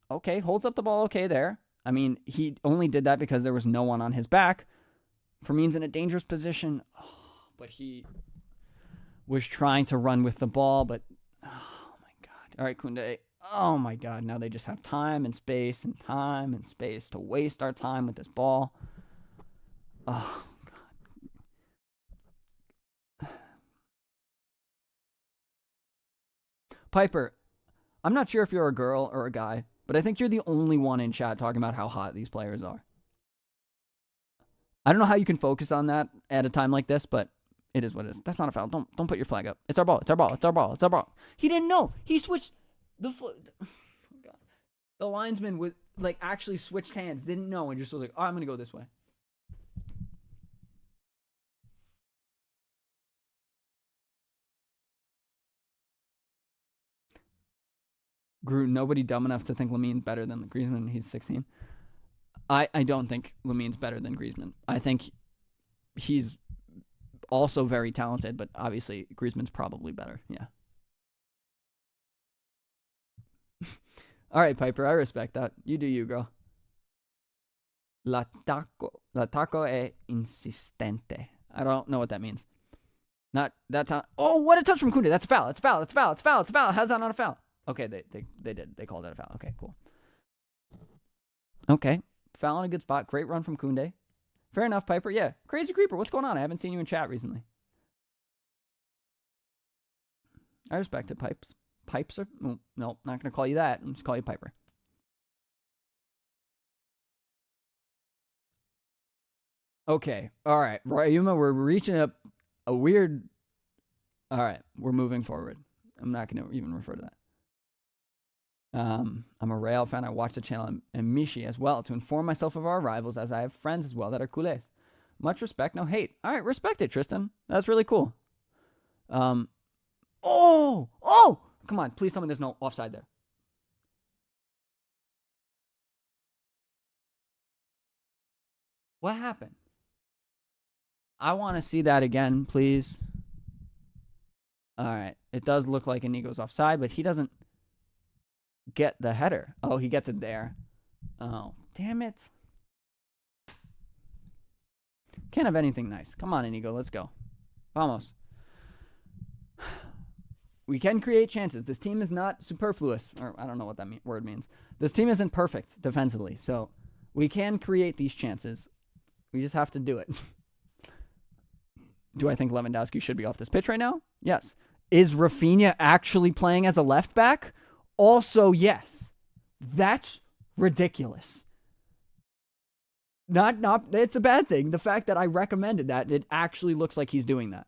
Okay, holds up the ball okay there. I mean, he only did that because there was no one on his back. Firmino's in a dangerous position, but he was trying to run with the ball, but oh my God. All right, Kunde. Oh my God, now they just have time and space to waste our time with this ball. Oh, God. Piper, I'm not sure if you're a girl or a guy, but I think you're the only one in chat talking about how hot these players are. I don't know how you can focus on that at a time like this, but It is what it is. That's not a foul. Don't put your flag up. It's our ball. It's our ball. It's our ball. It's our ball. He didn't know. He switched the the linesman was like actually switched hands, didn't know, and just was like, oh, I'm gonna go this way. Nobody dumb enough to think Lamine's better than Griezmann. He's 16. I don't think Lamine's better than Griezmann. I think he's also very talented, but obviously Griezmann's probably better. Yeah. All right, Piper, I respect that. You do you, girl. L'attacco è insistente. I don't know what that means. Not that's not. Oh, what a touch from Koundé. That's a foul. It's a foul. It's a foul. It's a foul. It's a foul. How's that not a foul? Okay, they did. They called it a foul. Okay, cool. Okay, foul in a good spot. Great run from Koundé. Fair enough, Piper. Yeah, Crazy Creeper. What's going on? I haven't seen you in chat recently. I respect it, Pipes. Pipes are... Oh, no, not going to call you that. I'm just call you Piper. Okay. All right. Rayuma, we're reaching up a weird... All right. We're moving forward. I'm not going to even refer to that. I'm a Real fan. I watch the channel and Mishi as well to inform myself of our rivals, as I have friends as well that are culés. Much respect, no hate. All right. Respect it, Tristan. That's really cool. Oh! Come on, please tell me there's no offside there. What happened? I want to see that again, please. All right. It does look like Inigo's offside, but he doesn't get the header. Oh, he gets it there. Oh, damn it. Can't have anything nice. Come on, Inigo. Let's go. Vamos. We can create chances. This team is not superfluous. Or I don't know what that word means. This team isn't perfect defensively. So we can create these chances. We just have to do it. Do I think Lewandowski should be off this pitch right now? Yes. Is Rafinha actually playing as a left back? Also, yes. That's ridiculous. Not it's a bad thing. The fact that I recommended that, it actually looks like he's doing that.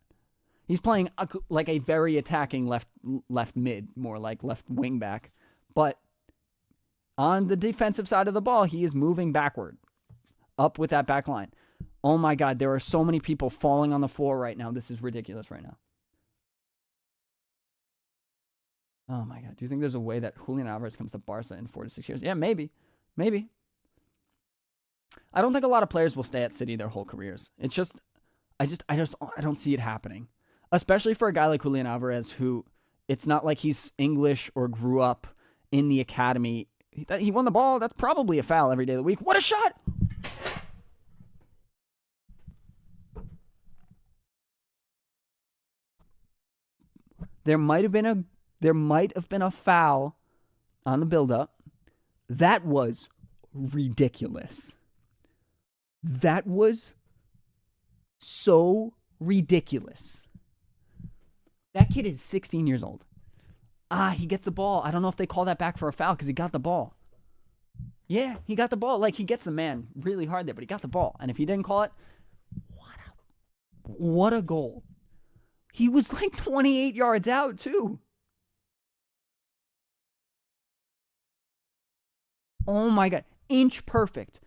He's playing like a very attacking left mid, more like left wing back. But on the defensive side of the ball, he is moving backward, up with that back line. Oh my God, there are so many people falling on the floor right now. This is ridiculous right now. Oh my God, do you think there's a way that Julian Alvarez comes to Barca in 4 to 6 years? Yeah, maybe. Maybe. I don't think a lot of players will stay at City their whole careers. It's just, I don't see it happening. Especially for a guy like Julian Alvarez, who it's not like he's English or grew up in the academy. He won the ball. That's probably a foul every day of the week. What a shot! There might have been a foul on the build-up. That was ridiculous. That was so ridiculous. That kid is 16 years old. He gets the ball. I don't know if they call that back for a foul because he got the ball. Yeah, he got the ball. Like, he gets the man really hard there, but he got the ball. And if he didn't call it, what a goal. He was like 28 yards out, too. Oh, my God. Inch perfect.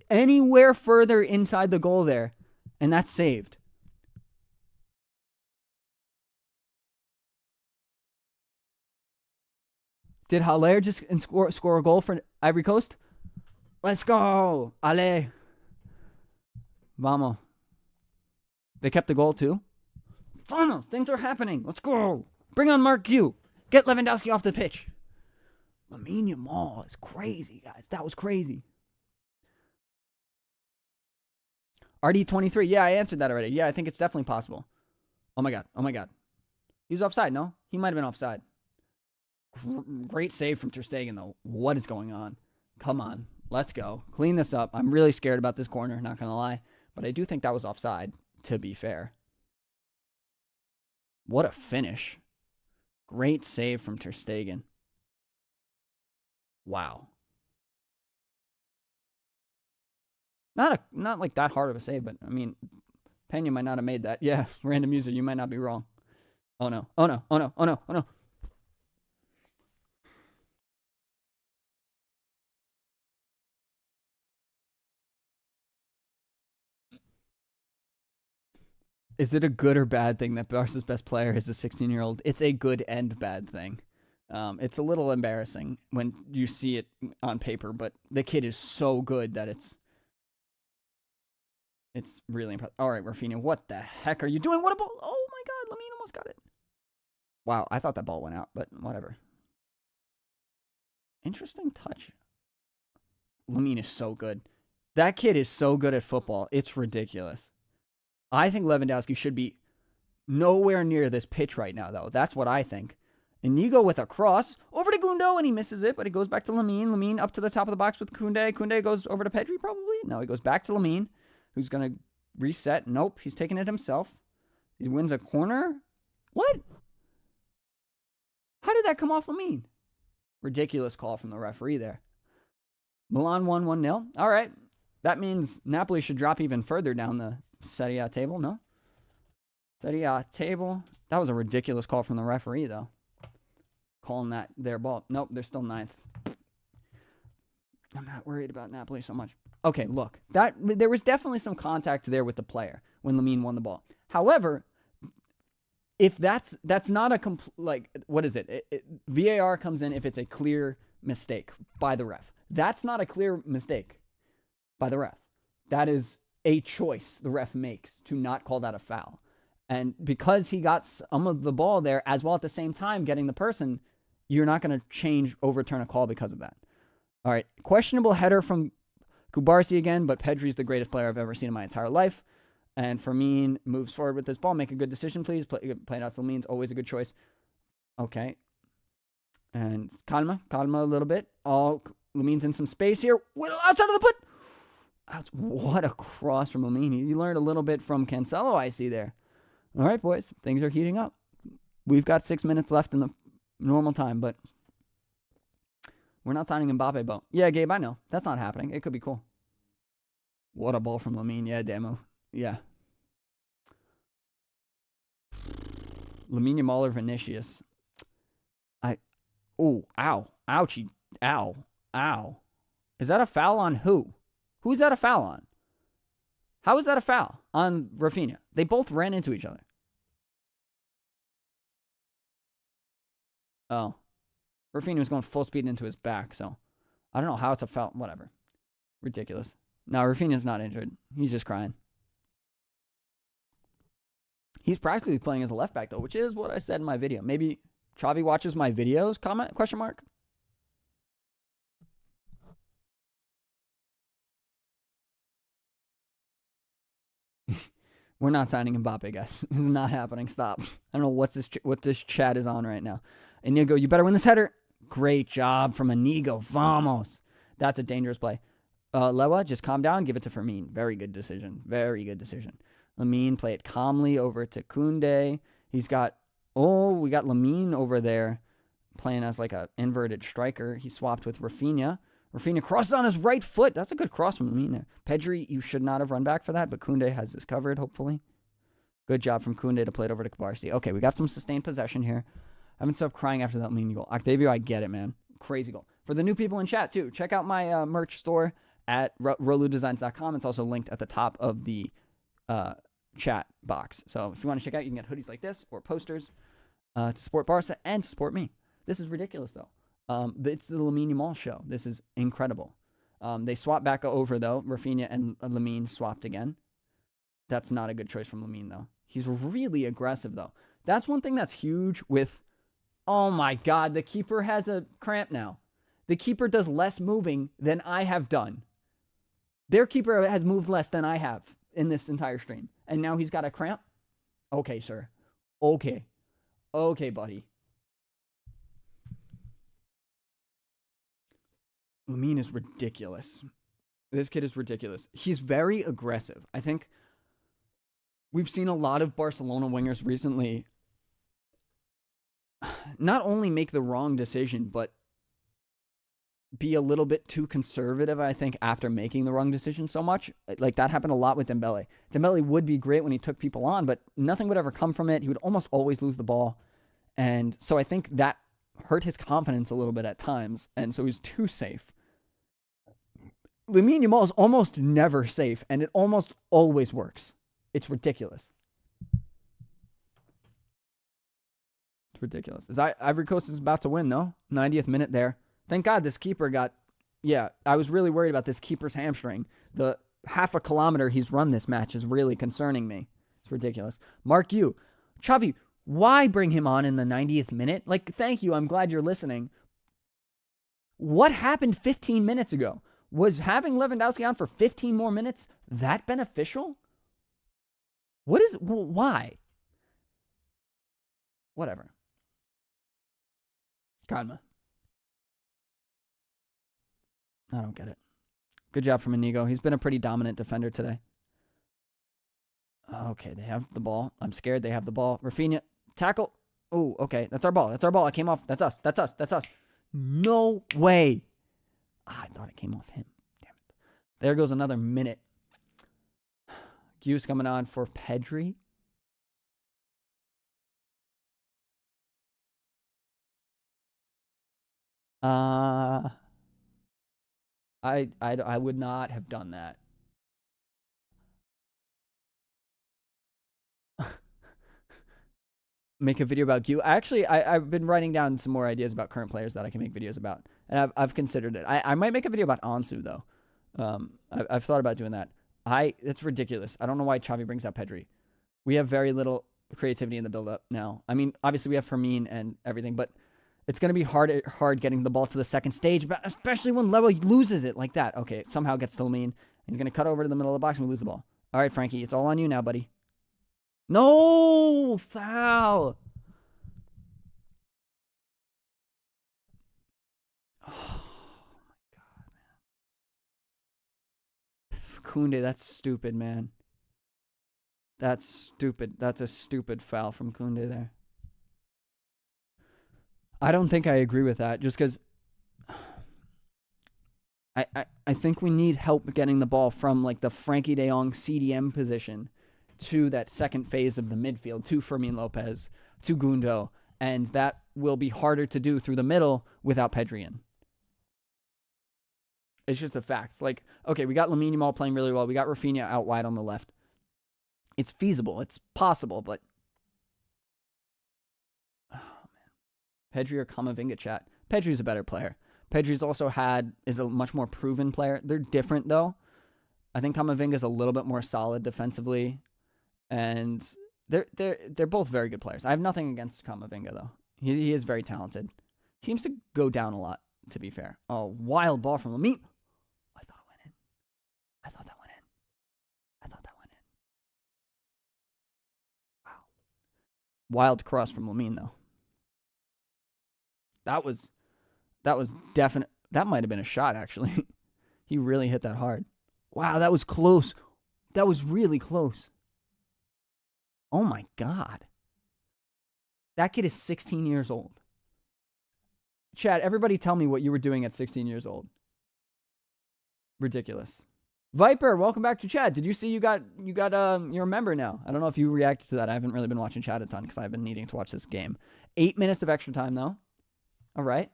Anywhere further inside the goal there, and that's saved. Did Haller just score a goal for Ivory Coast? Let's go. Allez. Vamos. They kept the goal too? Vamos. Things are happening. Let's go. Bring on Mark Q. Get Lewandowski off the pitch. Lamine Yamal is crazy, guys. That was crazy. RD23. Yeah, I answered that already. Yeah, I think it's definitely possible. Oh, my God. Oh, my God. He was offside, no? He might have been offside. Great save from Ter Stegen, though. What is going on? Come on. Let's go. Clean this up. I'm really scared about this corner, not going to lie. But I do think that was offside, to be fair. What a finish. Great save from Ter Stegen. Wow. Not like that hard of a save, but I mean, Pena might not have made that. Yeah, random user, you might not be wrong. Oh no. Oh no. Oh no. Oh no. Oh no. Is it a good or bad thing that Barca's best player is a 16-year-old? It's a good and bad thing. It's a little embarrassing when you see it on paper, but the kid is so good that it's really impressive. All right, Rafinha, what the heck are you doing? What a ball! Oh my God, Lamine almost got it. Wow, I thought that ball went out, but whatever. Interesting touch. Lamine is so good. That kid is so good at football. It's ridiculous. I think Lewandowski should be nowhere near this pitch right now, though. That's what I think. Inigo with a cross over to Gundo, and he misses it, but it goes back to Lamine. Lamine up to the top of the box with Koundé. Koundé goes over to Pedri, probably. No, he goes back to Lamine, who's going to reset. Nope, he's taking it himself. He wins a corner. What? How did that come off Lamine? Ridiculous call from the referee there. Milan won 1-0. All right. That means Napoli should drop even further down the Serie A table, no? Serie A table. That was a ridiculous call from the referee, though. Calling that their ball. Nope, they're still 9th. I'm not worried about Napoli so much. Okay, look. There was definitely some contact there with the player when Lamine won the ball. However, if that's not a what is it? VAR comes in if it's a clear mistake by the ref. That's not a clear mistake by the ref. That is a choice the ref makes to not call that a foul. And because he got some of the ball there as well at the same time getting the person, you're not going to overturn a call because of that. All right, questionable header from Kubarsi again, but Pedri's the greatest player I've ever seen in my entire life. And Firmine moves forward with this ball. Make a good decision, please. Play it out to Lamine's always a good choice. Okay. And calma a little bit. Lamine's in some space here. Outside of the foot. What a cross from Lamine. You learned a little bit from Cancelo, I see there. All right, boys. Things are heating up. We've got 6 minutes left in the normal time, but we're not signing Mbappe, Bo. Yeah, Gabe, I know. That's not happening. It could be cool. What a ball from Lamine. Yeah, Demo. Yeah. Lamine Yamal or Vinicius. Ow. Ouchie. Ow. Is that a foul on who? Who's that a foul on? How is that a foul on Rafinha? They both ran into each other. Oh. Rafinha was going full speed into his back, so I don't know how it's a foul. Whatever. Ridiculous. No, Rafinha's not injured. He's just crying. He's practically playing as a left back, though, which is what I said in my video. Maybe Xavi watches my videos? Comment? Question mark? We're not signing Mbappe, guys. This is not happening. Stop. I don't know what this chat is on right now. Inigo, you better win this header. Great job from Inigo. Vamos. That's a dangerous play. Lewa, just calm down. Give it to Firmine. Very good decision. Very good decision. Lamine, play it calmly over to Koundé. We got Lamine over there playing as like an inverted striker. He swapped with Rafinha. Rafinha crosses on his right foot. That's a good cross from Lamine there. Pedri, you should not have run back for that, but Koundé has this covered, hopefully. Good job from Koundé to play it over to Kubarsi. Okay, we got some sustained possession here. I haven't stopped crying after that Lamine goal. Octavio, I get it, man. Crazy goal. For the new people in chat, too, check out my merch store at roludesigns.com. It's also linked at the top of the chat box. So if you want to check out, you can get hoodies like this or posters to support Barca and to support me. This is ridiculous, though. It's the Lamine Yamal show. This is incredible. They swapped back over, though. Rafinha and Lamine swapped again. That's not a good choice from Lamine, though. He's really aggressive, though. That's one thing that's huge with... Oh, my God. The keeper has a cramp now. The keeper does less moving than I have done. Their keeper has moved less than I have in this entire stream. And now he's got a cramp? Okay, sir. Okay. Okay, buddy. Lamine is ridiculous. This kid is ridiculous. He's very aggressive. I think we've seen a lot of Barcelona wingers recently not only make the wrong decision, but be a little bit too conservative, I think, after making the wrong decision so much. Like, that happened a lot with Dembele. Dembele would be great when he took people on, but nothing would ever come from it. He would almost always lose the ball. And so I think that hurt his confidence a little bit at times, and so he's too safe. Lamine Yamal is almost never safe, and it almost always works. It's ridiculous. It's ridiculous. Ivory Coast is about to win, no? 90th minute there. Thank God this keeper got... Yeah, I was really worried about this keeper's hamstring. The half a kilometer he's run this match is really concerning me. It's ridiculous. Mark Yu. Xavi, why bring him on in the 90th minute? Like, thank you. I'm glad you're listening. What happened 15 minutes ago? Was having Lewandowski on for 15 more minutes that beneficial? Why? Whatever. Karma. I don't get it. Good job from Inigo. He's been a pretty dominant defender today. Okay, they have the ball. I'm scared they have the ball. Rafinha, tackle. Oh, okay. That's our ball. That's our ball. It came off. That's us. That's us. That's us. No way. I thought it came off him. Damn it. There goes another minute. Hughes coming on for Pedri. I would not have done that. Make a video about Q. I've been writing down some more ideas about current players that I can make videos about, and I've considered it. I might make a video about Ansu though. I've thought about doing that. It's ridiculous. I don't know why Xavi brings out Pedri. We have very little creativity in the build-up now. I mean, obviously we have Fermin and everything, but it's going to be hard getting the ball to the second stage, but especially when Lewa loses it like that. Okay, it somehow gets to Lamine. He's going to cut over to the middle of the box and we lose the ball. All right, Frankie, it's all on you now, buddy. No! Foul! Oh, my God, man. Koundé, that's stupid, man. That's stupid. That's a stupid foul from Koundé there. I don't think I agree with that, just because I think we need help getting the ball from like the Frankie de Jong CDM position to that second phase of the midfield, to Fermin Lopez, to Gundo, and that will be harder to do through the middle without Pedri in. It's just a fact. Like, okay, we got Lamine Yamal playing really well. We got Rafinha out wide on the left. It's feasible. It's possible, but... Oh, man. Pedri or Camavinga, chat. Pedri's a better player. Pedri's also is a much more proven player. They're different, though. I think Camavinga's a little bit more solid defensively. And they're both very good players. I have nothing against Camavinga, though. He is very talented. Seems to go down a lot, to be fair. Oh, wild ball from Lamine. I thought it went in. I thought that went in. I thought that went in. Wow. Wild cross from Lamine, though. That was definite. That might have been a shot, actually. He really hit that hard. Wow, that was close. That was really close. Oh my God. That kid is 16 years old. Chad, everybody tell me what you were doing at 16 years old. Ridiculous. Viper, welcome back to chat. Did you see you're a member now? I don't know if you reacted to that. I haven't really been watching chat a ton because I've been needing to watch this game. 8 minutes of extra time, though. All right.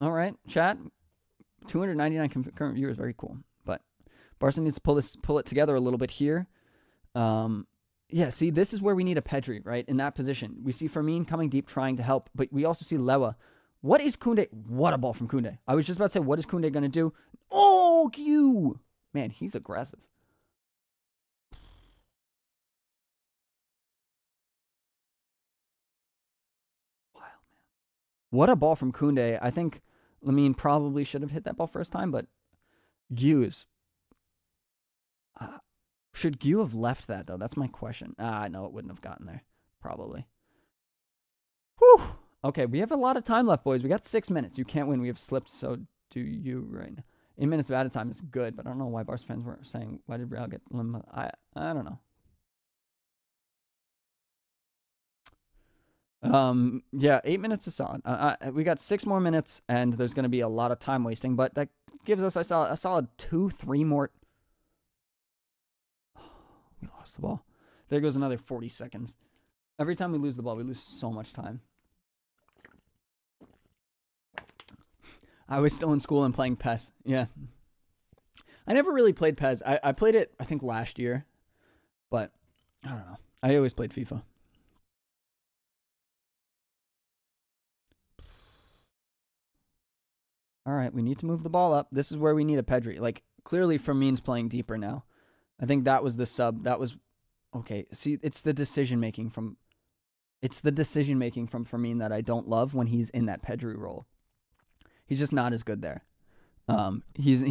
All right, chat. 299 concurrent viewers. Very cool. But Barca needs to pull it together a little bit here. Yeah, see, this is where we need a Pedri, right? In that position. We see Fermin coming deep trying to help, but we also see Lewa. What is Koundé? What a ball from Koundé. I was just about to say, what is Koundé going to do? Oh, Q! Man, he's aggressive. Wild, man. What a ball from Koundé. I think Lamine probably should have hit that ball first time, but Gu is... should Gu have left that, though? That's my question. No, it wouldn't have gotten there. Probably. Whew! Okay, we have a lot of time left, boys. We got 6 minutes. You can't win. We have slipped, so do you right now. 8 minutes of added time is good, but I don't know why Barca fans were saying, why did Real get limit? I don't know. Yeah, 8 minutes is solid. We got 6 more minutes, and there's going to be a lot of time wasting, but that gives us a solid 2-3 more. We lost the ball. There goes another 40 seconds. Every time we lose the ball, we lose so much time. I was still in school and playing PES. Yeah. I never really played PES. I played it, I think, last year. But, I don't know. I always played FIFA. All right, we need to move the ball up. This is where we need a Pedri. Like, clearly Firmine's playing deeper now. I think that was the sub. That was... Okay, see, it's the decision-making from Firmine that I don't love when he's in that Pedri role. He's just not as good there. He's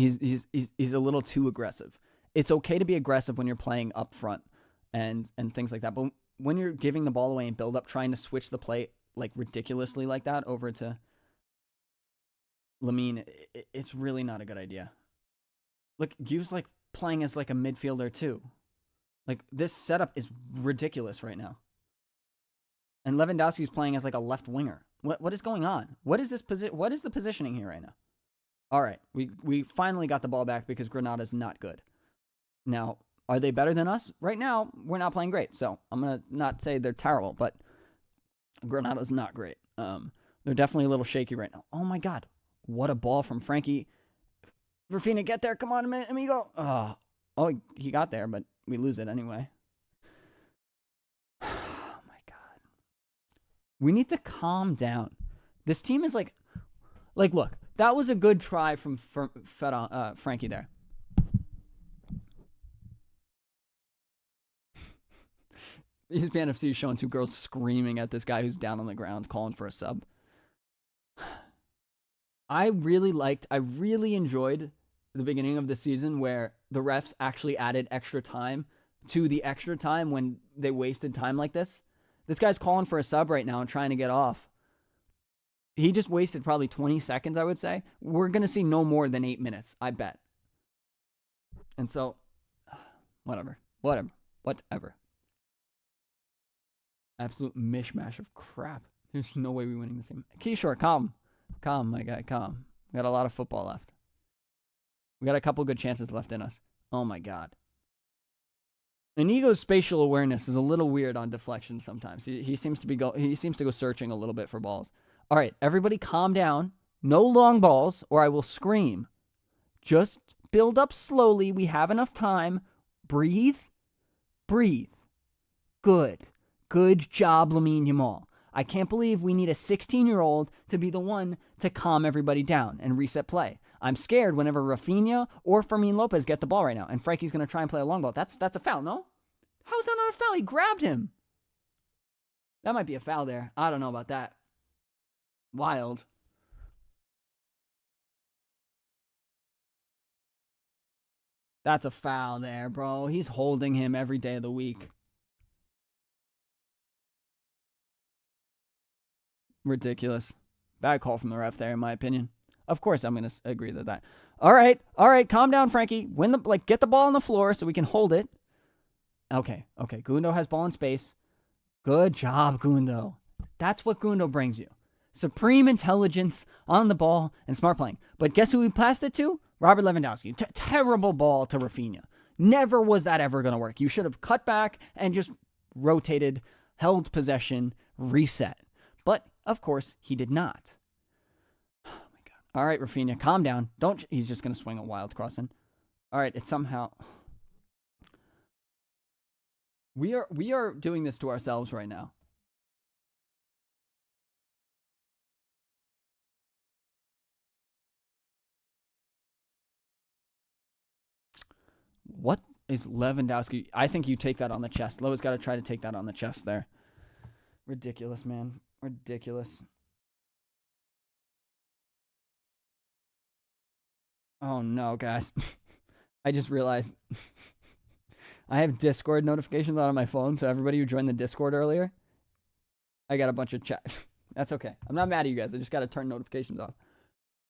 a little too aggressive. It's okay to be aggressive when you're playing up front and things like that. But when you're giving the ball away and build up, trying to switch the play like ridiculously like that over to Lamine, it's really not a good idea. Look, Gu's like playing as like a midfielder too. Like this setup is ridiculous right now. And Lewandowski's playing as like a left winger. What is going on? What is this what is the positioning here right now? All right, we finally got the ball back because Granada's not good. Now, are they better than us? Right now, we're not playing great. So I'm going to not say they're terrible, but Granada's not great. They're definitely a little shaky right now. Oh, my God. What a ball from Frankie. Rafinha, get there. Come on, amigo. Oh, he got there, but we lose it anyway. Oh, my God. We need to calm down. This team is like, look, that was a good try from Frankie there. ESPN FC is showing two girls screaming at this guy who's down on the ground calling for a sub. I really enjoyed the beginning of the season where the refs actually added extra time to the extra time when they wasted time like this. This guy's calling for a sub right now and trying to get off. He just wasted probably 20 seconds, I would say. We're going to see no more than 8 minutes, I bet. And so, whatever. Absolute mishmash of crap. There's no way we're winning this game. Kishore, calm. Calm, my guy, calm. We got a lot of football left. We got a couple good chances left in us. Oh, my God. Inigo's spatial awareness is a little weird on deflection sometimes. He seems to go searching a little bit for balls. All right, everybody calm down. No long balls, or I will scream. Just build up slowly. We have enough time. Breathe. Good job, Lamine Yamal. I can't believe we need a 16-year-old to be the one to calm everybody down and reset play. I'm scared whenever Rafinha or Fermin Lopez get the ball right now, and Frankie's going to try and play a long ball. That's a foul, no? How is that not a foul? He grabbed him. That might be a foul there. I don't know about that. Wild. That's a foul there, bro. He's holding him every day of the week. Ridiculous. Bad call from the ref there, in my opinion. Of course, I'm going to agree with that. All right. Calm down, Frankie. Get the ball on the floor so we can hold it. Okay. Gundo has ball in space. Good job, Gundo. That's what Gundo brings you. Supreme intelligence on the ball and smart playing. But guess who we passed it to? Robert Lewandowski. Terrible ball to Rafinha. Never was that ever going to work. You should have cut back and just rotated, held possession, reset. But, of course, he did not. Oh, my God. All right, Rafinha, calm down. He's just going to swing a wild crossing. All right, it's somehow... We are doing this to ourselves right now. What is Lewandowski? I think you take that on the chest. Lowe's got to try to take that on the chest there. Ridiculous, man. Ridiculous. Oh, no, guys. I just realized I have Discord notifications on my phone, so everybody who joined the Discord earlier, I got a bunch of chats. That's okay. I'm not mad at you guys. I just got to turn notifications off.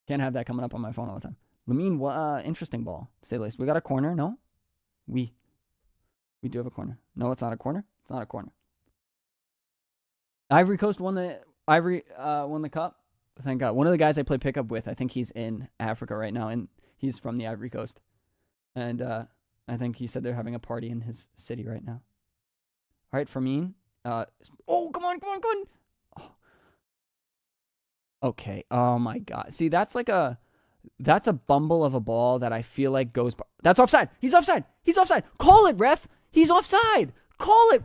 Can't have that coming up on my phone all the time. Lamine, interesting ball, to say the least. We got a corner, no? We do have a corner. No, it's not a corner. It's not a corner. Ivory Coast won the cup. Thank God. One of the guys I play pickup with, I think he's in Africa right now, and he's from the Ivory Coast. And I think he said they're having a party in his city right now. All right, Fermin. Oh, come on. Oh. Okay. Oh my God. See, that's a bumble of a ball that I feel like goes. That's offside. He's offside. Call it, ref. He's offside. Call it.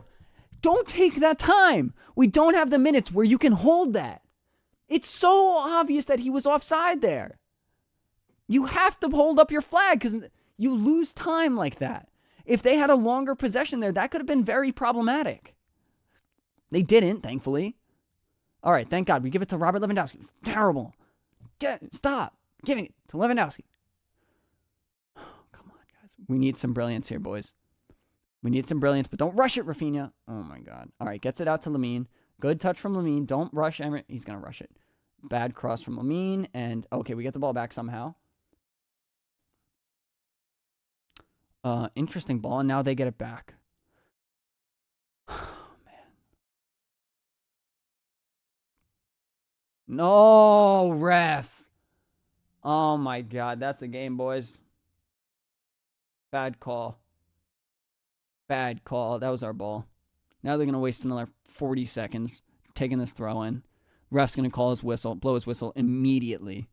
Don't take that time. We don't have the minutes where you can hold that. It's so obvious that he was offside there. You have to hold up your flag because you lose time like that. If they had a longer possession there, that could have been very problematic. They didn't, thankfully. All right, thank God. We give it to Robert Lewandowski. Terrible. Stop giving it to Lewandowski. Oh, come on, guys. We need some brilliance here, boys. We need some brilliance, but don't rush it, Rafinha. Oh, my God. All right, gets it out to Lamine. Good touch from Lamine. Don't rush Emre. He's going to rush it. Bad cross from Lamine. And, okay, we get the ball back somehow. Interesting ball, and now they get it back. Oh, man. No, ref. Oh, my God. That's the game, boys. Bad call. Bad call. That was our ball. Now they're going to waste another 40 seconds taking this throw in. Ref's going to call his whistle, blow his whistle immediately.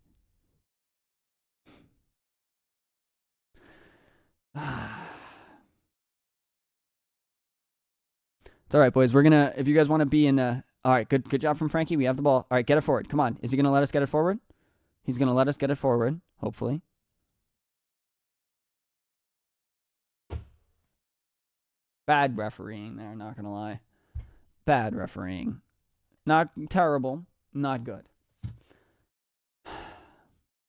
It's all right, boys. We're going to, if you guys want to be in all right, good job from Frankie. We have the ball. All right, get it forward. Come on. Is he going to let us get it forward? He's going to let us get it forward, hopefully. Bad refereeing there, not going to lie. Bad refereeing. Not terrible, not good.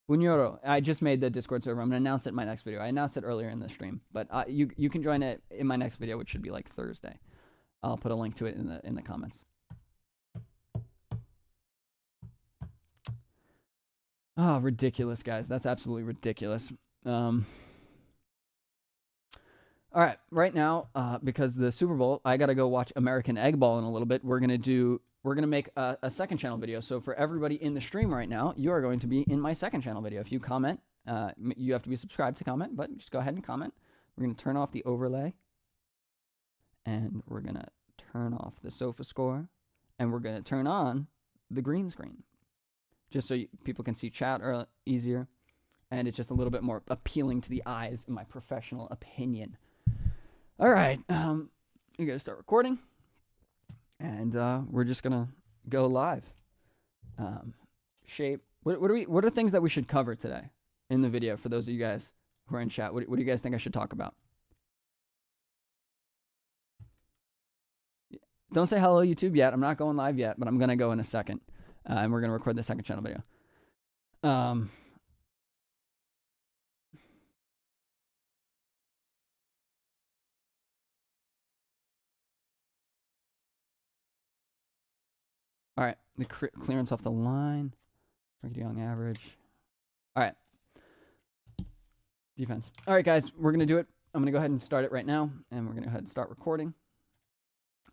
Bunyoro, I just made the Discord server. I'm going to announce it in my next video. I announced it earlier in the stream, but you can join it in my next video, which should be like Thursday. I'll put a link to it in the comments. Oh, ridiculous, guys. That's absolutely ridiculous. All right, right now, because the Super Bowl, I got to go watch American Egg Ball in a little bit. We're going to make a second channel video. So for everybody in the stream right now, you are going to be in my second channel video. If you comment, you have to be subscribed to comment, but just go ahead and comment. We're going to turn off the overlay, and we're going to turn off the sofa score, and we're going to turn on the green screen, just so people can see chat easier, and it's just a little bit more appealing to the eyes, in my professional opinion. All right, you got to start recording, and we're just gonna go live. Shape. What are things that we should cover today in the video for those of you guys who are in chat? What do you guys think I should talk about? Don't say hello, YouTube, yet. I'm not going live yet, but I'm gonna go in a second, and we're gonna record the second channel video. All right, the clearance off the line. Frankie de Jong average. All right. Defense. All right, guys, we're going to do it. I'm going to go ahead and start it right now, and we're going to go ahead and start recording.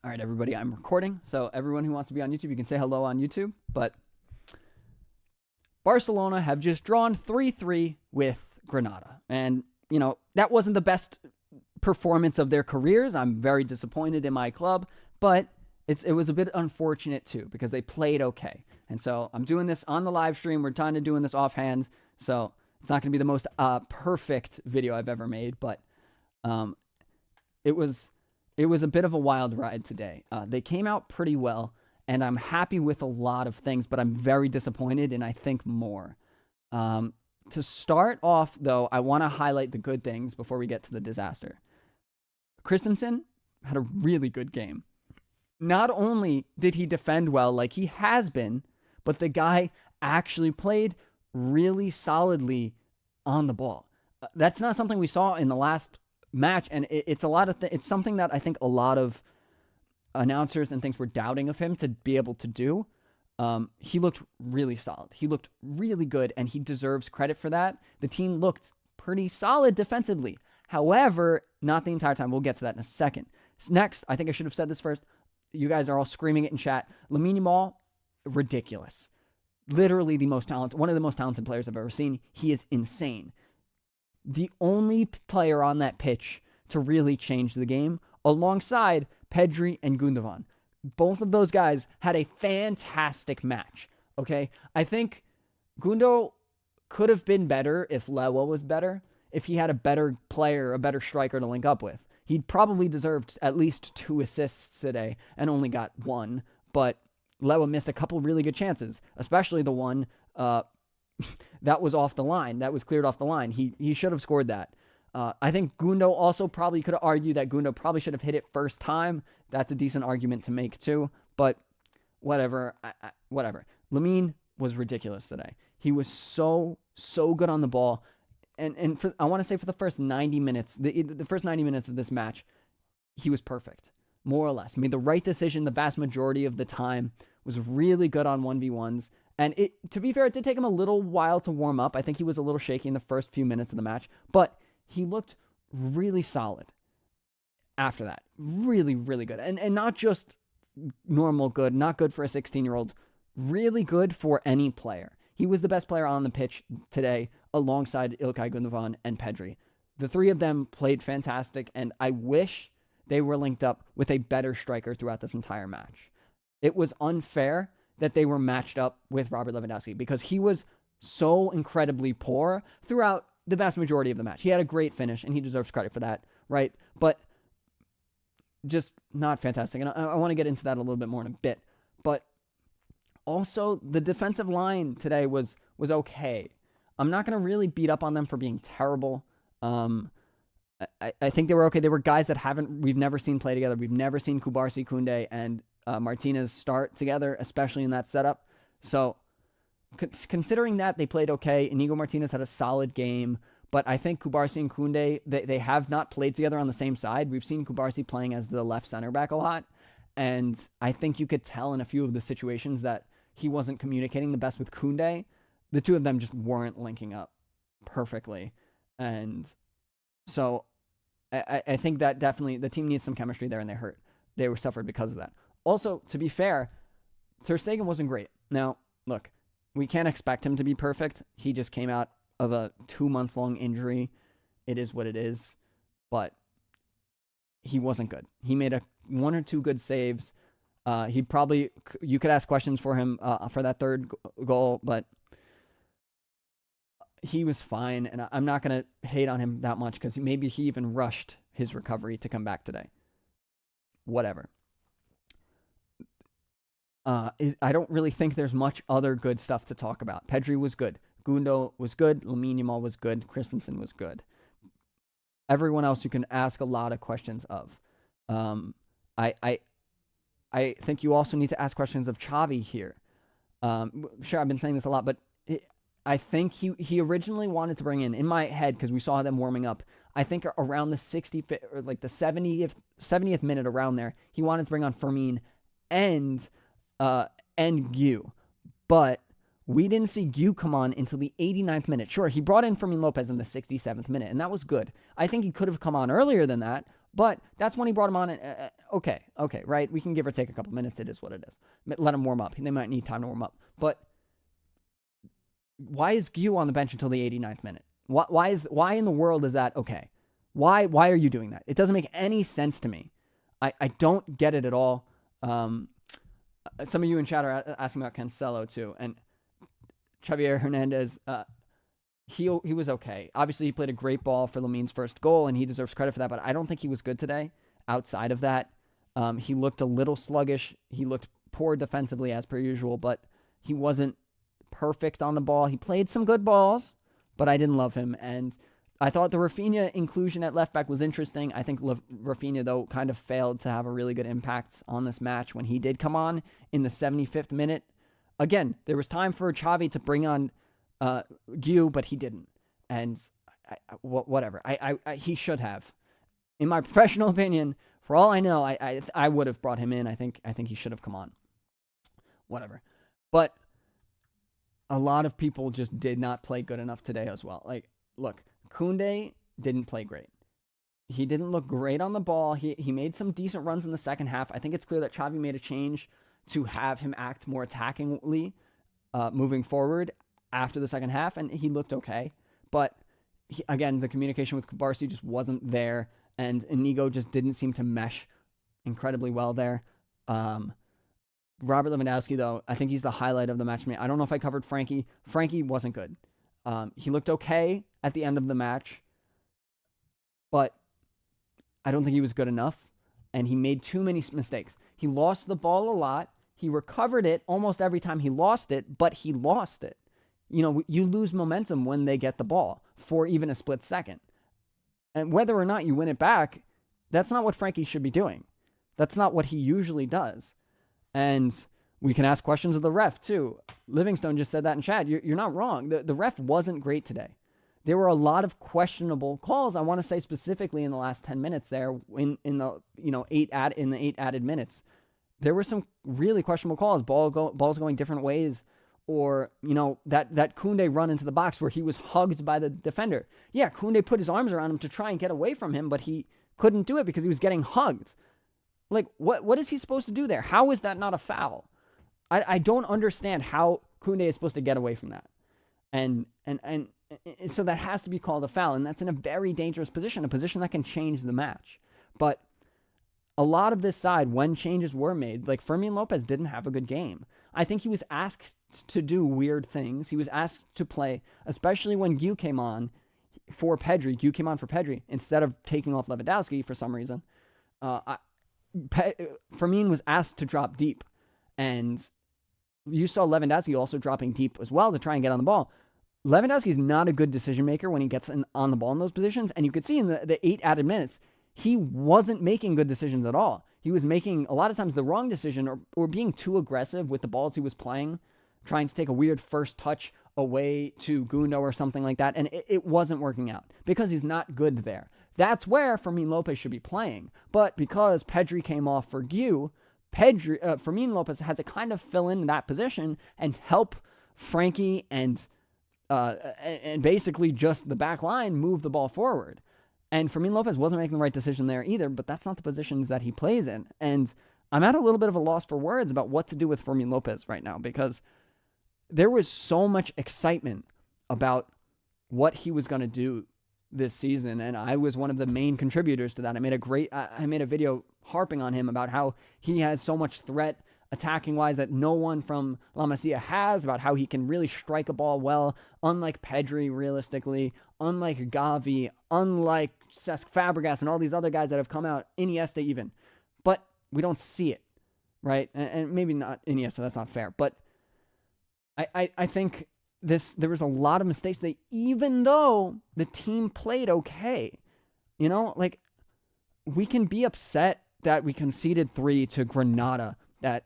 All right, everybody, I'm recording. So everyone who wants to be on YouTube, you can say hello on YouTube. But Barcelona have just drawn 3-3 with Granada. And, you know, that wasn't the best performance of their careers. I'm very disappointed in my club, but it was a bit unfortunate, too, because they played okay. And so I'm doing this on the live stream. We're trying to doing this offhand. So it's not going to be the most perfect video I've ever made. But it was a bit of a wild ride today. They came out pretty well, and I'm happy with a lot of things. But I'm very disappointed, and I think more. To start off, though, I want to highlight the good things before we get to the disaster. Christensen had a really good game. Not only did he defend well like he has been, but the guy actually played really solidly on the ball. That's not something we saw in the last match, and it's a lot of it's something that I think a lot of announcers and things were doubting of him to be able to do. He looked really solid. He looked really good, and he deserves credit for that. The team looked pretty solid defensively. However, not the entire time. We'll get to that in a second. Next, I think I should have said this first. you guys are all screaming it in chat. Lamine Yamal, ridiculous. Literally one of the most talented players I've ever seen. He is insane. The only player on that pitch to really change the game, alongside Pedri and Gundogan. Both of those guys had a fantastic match. Okay, I think Gundo could have been better if Lewa was better. If he had a better player, a better striker to link up with, he'd probably deserved at least 2 assists today and only got 1. But Lewa missed a couple really good chances, especially the one that was off the line, that was cleared off the line. He should have scored that. I think Gundo also probably could have argued that Gundo probably should have hit it first time. That's a decent argument to make too, but whatever. Whatever. Lamine was ridiculous today. He was so good on the ball. And I want to say for the first 90 minutes, the first 90 minutes of this match, he was perfect, more or less. Made the right decision the vast majority of the time, was really good on 1v1s. And to be fair, it did take him a little while to warm up. I think he was a little shaky in the first few minutes of the match, but he looked really solid after that. Really, really good. And not just normal good, not good for a 16-year-old, really good for any player. He was the best player on the pitch today alongside Ilkay Gundogan and Pedri. The three of them played fantastic, and I wish they were linked up with a better striker throughout this entire match. It was unfair that they were matched up with Robert Lewandowski because he was so incredibly poor throughout the vast majority of the match. He had a great finish, and he deserves credit for that, right? But just not fantastic. And I want to get into that a little bit more in a bit. But also, the defensive line today was okay. I'm not going to really beat up on them for being terrible. I think they were okay. They were guys that we've never seen play together. We've never seen Kubarsi, Koundé, and Martinez start together, especially in that setup. So considering that, they played okay. Inigo Martinez had a solid game, but I think Kubarsi and Koundé, they have not played together on the same side. We've seen Kubarsi playing as the left center back a lot, and I think you could tell in a few of the situations that he wasn't communicating the best with Koundé. The two of them just weren't linking up perfectly, and so I think that definitely the team needs some chemistry there, and they were suffered because of that. Also, to be fair, Ter Stegen wasn't great. Now, look, we can't expect him to be perfect. He just came out of a 2-month-long injury. It is what it is, but he wasn't good. He made 1 or 2 good saves. You could ask questions for him for that third goal, but he was fine, and I'm not going to hate on him that much because maybe he even rushed his recovery to come back today. Whatever. I don't really think there's much other good stuff to talk about. Pedri was good. Gundo was good. Lamine Yamal was good. Christensen was good. Everyone else you can ask a lot of questions of. I think you also need to ask questions of Xavi here. Sure, I've been saying this a lot, but I think he originally wanted to bring in my head, because we saw them warming up, I think around the 65th or like the 70th minute, around there, he wanted to bring on Fermin and Gu, but we didn't see Gu come on until the 89th minute. Sure, he brought in Fermin Lopez in the 67th minute, and that was good. I think he could have come on earlier than that, but that's when he brought him on. Okay, right? We can give or take a couple minutes. It is what it is. Let him warm up. They might need time to warm up. But why is Gu on the bench until the 89th minute? Why in the world is that okay? Why are you doing that? It doesn't make any sense to me. I don't get it at all. Some of you in chat are asking about Cancelo too, and Xavier Hernandez. He was okay. Obviously, he played a great ball for Lamine's first goal, and he deserves credit for that. But I don't think he was good today. Outside of that, he looked a little sluggish. He looked poor defensively as per usual, but he wasn't perfect on the ball. He played some good balls, but I didn't love him. And I thought the Rafinha inclusion at left back was interesting. I think Rafinha, though, kind of failed to have a really good impact on this match when he did come on in the 75th minute. Again, there was time for Xavi to bring on Gu, but he didn't. And whatever. He should have. In my professional opinion, for all I know, I would have brought him in. I think he should have come on. Whatever. But a lot of people just did not play good enough today as well. Like, look, Koundé didn't play great. He didn't look great on the ball. He made some decent runs in the second half. I think it's clear that Xavi made a change to have him act more attackingly moving forward after the second half, and he looked okay. But again, the communication with Kubarsi just wasn't there, and Inigo just didn't seem to mesh incredibly well there. Robert Lewandowski, though, I think he's the highlight of the match to me. I don't know if I covered Frankie. Frankie wasn't good. He looked okay at the end of the match, but I don't think he was good enough, and he made too many mistakes. He lost the ball a lot. He recovered it almost every time he lost it, but he lost it. You know, you lose momentum when they get the ball for even a split second. And whether or not you win it back, that's not what Frankie should be doing. That's not what he usually does. And we can ask questions of the ref, too. Livingstone just said that in chat. You're not wrong. The ref wasn't great today. There were a lot of questionable calls. I want to say specifically in the last 10 minutes there, in the 8 added minutes, there were some really questionable calls. Balls going different ways, or that Koundé run into the box where he was hugged by the defender. Yeah, Koundé put his arms around him to try and get away from him, but he couldn't do it because he was getting hugged. Like, what is he supposed to do there? How is that not a foul? I don't understand how Koundé is supposed to get away from that. And so that has to be called a foul, and that's in a very dangerous position, a position that can change the match. But a lot of this side, when changes were made, like Fermin Lopez didn't have a good game. I think he was asked to do weird things. He was asked to play, especially when Gu came on for Pedri. Gu came on for Pedri instead of taking off Lewandowski for some reason. Fermin was asked to drop deep, and you saw Lewandowski also dropping deep as well to try and get on the ball. Lewandowski is not a good decision maker when he gets on the ball in those positions, and you could see in the 8 added minutes, he wasn't making good decisions at all. He was making, a lot of times, the wrong decision or being too aggressive with the balls he was playing, trying to take a weird first touch away to Gundo or something like that, and it wasn't working out because he's not good there. That's where Fermin Lopez should be playing. But because Pedri came off for Gu, Fermin Lopez had to kind of fill in that position and help Frankie and basically just the back line move the ball forward. And Fermin Lopez wasn't making the right decision there either, but that's not the positions that he plays in. And I'm at a little bit of a loss for words about what to do with Fermin Lopez right now, because there was so much excitement about what he was going to do this season, and I was one of the main contributors to that. I made a video harping on him about how he has so much threat attacking-wise that no one from La Masia has, about how he can really strike a ball well, unlike Pedri, realistically, unlike Gavi, unlike Cesc Fabregas, and all these other guys that have come out, Iniesta even. But we don't see it, right? And maybe not Iniesta, that's not fair. But I think there was a lot of mistakes that, even though the team played okay, like, we can be upset that we conceded 3 to Granada, that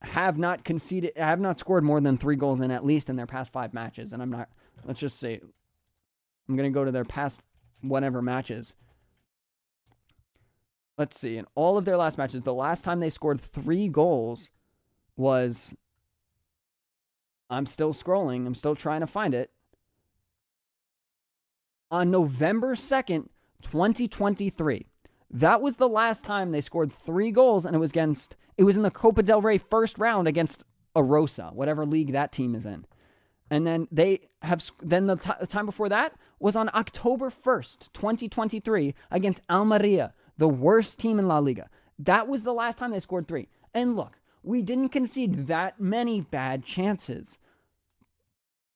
have not scored more than 3 goals at least in their past 5 matches. And let's just say, I'm going to go to their past whatever matches. Let's see. In all of their last matches, the last time they scored 3 goals was, I'm still scrolling, I'm still trying to find it, on November 2nd, 2023. That was the last time they scored 3 goals, and it was in the Copa del Rey first round against Arosa, whatever league that team is in. And then the time before that was on October 1st, 2023, against Almeria, the worst team in La Liga. That was the last time they scored 3. And look, we didn't concede that many bad chances.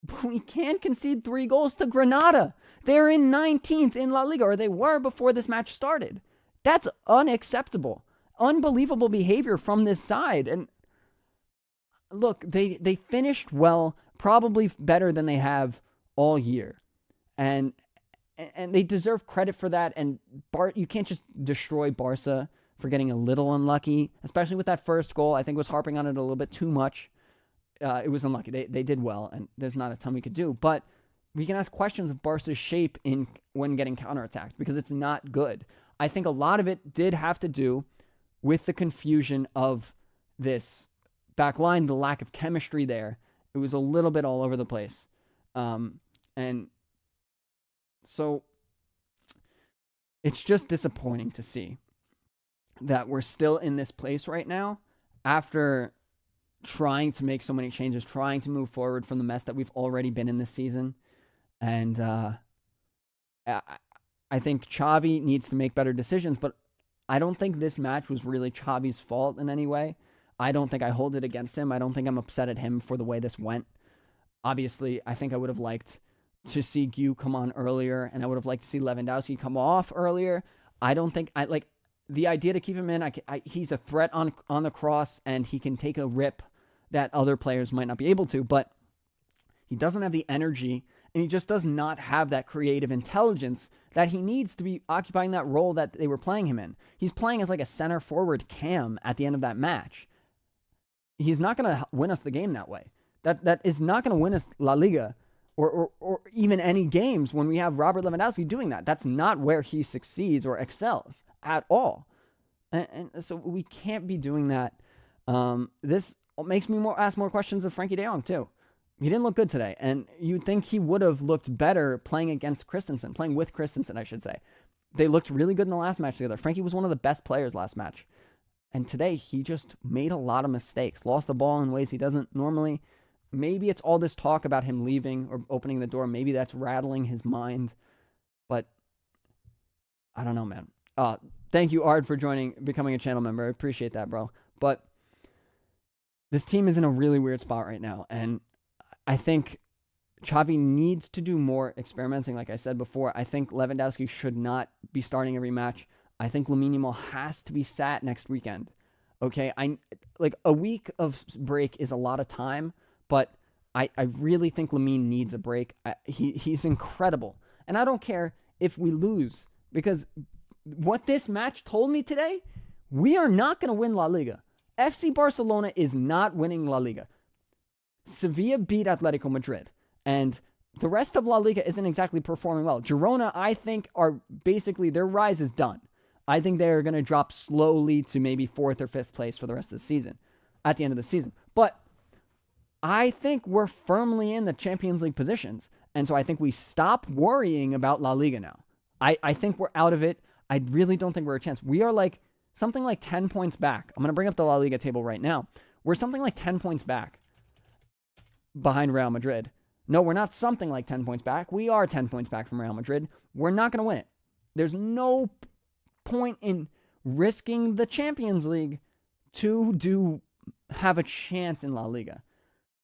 But we can't concede 3 goals to Granada. They're in 19th in La Liga, or they were before this match started. That's unacceptable. Unbelievable behavior from this side. And look, they finished well, probably better than they have all year. And they deserve credit for that. And you can't just destroy Barca for getting a little unlucky, especially with that first goal. I think was harping on it a little bit too much. It was unlucky. They did well, and there's not a ton we could do. But we can ask questions of Barca's shape when getting counterattacked, because it's not good. I think a lot of it did have to do with the confusion of this back line, the lack of chemistry there. It was a little bit all over the place. And so it's just disappointing to see that we're still in this place right now after trying to make so many changes, trying to move forward from the mess that we've already been in this season. And I think Xavi needs to make better decisions, but I don't think this match was really Xavi's fault in any way. I don't think I hold it against him. I don't think I'm upset at him for the way this went. Obviously, I think I would have liked to see Gu come on earlier, and I would have liked to see Lewandowski come off earlier. I don't think I like the idea to keep him in. He's a threat on the cross, and he can take a rip that other players might not be able to, but he doesn't have the energy, and he just does not have that creative intelligence that he needs to be occupying that role that they were playing him in. He's playing as like a center forward cam at the end of that match. He's not going to win us the game that way. That is not going to win us La Liga or even any games when we have Robert Lewandowski doing that. That's not where he succeeds or excels at all. And so we can't be doing that. This makes me ask more questions of Frankie de Jong too. He didn't look good today, and you'd think he would have looked better playing with Christensen, I should say. They looked really good in the last match together. Frankie was one of the best players last match. And today, he just made a lot of mistakes, lost the ball in ways he doesn't normally. Maybe it's all this talk about him leaving or opening the door. Maybe that's rattling his mind. But I don't know, man. Thank you, Ard, for becoming a channel member. I appreciate that, bro. But this team is in a really weird spot right now, and I think Xavi needs to do more experimenting, like I said before. I think Lewandowski should not be starting every match. I think Lamine Yamal has to be sat next weekend. Okay, like a week of break is a lot of time, but I really think Lamine needs a break. He's incredible, and I don't care if we lose, because what this match told me today, we are not going to win La Liga. FC Barcelona is not winning La Liga. Sevilla beat Atletico Madrid, and the rest of La Liga isn't exactly performing well. Girona, I think, are basically, their rise is done. I think they're going to drop slowly to maybe 4th or 5th place for the rest of the season, at the end of the season. But I think we're firmly in the Champions League positions, and so I think we stop worrying about La Liga now. I think we're out of it. I really don't think we're a chance. We are like something like 10 points back. I'm going to bring up the La Liga table right now. We're something like 10 points back behind Real Madrid. No, we're not something like 10 points back. We are 10 points back from Real Madrid. We're not going to win it. There's no point in risking the Champions League to have a chance in La Liga.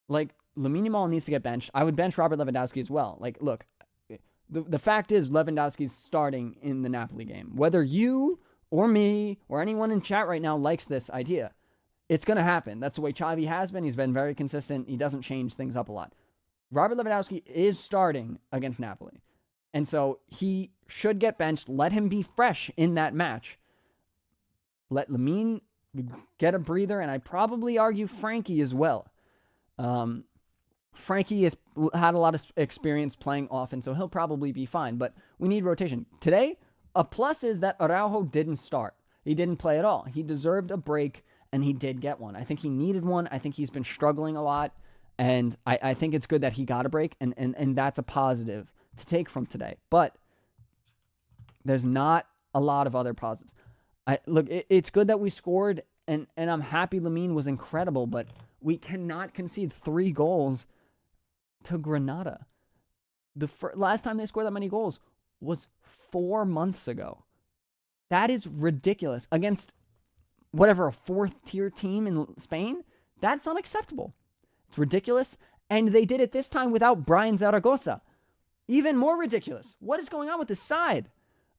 Like, Lamine Yamal needs to get benched. I would bench Robert Lewandowski as well. Like, look, the fact is Lewandowski's starting in the Napoli game. Whether you or me or anyone in chat right now likes this idea, it's going to happen. That's the way Xavi has been. He's been very consistent. He doesn't change things up a lot. Robert Lewandowski is starting against Napoli. And so he should get benched. Let him be fresh in that match. Let Lamine get a breather, and I'd probably argue Frankie as well. Frankie has had a lot of experience playing often, so he'll probably be fine, but we need rotation. Today, a plus is that Araujo didn't start. He didn't play at all. He deserved a break, and he did get one. I think he needed one. I think he's been struggling a lot, and I think it's good that he got a break, and that's a positive to take from today. But there's not a lot of other positives. Look, it's good that we scored, and I'm happy Lamine was incredible, but we cannot concede 3 goals to Granada. The last time they scored that many goals was 4 months ago. That is ridiculous. Against whatever, a 4th-tier team in Spain? That's unacceptable. It's ridiculous. And they did it this time without Brian Zaragoza. Even more ridiculous. What is going on with this side?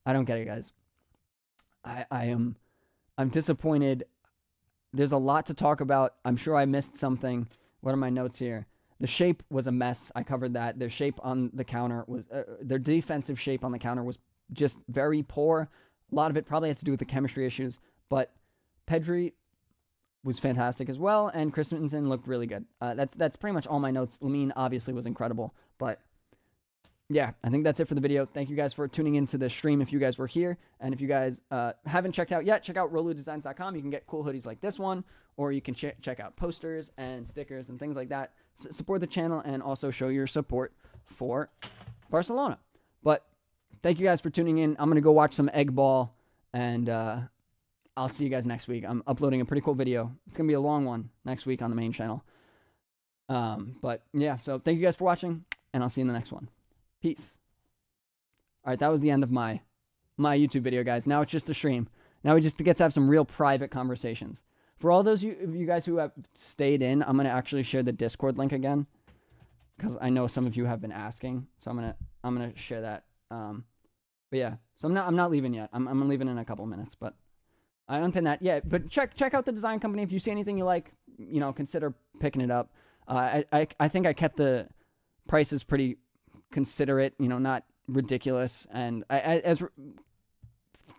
I don't get it, guys. I'm disappointed. There's a lot to talk about. I'm sure I missed something. What are my notes here? The shape was a mess. I covered that. Their shape on the counter was their defensive shape on the counter was just very poor. A lot of it probably had to do with the chemistry issues, but Pedri was fantastic as well, and Christensen looked really good. That's pretty much all my notes. Lamine obviously was incredible, but yeah, I think that's it for the video. Thank you guys for tuning into the stream if you guys were here. And if you guys haven't checked out yet, check out RoluDesigns.com. You can get cool hoodies like this one, or you can check out posters and stickers and things like that. Support the channel and also show your support for Barcelona. But thank you guys for tuning in. I'm going to go watch some egg ball, and I'll see you guys next week. I'm uploading a pretty cool video. It's going to be a long one next week on the main channel. But yeah, so thank you guys for watching, and I'll see you in the next one. Peace. All right, that was the end of my YouTube video, guys. Now it's just a stream. Now we just get to have some real private conversations. For all those of you guys who have stayed in, I'm going to actually share the Discord link again, because I know some of you have been asking. So I'm gonna share that. But yeah, so I'm not leaving yet. I'm leaving in a couple minutes, but I unpinned that. Yeah, but check out the design company. If you see anything you like, consider picking it up. I think I kept the prices pretty considerate, not ridiculous, and as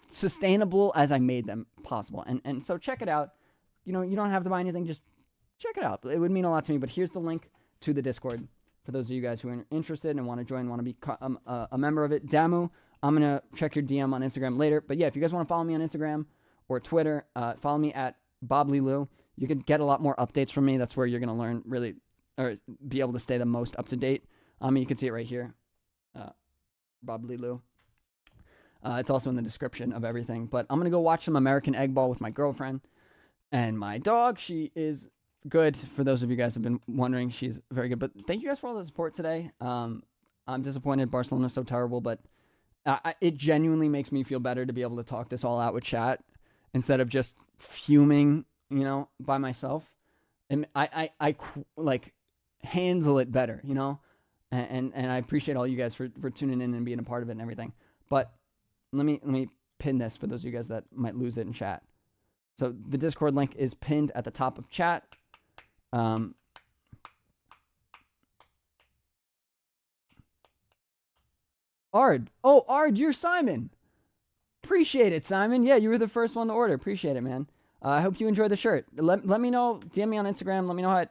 sustainable as I made them possible. And so check it out. You don't have to buy anything, just check it out. It would mean a lot to me. But here's the link to the Discord for those of you guys who are interested and want to join, want to be a member of it. Damu, I'm going to check your DM on Instagram later. But yeah, if you guys want to follow me on Instagram or Twitter, follow me at BobLeeLou. You can get a lot more updates from me. That's where you're going to learn really, or be able to stay the most up to date. You can see it right here, BobLeeLou. It's also in the description of everything. But I'm going to go watch some American Egg Ball with my girlfriend and my dog. She is good. For those of you guys who have been wondering, she's very good. But thank you guys for all the support today. I'm disappointed Barcelona's so terrible, but it genuinely makes me feel better to be able to talk this all out with chat instead of just fuming, by myself. And I like handle it better, and I appreciate all you guys for tuning in and being a part of it and everything. But let me pin this for those of you guys that might lose it in chat. So the Discord link is pinned at the top of chat. Ard. Oh, Ard, you're Simon. Appreciate it, Simon. Yeah, you were the first one to order. Appreciate it, man. I hope you enjoy the shirt. Let me know. DM me on Instagram. Let me know how it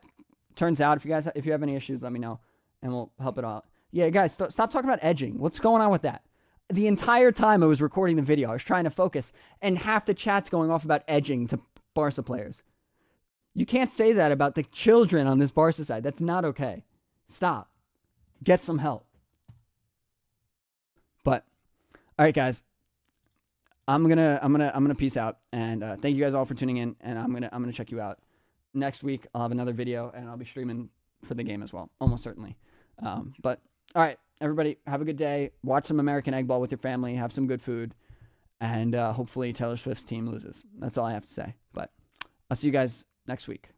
turns out. If you have any issues, let me know, and we'll help it out. Yeah, guys, stop talking about edging. What's going on with that? The entire time I was recording the video, I was trying to focus, and half the chat's going off about edging to Barca players. You can't say that about the children on this Barca side. That's not okay. Stop. Get some help. But all right, guys, I'm gonna peace out, and thank you guys all for tuning in. And I'm gonna check you out next week. I'll have another video, and I'll be streaming for the game as well, almost certainly. But all right, everybody, have a good day. Watch some American Egg Ball with your family. Have some good food, and hopefully Taylor Swift's team loses. That's all I have to say. But I'll see you guys next week.